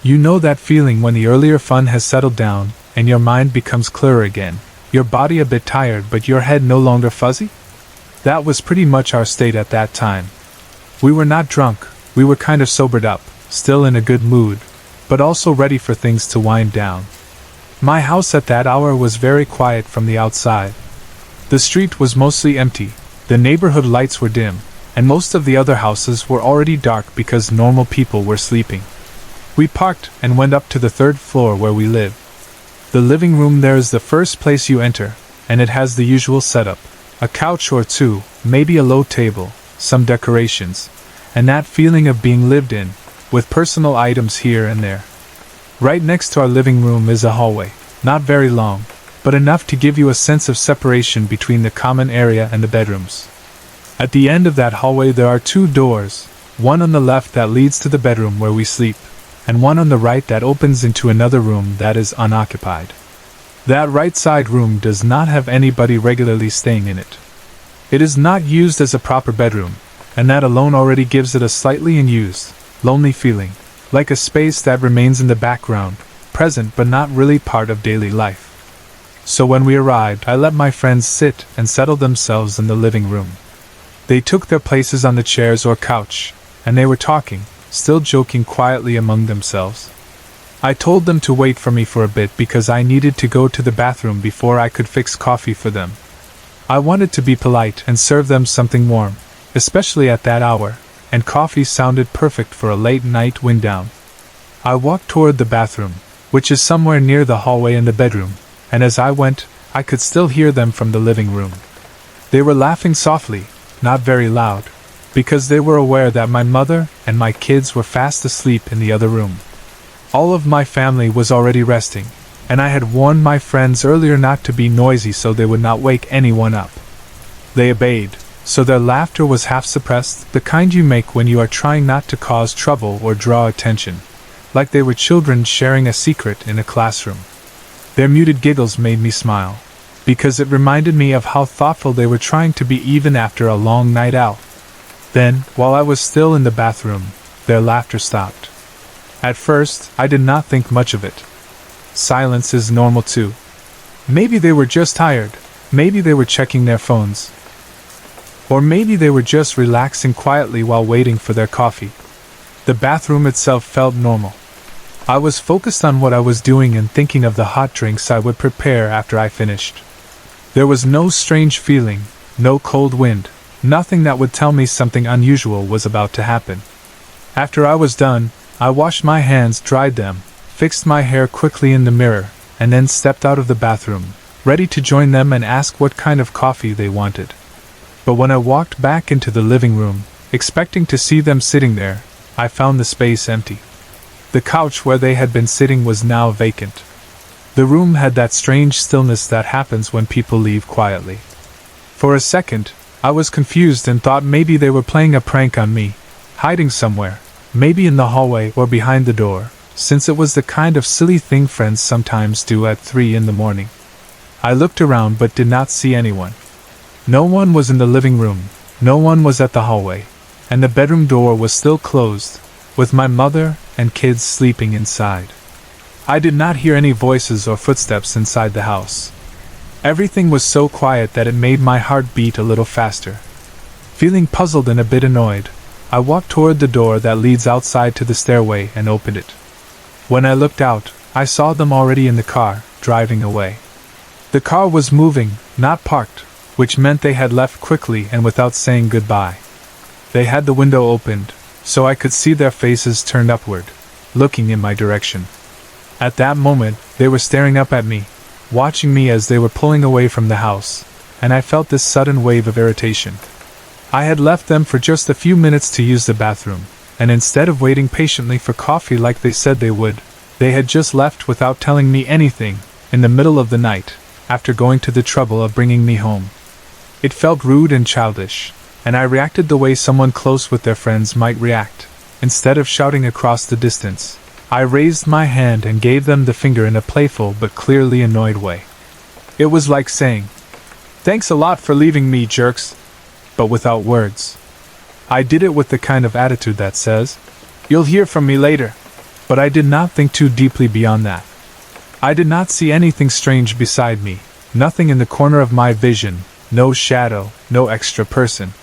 You know that feeling when the earlier fun has settled down, and your mind becomes clearer again, your body a bit tired but your head no longer fuzzy? That was pretty much our state at that time. We were not drunk, we were kind of sobered up, still in a good mood, but also ready for things to wind down. My house at that hour was very quiet from the outside. The street was mostly empty, the neighborhood lights were dim, and most of the other houses were already dark because normal people were sleeping. We parked and went up to the 3rd floor where we live. The living room there is the first place you enter, and it has the usual setup, a couch or 2, maybe a low table, some decorations, and that feeling of being lived in, with personal items here and there. Right next to our living room is a hallway, not very long, but enough to give you a sense of separation between the common area and the bedrooms. At the end of that hallway there are 2 doors, one on the left that leads to the bedroom where we sleep, and one on the right that opens into another room that is unoccupied. That right side room does not have anybody regularly staying in it. It is not used as a proper bedroom, and that alone already gives it a slightly unused, lonely feeling, like a space that remains in the background, present but not really part of daily life. So when we arrived, I let my friends sit and settle themselves in the living room. They took their places on the chairs or couch, and they were talking, still joking quietly among themselves. I told them to wait for me for a bit because I needed to go to the bathroom before I could fix coffee for them. I wanted to be polite and serve them something warm, especially at that hour, and coffee sounded perfect for a late night wind down. I walked toward the bathroom, which is somewhere near the hallway and the bedroom, and as I went, I could still hear them from the living room. They were laughing softly, not very loud, because they were aware that my mother and my kids were fast asleep in the other room. All of my family was already resting, and I had warned my friends earlier not to be noisy so they would not wake anyone up. They obeyed, so their laughter was half suppressed, the kind you make when you are trying not to cause trouble or draw attention, like they were children sharing a secret in a classroom. Their muted giggles made me smile, because it reminded me of how thoughtful they were trying to be even after a long night out. Then, while I was still in the bathroom, their laughter stopped. At first, I did not think much of it. Silence is normal too. Maybe they were just tired, maybe they were checking their phones, or maybe they were just relaxing quietly while waiting for their coffee. The bathroom itself felt normal. I was focused on what I was doing and thinking of the hot drinks I would prepare after I finished. There was no strange feeling, no cold wind, nothing that would tell me something unusual was about to happen. After I was done, I washed my hands, dried them, fixed my hair quickly in the mirror, and then stepped out of the bathroom, ready to join them and ask what kind of coffee they wanted. But when I walked back into the living room, expecting to see them sitting there, I found the space empty. The couch where they had been sitting was now vacant. The room had that strange stillness that happens when people leave quietly. For a second, I was confused and thought maybe they were playing a prank on me, hiding somewhere, maybe in the hallway or behind the door, since it was the kind of silly thing friends sometimes do at 3 in the morning. I looked around but did not see anyone. No one was in the living room, no one was at the hallway, and the bedroom door was still closed, with my mother and kids sleeping inside. I did not hear any voices or footsteps inside the house. Everything was so quiet that it made my heart beat a little faster. Feeling puzzled and a bit annoyed, I walked toward the door that leads outside to the stairway and opened it. When I looked out, I saw them already in the car, driving away. The car was moving, not parked, which meant they had left quickly and without saying goodbye. They had the window opened, so I could see their faces turned upward, looking in my direction. At that moment, they were staring up at me, watching me as they were pulling away from the house, and I felt this sudden wave of irritation. I had left them for just a few minutes to use the bathroom, and instead of waiting patiently for coffee like they said they would, they had just left without telling me anything, in the middle of the night, after going to the trouble of bringing me home. It felt rude and childish, and I reacted the way someone close with their friends might react. Instead of shouting across the distance, I raised my hand and gave them the finger in a playful but clearly annoyed way. It was like saying, "Thanks a lot for leaving me, jerks," but without words. I did it with the kind of attitude that says, "You'll hear from me later," but I did not think too deeply beyond that. I did not see anything strange beside me, nothing in the corner of my vision, no shadow, no extra person.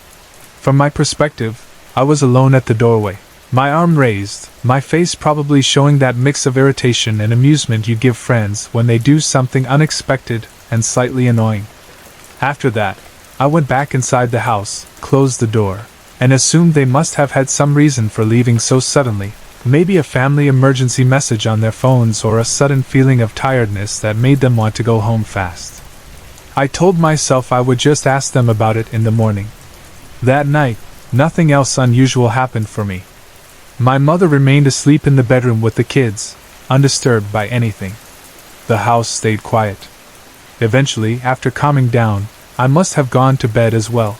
From my perspective, I was alone at the doorway, my arm raised, my face probably showing that mix of irritation and amusement you give friends when they do something unexpected and slightly annoying. After that, I went back inside the house, closed the door, and assumed they must have had some reason for leaving so suddenly, maybe a family emergency message on their phones or a sudden feeling of tiredness that made them want to go home fast. I told myself I would just ask them about it in the morning. That night, nothing else unusual happened for me. My mother remained asleep in the bedroom with the kids, undisturbed by anything. The house stayed quiet. Eventually, after calming down, I must have gone to bed as well.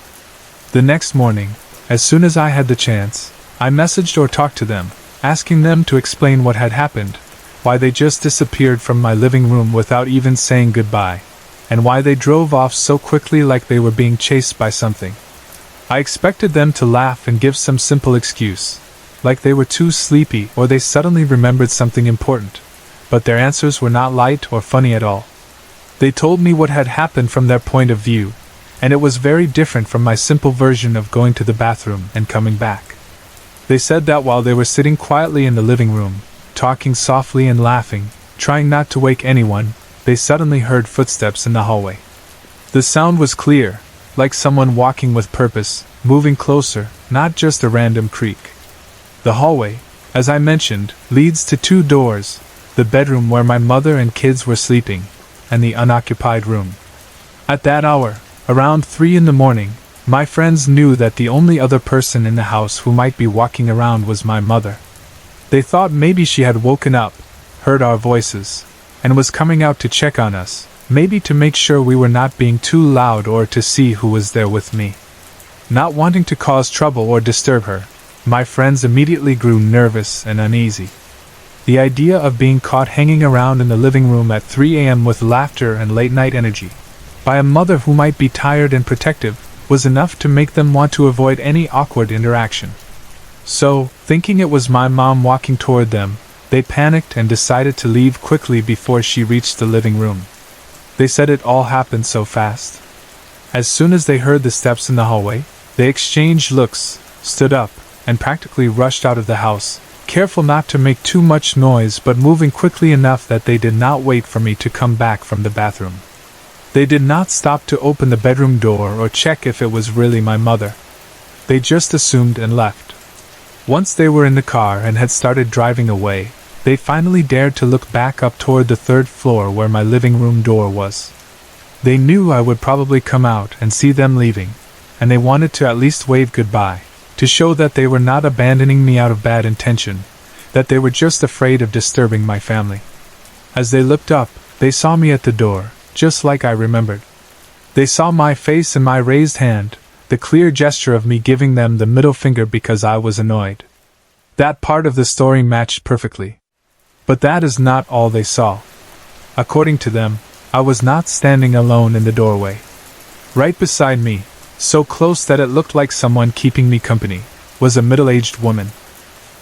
The next morning, as soon as I had the chance, I messaged or talked to them, asking them to explain what had happened, why they just disappeared from my living room without even saying goodbye, and why they drove off so quickly like they were being chased by something. I expected them to laugh and give some simple excuse, like they were too sleepy or they suddenly remembered something important, but their answers were not light or funny at all. They told me what had happened from their point of view, and it was very different from my simple version of going to the bathroom and coming back. They said that while they were sitting quietly in the living room, talking softly and laughing, trying not to wake anyone, they suddenly heard footsteps in the hallway. The sound was clear, like someone walking with purpose, moving closer, not just a random creak. The hallway, as I mentioned, leads to 2 doors, the bedroom where my mother and kids were sleeping, and the unoccupied room. At that hour, around 3 in the morning, my friends knew that the only other person in the house who might be walking around was my mother. They thought maybe she had woken up, heard our voices, and was coming out to check on us, maybe to make sure we were not being too loud or to see who was there with me. Not wanting to cause trouble or disturb her, my friends immediately grew nervous and uneasy. The idea of being caught hanging around in the living room at 3 a.m. with laughter and late-night energy, by a mother who might be tired and protective, was enough to make them want to avoid any awkward interaction. So, thinking it was my mom walking toward them, they panicked and decided to leave quickly before she reached the living room. They said it all happened so fast. As soon as they heard the steps in the hallway, they exchanged looks, stood up, and practically rushed out of the house, careful not to make too much noise but moving quickly enough that they did not wait for me to come back from the bathroom. They did not stop to open the bedroom door or check if it was really my mother. They just assumed and left. Once they were in the car and had started driving away, they finally dared to look back up toward the third floor where my living room door was. They knew I would probably come out and see them leaving, and they wanted to at least wave goodbye, to show that they were not abandoning me out of bad intention, that they were just afraid of disturbing my family. As they looked up, they saw me at the door, just like I remembered. They saw my face and my raised hand, the clear gesture of me giving them the middle finger because I was annoyed. That part of the story matched perfectly. But that is not all they saw. According to them, I was not standing alone in the doorway. Right beside me, so close that it looked like someone keeping me company, was a middle-aged woman.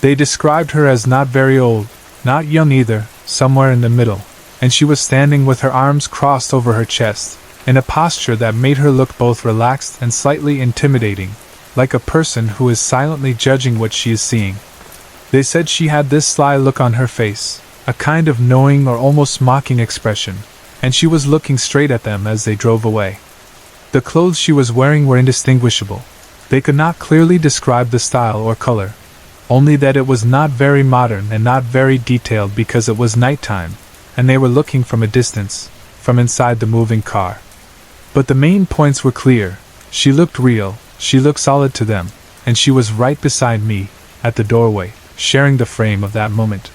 They described her as not very old, not young either, somewhere in the middle, and she was standing with her arms crossed over her chest, in a posture that made her look both relaxed and slightly intimidating, like a person who is silently judging what she is seeing. They said she had this sly look on her face, a kind of knowing or almost mocking expression, and she was looking straight at them as they drove away. The clothes she was wearing were indistinguishable. They could not clearly describe the style or color, only that it was not very modern and not very detailed because it was nighttime, and they were looking from a distance, from inside the moving car. But the main points were clear. She looked real, she looked solid to them, and she was right beside me, at the doorway, sharing the frame of that moment.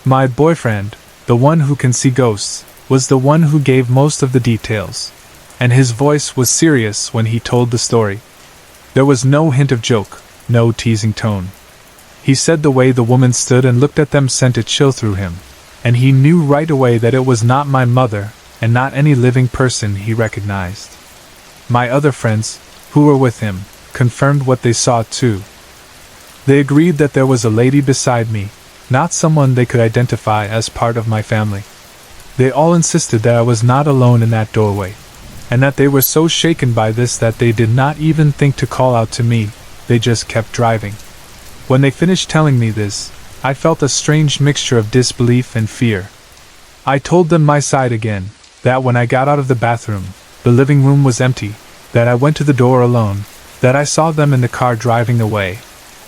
My boyfriend, the one who can see ghosts, was the one who gave most of the details, and his voice was serious when he told the story. There was no hint of joke, no teasing tone. He said the way the woman stood and looked at them sent a chill through him, and he knew right away that it was not my mother, and not any living person he recognized. My other friends, who were with him, confirmed what they saw too. They agreed that there was a lady beside me, not someone they could identify as part of my family. They all insisted that I was not alone in that doorway, and that they were so shaken by this that they did not even think to call out to me, they just kept driving. When they finished telling me this, I felt a strange mixture of disbelief and fear. I told them my side again, that when I got out of the bathroom, the living room was empty, that I went to the door alone, that I saw them in the car driving away,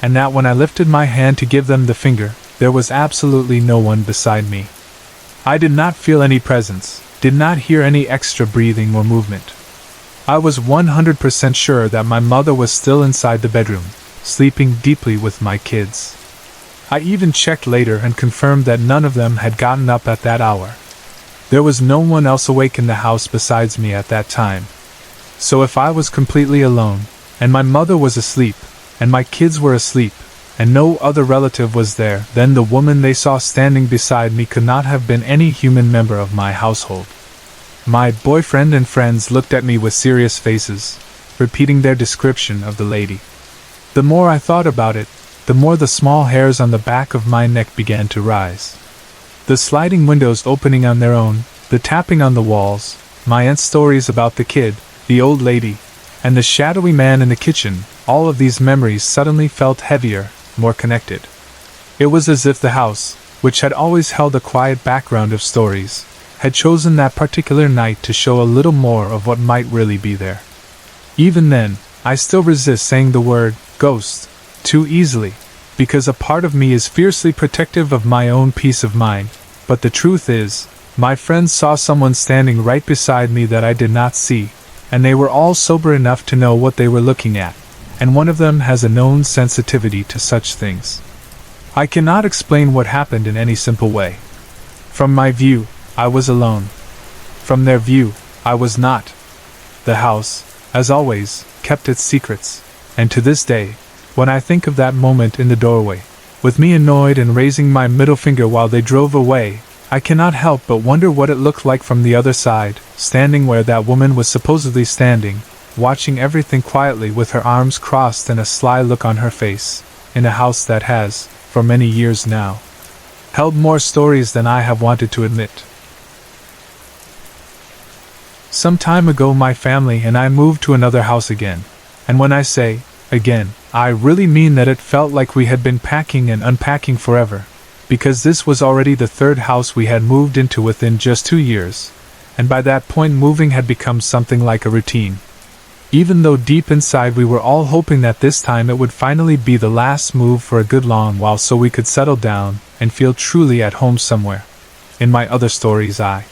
and that when I lifted my hand to give them the finger, there was absolutely no one beside me. I did not feel any presence, did not hear any extra breathing or movement. I was 100% sure that my mother was still inside the bedroom, sleeping deeply with my kids. I even checked later and confirmed that none of them had gotten up at that hour. There was no one else awake in the house besides me at that time. So if I was completely alone, and my mother was asleep, and my kids were asleep, and no other relative was there, then the woman they saw standing beside me could not have been any human member of my household. My boyfriend and friends looked at me with serious faces, repeating their description of the lady. The more I thought about it, the more the small hairs on the back of my neck began to rise. The sliding windows opening on their own, the tapping on the walls, my aunt's stories about the kid, the old lady, and the shadowy man in the kitchen, all of these memories suddenly felt heavier, more connected. It was as if the house, which had always held a quiet background of stories, had chosen that particular night to show a little more of what might really be there. Even then, I still resist saying the word ghost too easily, because a part of me is fiercely protective of my own peace of mind, but the truth is, my friends saw someone standing right beside me that I did not see, and they were all sober enough to know what they were looking at, and one of them has a known sensitivity to such things. I cannot explain what happened in any simple way. From my view, I was alone. From their view, I was not. The house, as always, kept its secrets, and to this day, when I think of that moment in the doorway, with me annoyed and raising my middle finger while they drove away, I cannot help but wonder what it looked like from the other side, standing where that woman was supposedly standing, watching everything quietly with her arms crossed and a sly look on her face, in a house that has, for many years now, held more stories than I have wanted to admit. Some time ago my family and I moved to another house again, and when I say, again, I really mean that it felt like we had been packing and unpacking forever, because this was already the third house we had moved into within just 2 years, and by that point moving had become something like a routine. even though deep inside we were all hoping that this time it would finally be the last move for a good long while so we could settle down and feel truly at home somewhere. In my other stories I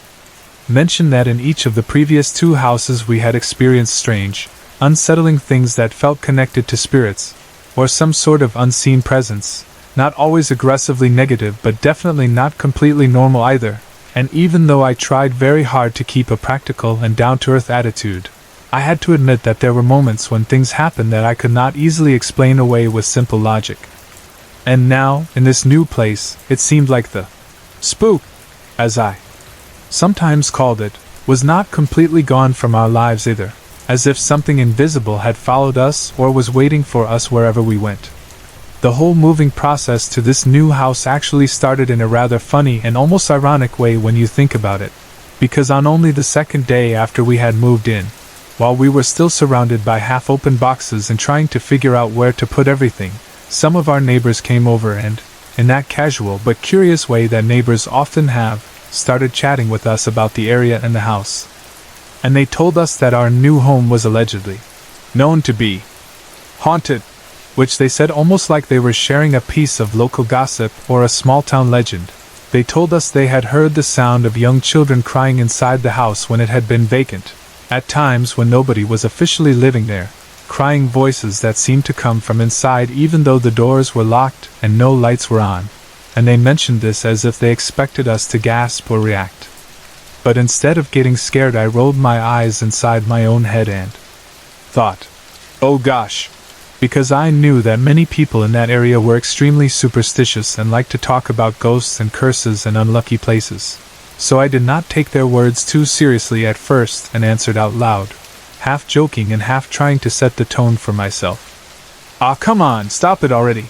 mentioned that in each of the previous 2 houses we had experienced strange, unsettling things that felt connected to spirits, or some sort of unseen presence, not always aggressively negative but definitely not completely normal either, and even though I tried very hard to keep a practical and down-to-earth attitude, I had to admit that there were moments when things happened that I could not easily explain away with simple logic. And now, in this new place, it seemed like the spook, as I sometimes called it, was not completely gone from our lives either, as if something invisible had followed us or was waiting for us wherever we went. The whole moving process to this new house actually started in a rather funny and almost ironic way when you think about it, because on only the 2nd day after we had moved in, while we were still surrounded by half-open boxes and trying to figure out where to put everything, some of our neighbors came over and, in that casual but curious way that neighbors often have, started chatting with us about the area and the house. And they told us that our new home was allegedly known to be haunted, which they said almost like they were sharing a piece of local gossip or a small-town legend. They told us they had heard the sound of young children crying inside the house when it had been vacant, at times when nobody was officially living there, crying voices that seemed to come from inside even though the doors were locked and no lights were on, and they mentioned this as if they expected us to gasp or react. But instead of getting scared, I rolled my eyes inside my own head and thought, oh gosh, because I knew that many people in that area were extremely superstitious and liked to talk about ghosts and curses and unlucky places. So I did not take their words too seriously at first and answered out loud, half joking and half trying to set the tone for myself. Ah, come on, stop it already!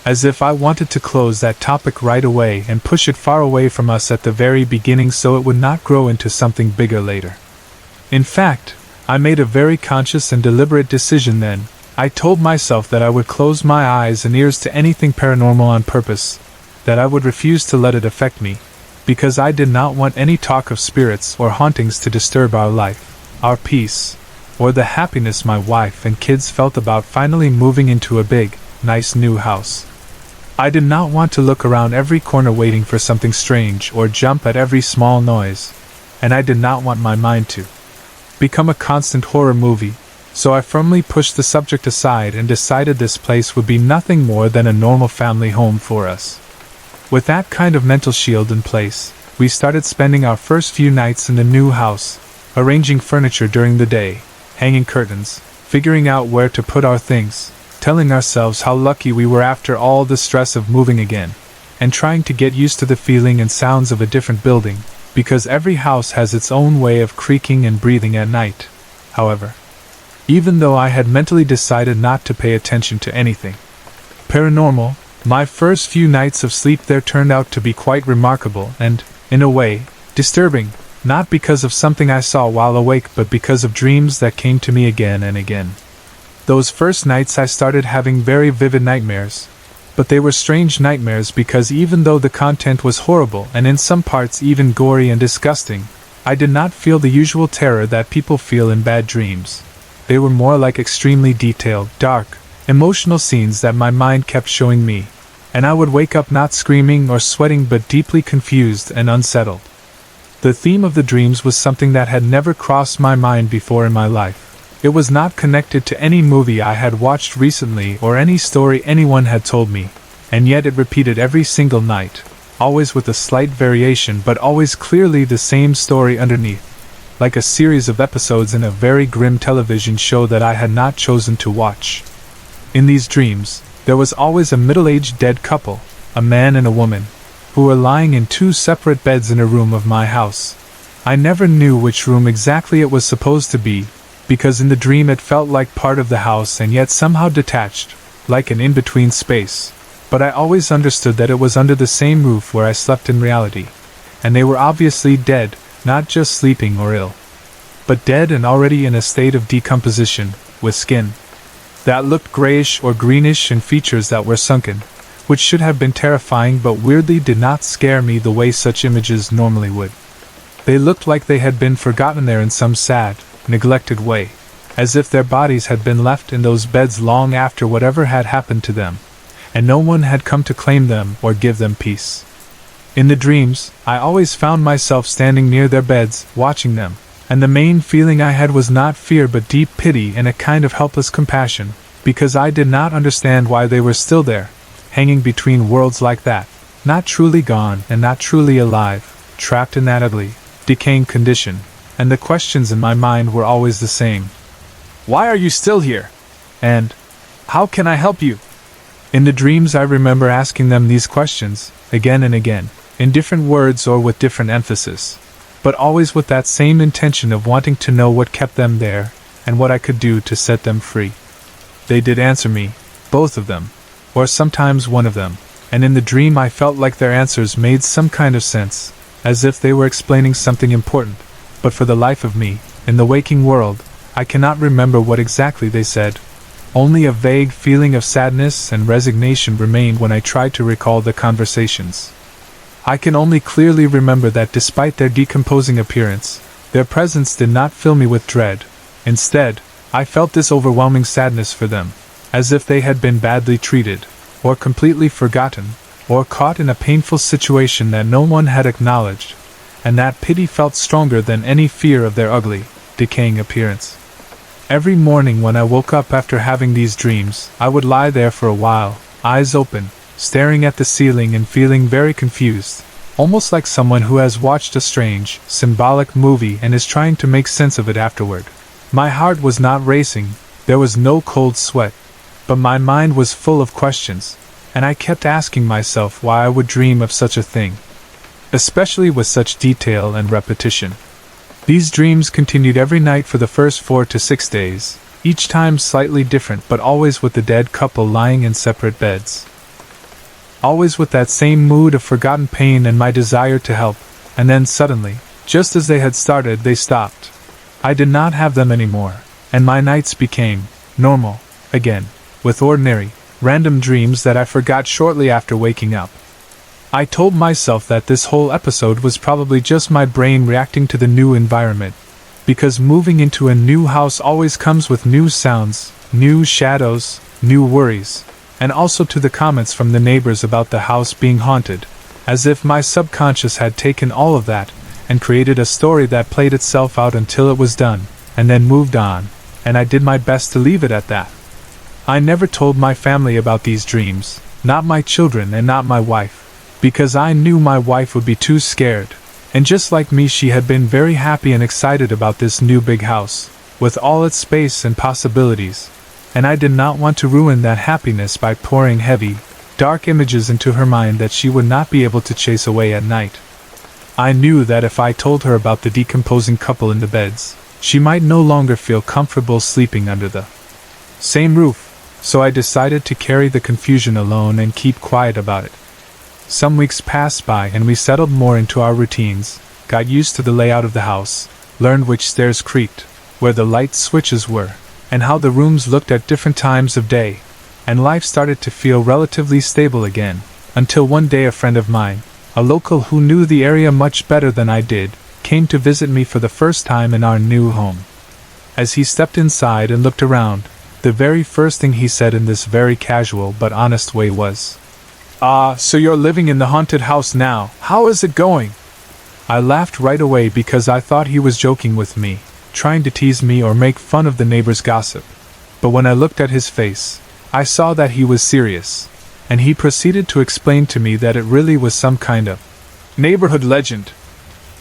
As if I wanted to close that topic right away and push it far away from us at the very beginning so it would not grow into something bigger later. In fact, I made a very conscious and deliberate decision then. I told myself that I would close my eyes and ears to anything paranormal on purpose, that I would refuse to let it affect me, because I did not want any talk of spirits or hauntings to disturb our life, our peace, or the happiness my wife and kids felt about finally moving into a big, nice new house. I did not want to look around every corner waiting for something strange or jump at every small noise, and I did not want my mind to become a constant horror movie, so I firmly pushed the subject aside and decided this place would be nothing more than a normal family home for us. With that kind of mental shield in place, we started spending our first few nights in the new house, arranging furniture during the day, hanging curtains, figuring out where to put our things, telling ourselves how lucky we were after all the stress of moving again, and trying to get used to the feeling and sounds of a different building, because every house has its own way of creaking and breathing at night. However, even though I had mentally decided not to pay attention to anything paranormal, my first few nights of sleep there turned out to be quite remarkable and, in a way, disturbing, not because of something I saw while awake but because of dreams that came to me again and again. Those first nights I started having very vivid nightmares, but they were strange nightmares because even though the content was horrible and in some parts even gory and disgusting, I did not feel the usual terror that people feel in bad dreams. They were more like extremely detailed, dark, emotional scenes that my mind kept showing me, and I would wake up not screaming or sweating but deeply confused and unsettled. The theme of the dreams was something that had never crossed my mind before in my life. It was not connected to any movie I had watched recently or any story anyone had told me, and yet it repeated every single night, always with a slight variation but always clearly the same story underneath, like a series of episodes in a very grim television show that I had not chosen to watch. In these dreams, there was always a middle-aged dead couple, a man and a woman, who were lying in 2 separate beds in a room of my house. I never knew which room exactly it was supposed to be, because in the dream it felt like part of the house and yet somehow detached, like an in-between space, but I always understood that it was under the same roof where I slept in reality, and they were obviously dead, not just sleeping or ill, but dead and already in a state of decomposition, with skin that looked grayish or greenish and features that were sunken, which should have been terrifying but weirdly did not scare me the way such images normally would. They looked like they had been forgotten there in some sad, neglected way, as if their bodies had been left in those beds long after whatever had happened to them, and no one had come to claim them or give them peace. In the dreams, I always found myself standing near their beds, watching them, and the main feeling I had was not fear but deep pity and a kind of helpless compassion, because I did not understand why they were still there, hanging between worlds like that, not truly gone and not truly alive, trapped in that ugly, decaying condition, and the questions in my mind were always the same. Why are you still here? And, how can I help you? In the dreams I remember asking them these questions, again and again, in different words or with different emphasis, but always with that same intention of wanting to know what kept them there, and what I could do to set them free. They did answer me, both of them, or sometimes one of them, and in the dream I felt like their answers made some kind of sense, as if they were explaining something important, but for the life of me, in the waking world, I cannot remember what exactly they said. Only a vague feeling of sadness and resignation remained when I tried to recall the conversations. I can only clearly remember that despite their decomposing appearance, their presence did not fill me with dread. Instead, I felt this overwhelming sadness for them, as if they had been badly treated, or completely forgotten, or caught in a painful situation that no one had acknowledged, and that pity felt stronger than any fear of their ugly, decaying appearance. Every morning when I woke up after having these dreams, I would lie there for a while, eyes open, staring at the ceiling and feeling very confused, almost like someone who has watched a strange, symbolic movie and is trying to make sense of it afterward. My heart was not racing, there was no cold sweat, but my mind was full of questions, and I kept asking myself why I would dream of such a thing, especially with such detail and repetition. These dreams continued every night for the first 4 to 6 days, each time slightly different but always with the dead couple lying in separate beds. Always with that same mood of forgotten pain and my desire to help, and then suddenly, just as they had started, they stopped. I did not have them anymore, and my nights became normal again, with ordinary, random dreams that I forgot shortly after waking up. I told myself that this whole episode was probably just my brain reacting to the new environment, because moving into a new house always comes with new sounds, new shadows, new worries, and also to the comments from the neighbors about the house being haunted, as if my subconscious had taken all of that and created a story that played itself out until it was done, and then moved on, and I did my best to leave it at that. I never told my family about these dreams, not my children and not my wife, because I knew my wife would be too scared, and just like me she had been very happy and excited about this new big house, with all its space and possibilities, and I did not want to ruin that happiness by pouring heavy, dark images into her mind that she would not be able to chase away at night. I knew that if I told her about the decomposing couple in the beds, she might no longer feel comfortable sleeping under the same roof, so I decided to carry the confusion alone and keep quiet about it. Some weeks passed by and we settled more into our routines, got used to the layout of the house, learned which stairs creaked, where the light switches were, and how the rooms looked at different times of day, and life started to feel relatively stable again, until one day a friend of mine, a local who knew the area much better than I did, came to visit me for the first time in our new home. As he stepped inside and looked around, the very first thing he said in this very casual but honest way was, so you're living in the haunted house now, how is it going?" I laughed right away because I thought he was joking with me, trying to tease me or make fun of the neighbor's gossip. But when I looked at his face, I saw that he was serious, and he proceeded to explain to me that it really was some kind of neighborhood legend,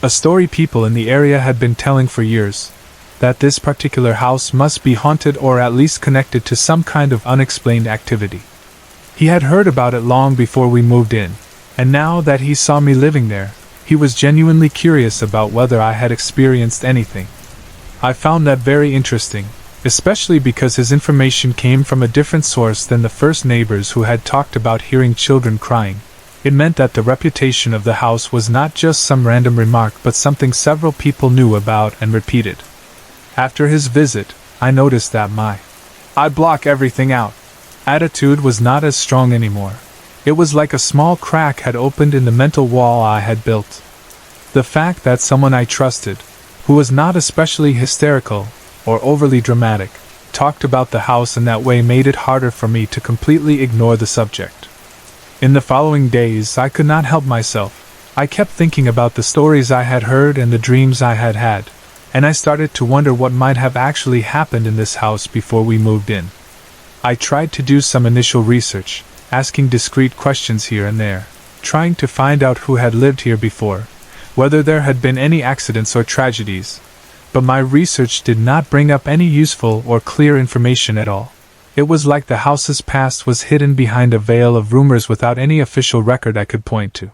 a story people in the area had been telling for years, that this particular house must be haunted or at least connected to some kind of unexplained activity. He had heard about it long before we moved in, and now that he saw me living there, he was genuinely curious about whether I had experienced anything. I found that very interesting, especially because his information came from a different source than the first neighbors who had talked about hearing children crying. It meant that the reputation of the house was not just some random remark but something several people knew about and repeated. After his visit, I noticed that my "I block everything out" attitude was not as strong anymore. It was like a small crack had opened in the mental wall I had built. The fact that someone I trusted, who was not especially hysterical, or overly dramatic, talked about the house in that way made it harder for me to completely ignore the subject. In the following days, I could not help myself. I kept thinking about the stories I had heard and the dreams I had had, and I started to wonder what might have actually happened in this house before we moved in. I tried to do some initial research, asking discreet questions here and there, trying to find out who had lived here before, whether there had been any accidents or tragedies, but my research did not bring up any useful or clear information at all. It was like the house's past was hidden behind a veil of rumors without any official record I could point to.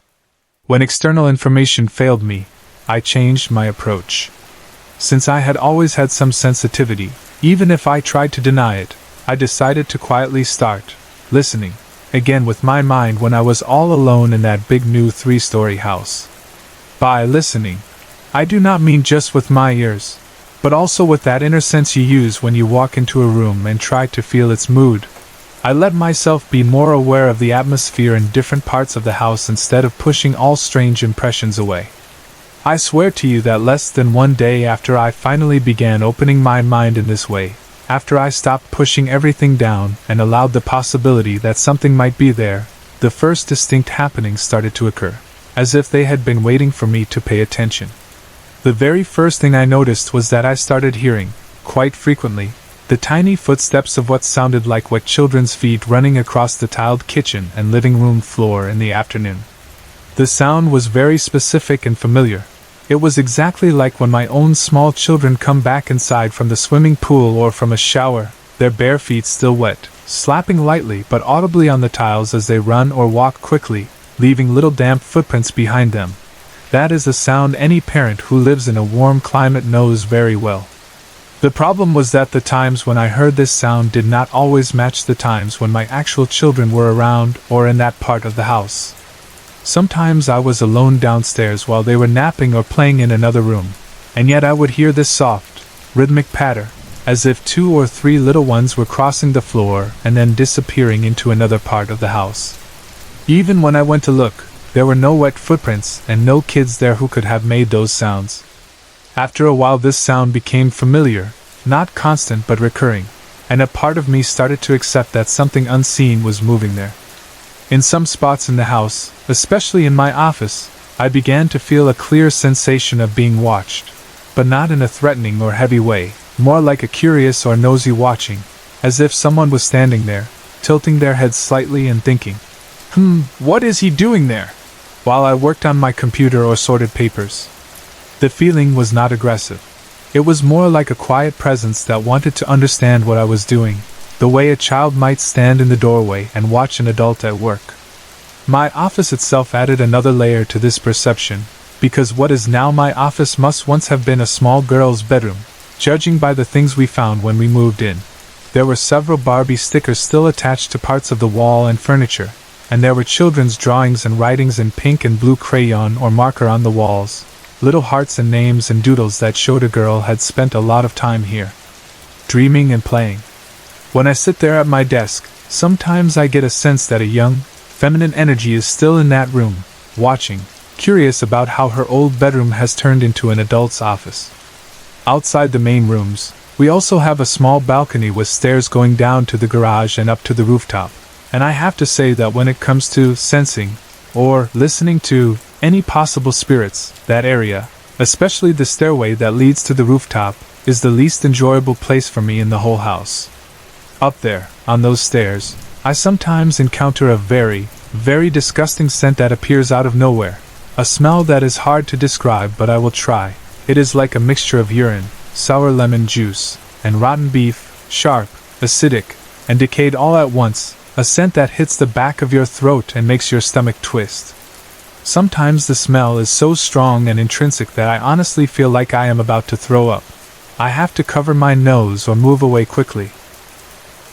When external information failed me, I changed my approach. Since I had always had some sensitivity, even if I tried to deny it, I decided to quietly start listening, again with my mind when I was all alone in that big new 3-story house. By listening, I do not mean just with my ears, but also with that inner sense you use when you walk into a room and try to feel its mood. I let myself be more aware of the atmosphere in different parts of the house instead of pushing all strange impressions away. I swear to you that less than one day after I finally began opening my mind in this way, after I stopped pushing everything down and allowed the possibility that something might be there, the first distinct happenings started to occur, as if they had been waiting for me to pay attention. The very first thing I noticed was that I started hearing, quite frequently, the tiny footsteps of what sounded like wet children's feet running across the tiled kitchen and living room floor in the afternoon. The sound was very specific and familiar. It was exactly like when my own small children come back inside from the swimming pool or from a shower, their bare feet still wet, slapping lightly but audibly on the tiles as they run or walk quickly, leaving little damp footprints behind them. That is a sound any parent who lives in a warm climate knows very well. The problem was that the times when I heard this sound did not always match the times when my actual children were around or in that part of the house. Sometimes I was alone downstairs while they were napping or playing in another room, and yet I would hear this soft, rhythmic patter, as if 2 or 3 little ones were crossing the floor and then disappearing into another part of the house. Even when I went to look, there were no wet footprints and no kids there who could have made those sounds. After a while this sound became familiar, not constant but recurring, and a part of me started to accept that something unseen was moving there. In some spots in the house, especially in my office, I began to feel a clear sensation of being watched, but not in a threatening or heavy way, more like a curious or nosy watching, as if someone was standing there, tilting their heads slightly and thinking, what is he doing there? While I worked on my computer or sorted papers. The feeling was not aggressive. It was more like a quiet presence that wanted to understand what I was doing, the way a child might stand in the doorway and watch an adult at work. My office itself added another layer to this perception, because what is now my office must once have been a small girl's bedroom, judging by the things we found when we moved in. There were several Barbie stickers still attached to parts of the wall and furniture, and there were children's drawings and writings in pink and blue crayon or marker on the walls, little hearts and names and doodles that showed a girl had spent a lot of time here, dreaming and playing. When I sit there at my desk, sometimes I get a sense that a young, feminine energy is still in that room, watching, curious about how her old bedroom has turned into an adult's office. Outside the main rooms, we also have a small balcony with stairs going down to the garage and up to the rooftop, and I have to say that when it comes to sensing, or listening to, any possible spirits, that area, especially the stairway that leads to the rooftop, is the least enjoyable place for me in the whole house. Up there, on those stairs, I sometimes encounter a very, very disgusting scent that appears out of nowhere, a smell that is hard to describe but I will try. It is like a mixture of urine, sour lemon juice, and rotten beef, sharp, acidic, and decayed all at once, a scent that hits the back of your throat and makes your stomach twist. Sometimes the smell is so strong and intrinsic that I honestly feel like I am about to throw up. I have to cover my nose or move away quickly.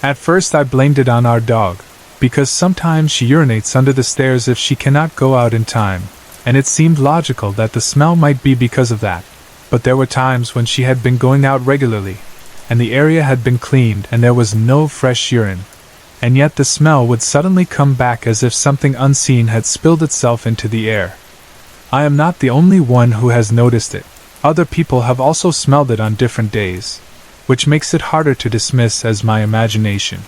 At first I blamed it on our dog, because sometimes she urinates under the stairs if she cannot go out in time, and it seemed logical that the smell might be because of that. But there were times when she had been going out regularly, and the area had been cleaned and there was no fresh urine. And yet the smell would suddenly come back as if something unseen had spilled itself into the air. I am not the only one who has noticed it. Other people have also smelled it on different days. which makes it harder to dismiss as my imagination.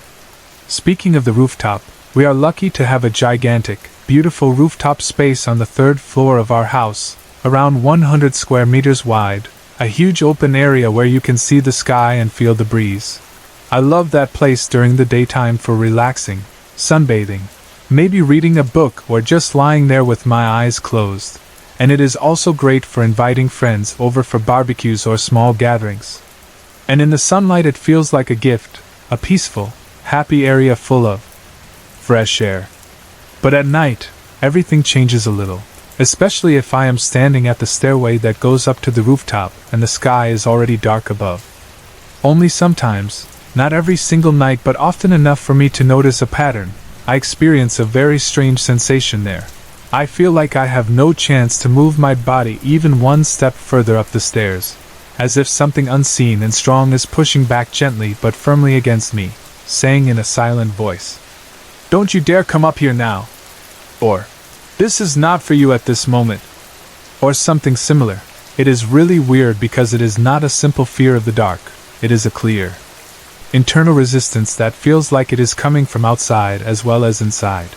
Speaking of the rooftop, we are lucky to have a gigantic, beautiful rooftop space on the third floor of our house, around 100 square meters wide, a huge open area where you can see the sky and feel the breeze. I love that place during the daytime for relaxing, sunbathing, maybe reading a book or just lying there with my eyes closed. And it is also great for inviting friends over for barbecues or small gatherings. And in the sunlight it feels like a gift, a peaceful, happy area full of fresh air. But at night, everything changes a little, especially if I am standing at the stairway that goes up to the rooftop and the sky is already dark above. Only sometimes, not every single night but often enough for me to notice a pattern, I experience a very strange sensation there. I feel like I have no chance to move my body even one step further up the stairs, as if something unseen and strong is pushing back gently but firmly against me, saying in a silent voice, "Don't you dare come up here now," or "This is not for you at this moment," or something similar. It is really weird because it is not a simple fear of the dark, it is a clear internal resistance that feels like it is coming from outside as well as inside.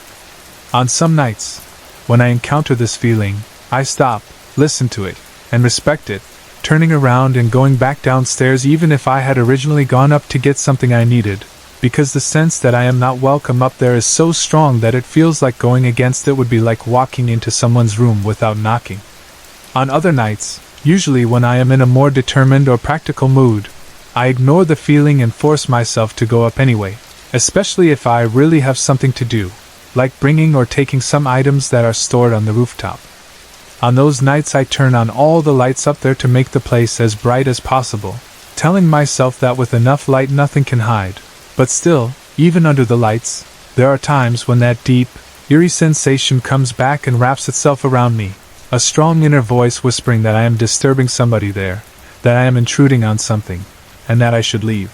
On some nights, when I encounter this feeling, I stop, listen to it, and respect it, turning around and going back downstairs even if I had originally gone up to get something I needed, because the sense that I am not welcome up there is so strong that it feels like going against it would be like walking into someone's room without knocking. On other nights, usually when I am in a more determined or practical mood, I ignore the feeling and force myself to go up anyway, especially if I really have something to do, like bringing or taking some items that are stored on the rooftop. On those nights I turn on all the lights up there to make the place as bright as possible, telling myself that with enough light nothing can hide. But still, even under the lights, there are times when that deep, eerie sensation comes back and wraps itself around me, a strong inner voice whispering that I am disturbing somebody there, that I am intruding on something, and that I should leave.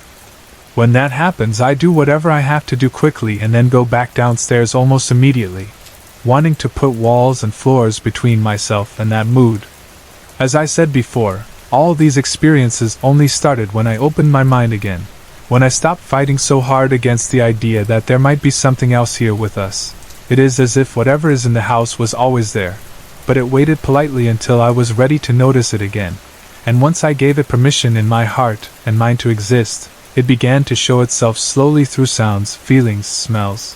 When that happens, I do whatever I have to do quickly and then go back downstairs almost immediately, wanting to put walls and floors between myself and that mood. As I said before, all these experiences only started when I opened my mind again, when I stopped fighting so hard against the idea that there might be something else here with us. It is as if whatever is in the house was always there, but it waited politely until I was ready to notice it again, and once I gave it permission in my heart and mind to exist, it began to show itself slowly through sounds, feelings, smells,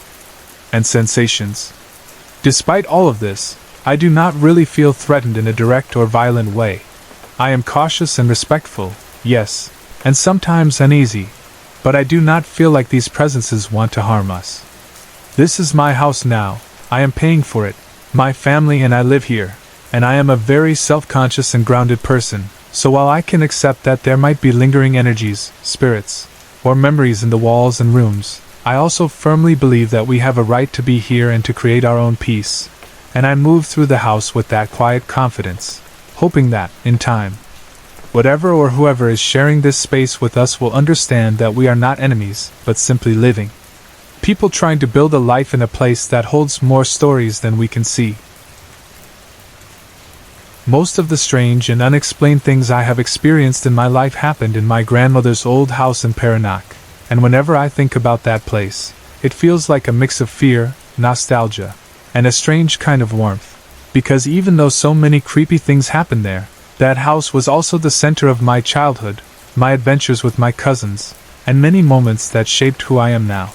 and sensations. Despite all of this, I do not really feel threatened in a direct or violent way. I am cautious and respectful, yes, and sometimes uneasy, but I do not feel like these presences want to harm us. This is my house now, I am paying for it, my family and I live here, and I am a very self-conscious and grounded person, so while I can accept that there might be lingering energies, spirits, or memories in the walls and rooms, I also firmly believe that we have a right to be here and to create our own peace, and I move through the house with that quiet confidence, hoping that, in time, whatever or whoever is sharing this space with us will understand that we are not enemies, but simply living people trying to build a life in a place that holds more stories than we can see. Most of the strange and unexplained things I have experienced in my life happened in my grandmother's old house in Paranak, and whenever I think about that place, it feels like a mix of fear, nostalgia, and a strange kind of warmth, because even though so many creepy things happened there, that house was also the center of my childhood, my adventures with my cousins, and many moments that shaped who I am now.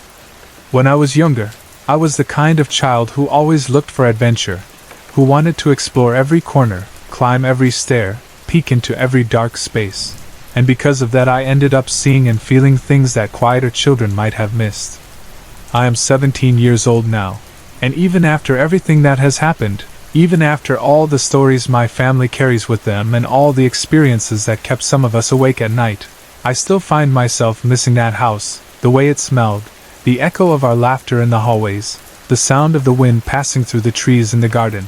When I was younger, I was the kind of child who always looked for adventure, who wanted to explore every corner, climb every stair, peek into every dark space, and because of that I ended up seeing and feeling things that quieter children might have missed. I am 17 years old now, and even after everything that has happened, even after all the stories my family carries with them and all the experiences that kept some of us awake at night, I still find myself missing that house, the way it smelled, the echo of our laughter in the hallways, the sound of the wind passing through the trees in the garden,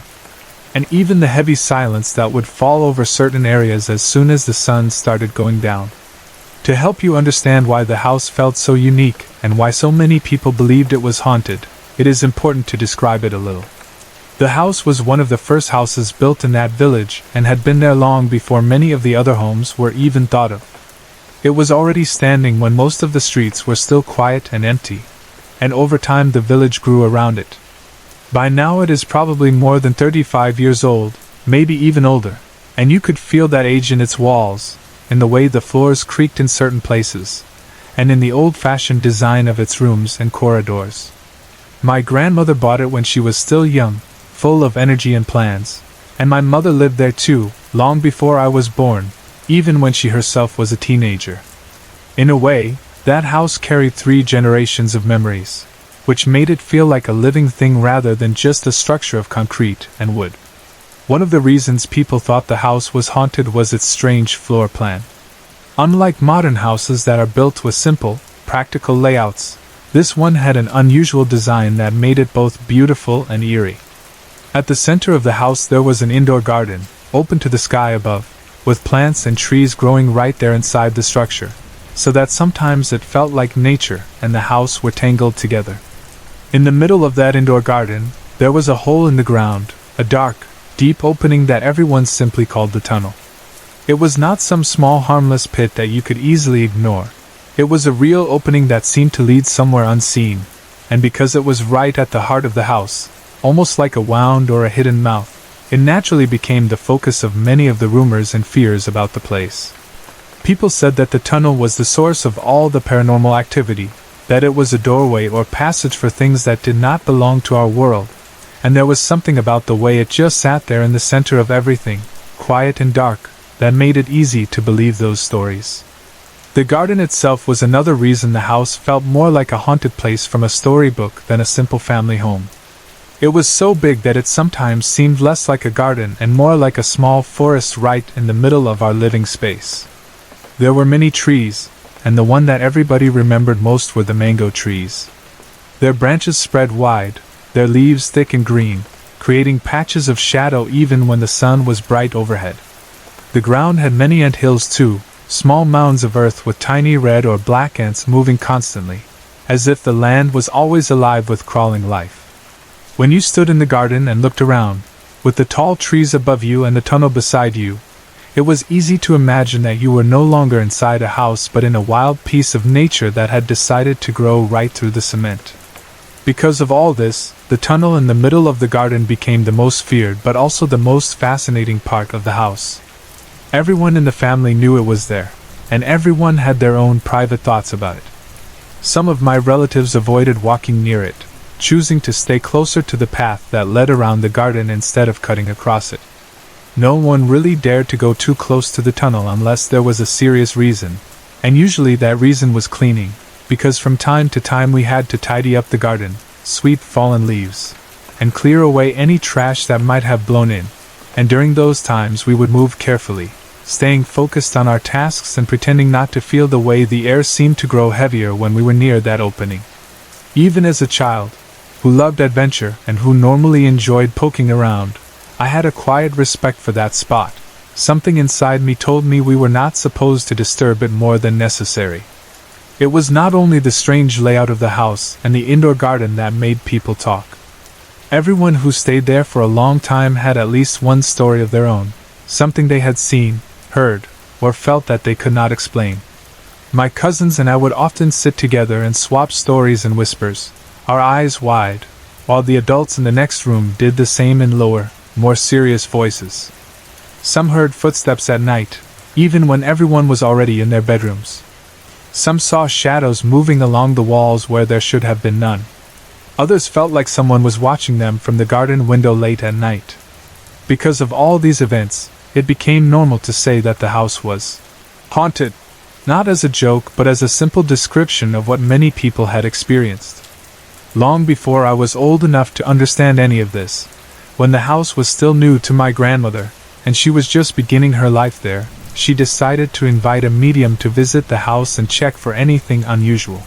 and even the heavy silence that would fall over certain areas as soon as the sun started going down. To help you understand why the house felt so unique and why so many people believed it was haunted, it is important to describe it a little. The house was one of the first houses built in that village and had been there long before many of the other homes were even thought of. It was already standing when most of the streets were still quiet and empty, and over time the village grew around it. By now it is probably more than 35 years old, maybe even older, and you could feel that age in its walls, in the way the floors creaked in certain places, and in the old-fashioned design of its rooms and corridors. My grandmother bought it when she was still young, full of energy and plans, and my mother lived there too, long before I was born, even when she herself was a teenager. In a way, that house carried 3 generations of memories, which made it feel like a living thing rather than just a structure of concrete and wood. One of the reasons people thought the house was haunted was its strange floor plan. Unlike modern houses that are built with simple, practical layouts, this one had an unusual design that made it both beautiful and eerie. At the center of the house there was an indoor garden, open to the sky above, with plants and trees growing right there inside the structure, so that sometimes it felt like nature and the house were tangled together. In the middle of that indoor garden, there was a hole in the ground, a dark, deep opening that everyone simply called the tunnel. It was not some small harmless pit that you could easily ignore. It was a real opening that seemed to lead somewhere unseen, and because it was right at the heart of the house, almost like a wound or a hidden mouth, it naturally became the focus of many of the rumors and fears about the place. People said that the tunnel was the source of all the paranormal activity, that it was a doorway or passage for things that did not belong to our world, and there was something about the way it just sat there in the center of everything, quiet and dark, that made it easy to believe those stories. The garden itself was another reason the house felt more like a haunted place from a storybook than a simple family home. It was so big that it sometimes seemed less like a garden and more like a small forest right in the middle of our living space. There were many trees, and the one that everybody remembered most were the mango trees. Their branches spread wide, their leaves thick and green, creating patches of shadow even when the sun was bright overhead. The ground had many ant hills too, small mounds of earth with tiny red or black ants moving constantly, as if the land was always alive with crawling life. When you stood in the garden and looked around, with the tall trees above you and the tunnel beside you, it was easy to imagine that you were no longer inside a house but in a wild piece of nature that had decided to grow right through the cement. Because of all this, the tunnel in the middle of the garden became the most feared but also the most fascinating part of the house. Everyone in the family knew it was there, and everyone had their own private thoughts about it. Some of my relatives avoided walking near it, choosing to stay closer to the path that led around the garden instead of cutting across it. No one really dared to go too close to the tunnel unless there was a serious reason, and usually that reason was cleaning, because from time to time we had to tidy up the garden, sweep fallen leaves, and clear away any trash that might have blown in, and during those times we would move carefully, staying focused on our tasks and pretending not to feel the way the air seemed to grow heavier when we were near that opening. Even as a child, who loved adventure and who normally enjoyed poking around, I had a quiet respect for that spot. Something inside me told me we were not supposed to disturb it more than necessary. It was not only the strange layout of the house and the indoor garden that made people talk. Everyone who stayed there for a long time had at least one story of their own, something they had seen, heard, or felt that they could not explain. My cousins and I would often sit together and swap stories in whispers, our eyes wide, while the adults in the next room did the same in lower, more serious voices. Some heard footsteps at night, even when everyone was already in their bedrooms. Some saw shadows moving along the walls where there should have been none. Others felt like someone was watching them from the garden window late at night. Because of all these events, it became normal to say that the house was haunted, not as a joke but as a simple description of what many people had experienced. Long before I was old enough to understand any of this, when the house was still new to my grandmother, and she was just beginning her life there, she decided to invite a medium to visit the house and check for anything unusual.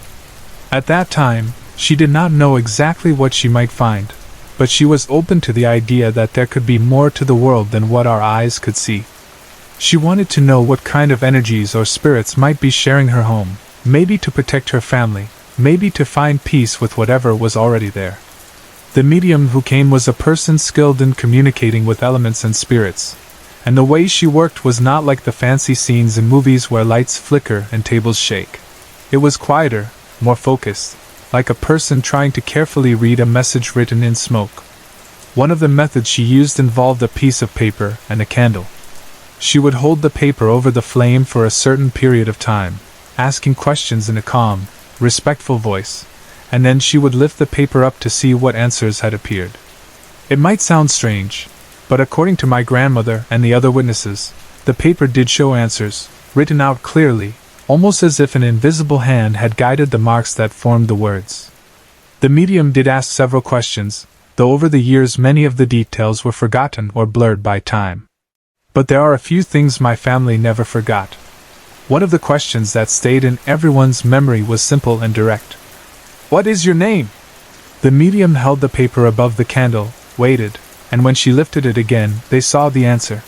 At that time, she did not know exactly what she might find, but she was open to the idea that there could be more to the world than what our eyes could see. She wanted to know what kind of energies or spirits might be sharing her home, maybe to protect her family, maybe to find peace with whatever was already there. The medium who came was a person skilled in communicating with elements and spirits, and the way she worked was not like the fancy scenes in movies where lights flicker and tables shake. It was quieter, more focused, like a person trying to carefully read a message written in smoke. One of the methods she used involved a piece of paper and a candle. She would hold the paper over the flame for a certain period of time, asking questions in a calm, respectful voice, and then she would lift the paper up to see what answers had appeared. It might sound strange, but according to my grandmother and the other witnesses, the paper did show answers, written out clearly, almost as if an invisible hand had guided the marks that formed the words. The medium did ask several questions, though over the years many of the details were forgotten or blurred by time. But there are a few things my family never forgot. One of the questions that stayed in everyone's memory was simple and direct. "What is your name?" The medium held the paper above the candle, waited, and when she lifted it again, they saw the answer.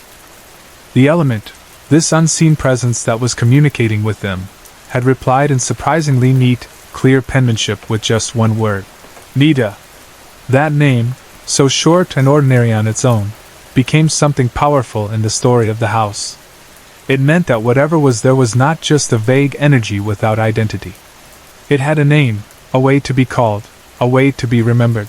The element, this unseen presence that was communicating with them, had replied in surprisingly neat, clear penmanship with just one word. Nita. That name, so short and ordinary on its own, became something powerful in the story of the house. It meant that whatever was there was not just a vague energy without identity. It had a name, a way to be called, a way to be remembered.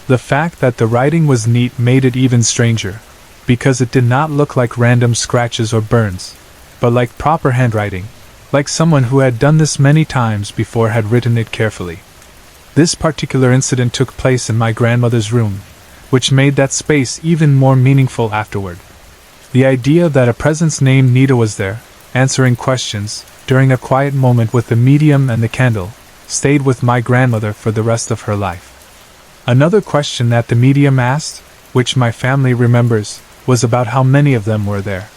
The fact that the writing was neat made it even stranger, because it did not look like random scratches or burns, but like proper handwriting, like someone who had done this many times before had written it carefully. This particular incident took place in my grandmother's room, which made that space even more meaningful afterward. The idea that a presence named Nita was there, answering questions, during a quiet moment with the medium and the candle, stayed with my grandmother for the rest of her life. Another question that the medium asked, which my family remembers, was about how many of them were there.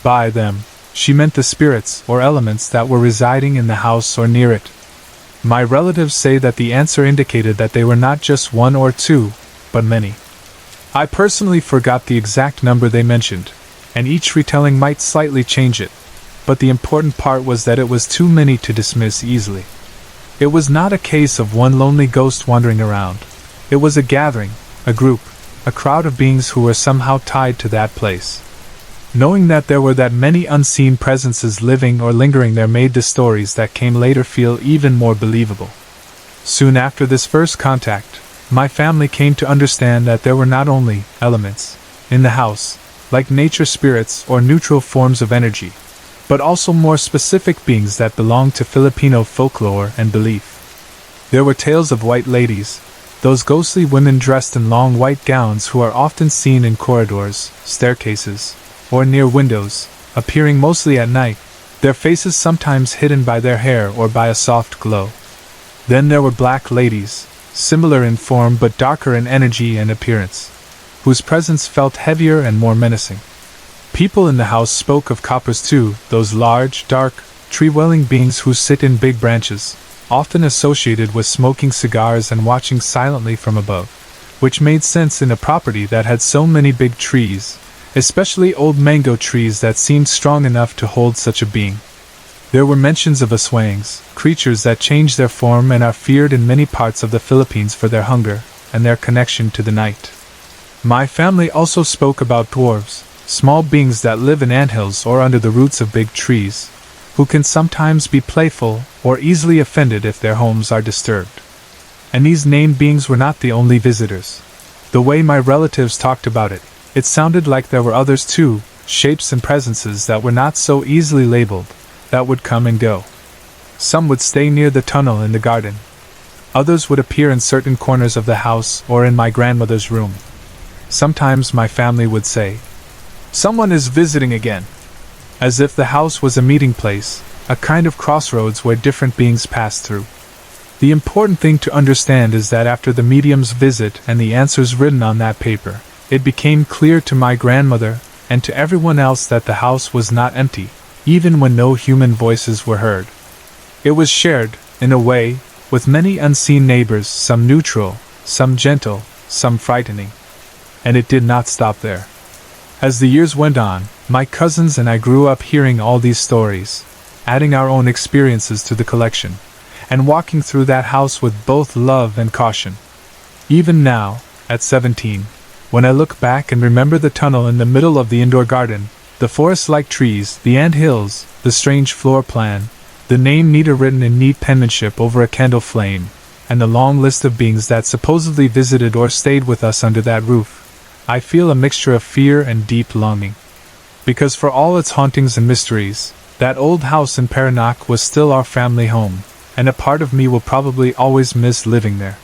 By them, she meant the spirits or elements that were residing in the house or near it. My relatives say that the answer indicated that they were not just one or two, but many. I personally forgot the exact number they mentioned, and each retelling might slightly change it, but the important part was that it was too many to dismiss easily. It was not a case of one lonely ghost wandering around. It was a gathering, a group, a crowd of beings who were somehow tied to that place. Knowing that there were that many unseen presences living or lingering there made the stories that came later feel even more believable. Soon after this first contact, my family came to understand that there were not only elements in the house, like nature spirits or neutral forms of energy, but also more specific beings that belonged to Filipino folklore and belief. There were tales of white ladies, those ghostly women dressed in long white gowns who are often seen in corridors, staircases, or near windows, appearing mostly at night, their faces sometimes hidden by their hair or by a soft glow. Then there were black ladies, similar in form but darker in energy and appearance, whose presence felt heavier and more menacing. People in the house spoke of coppers too, those large, dark, tree-dwelling beings who sit in big branches, often associated with smoking cigars and watching silently from above, which made sense in a property that had so many big trees, especially old mango trees that seemed strong enough to hold such a being. There were mentions of aswangs, creatures that change their form and are feared in many parts of the Philippines for their hunger and their connection to the night. My family also spoke about dwarves, small beings that live in anthills or under the roots of big trees, who can sometimes be playful or easily offended if their homes are disturbed. And these named beings were not the only visitors. The way my relatives talked about it, it sounded like there were others too, shapes and presences that were not so easily labeled, that would come and go. Some would stay near the tunnel in the garden. Others would appear in certain corners of the house or in my grandmother's room. Sometimes my family would say, "Someone is visiting again," as if the house was a meeting place, a kind of crossroads where different beings passed through. The important thing to understand is that after the medium's visit and the answers written on that paper, it became clear to my grandmother and to everyone else that the house was not empty, even when no human voices were heard. It was shared, in a way, with many unseen neighbors, some neutral, some gentle, some frightening. And it did not stop there. As the years went on, my cousins and I grew up hearing all these stories, adding our own experiences to the collection, and walking through that house with both love and caution. Even now, at 17, When I look back and remember the tunnel in the middle of the indoor garden, the forest-like trees, the ant hills, the strange floor plan, the name Nita written in neat penmanship over a candle flame, and the long list of beings that supposedly visited or stayed with us under that roof, I feel a mixture of fear and deep longing. Because for all its hauntings and mysteries, that old house in Paranak was still our family home, and a part of me will probably always miss living there.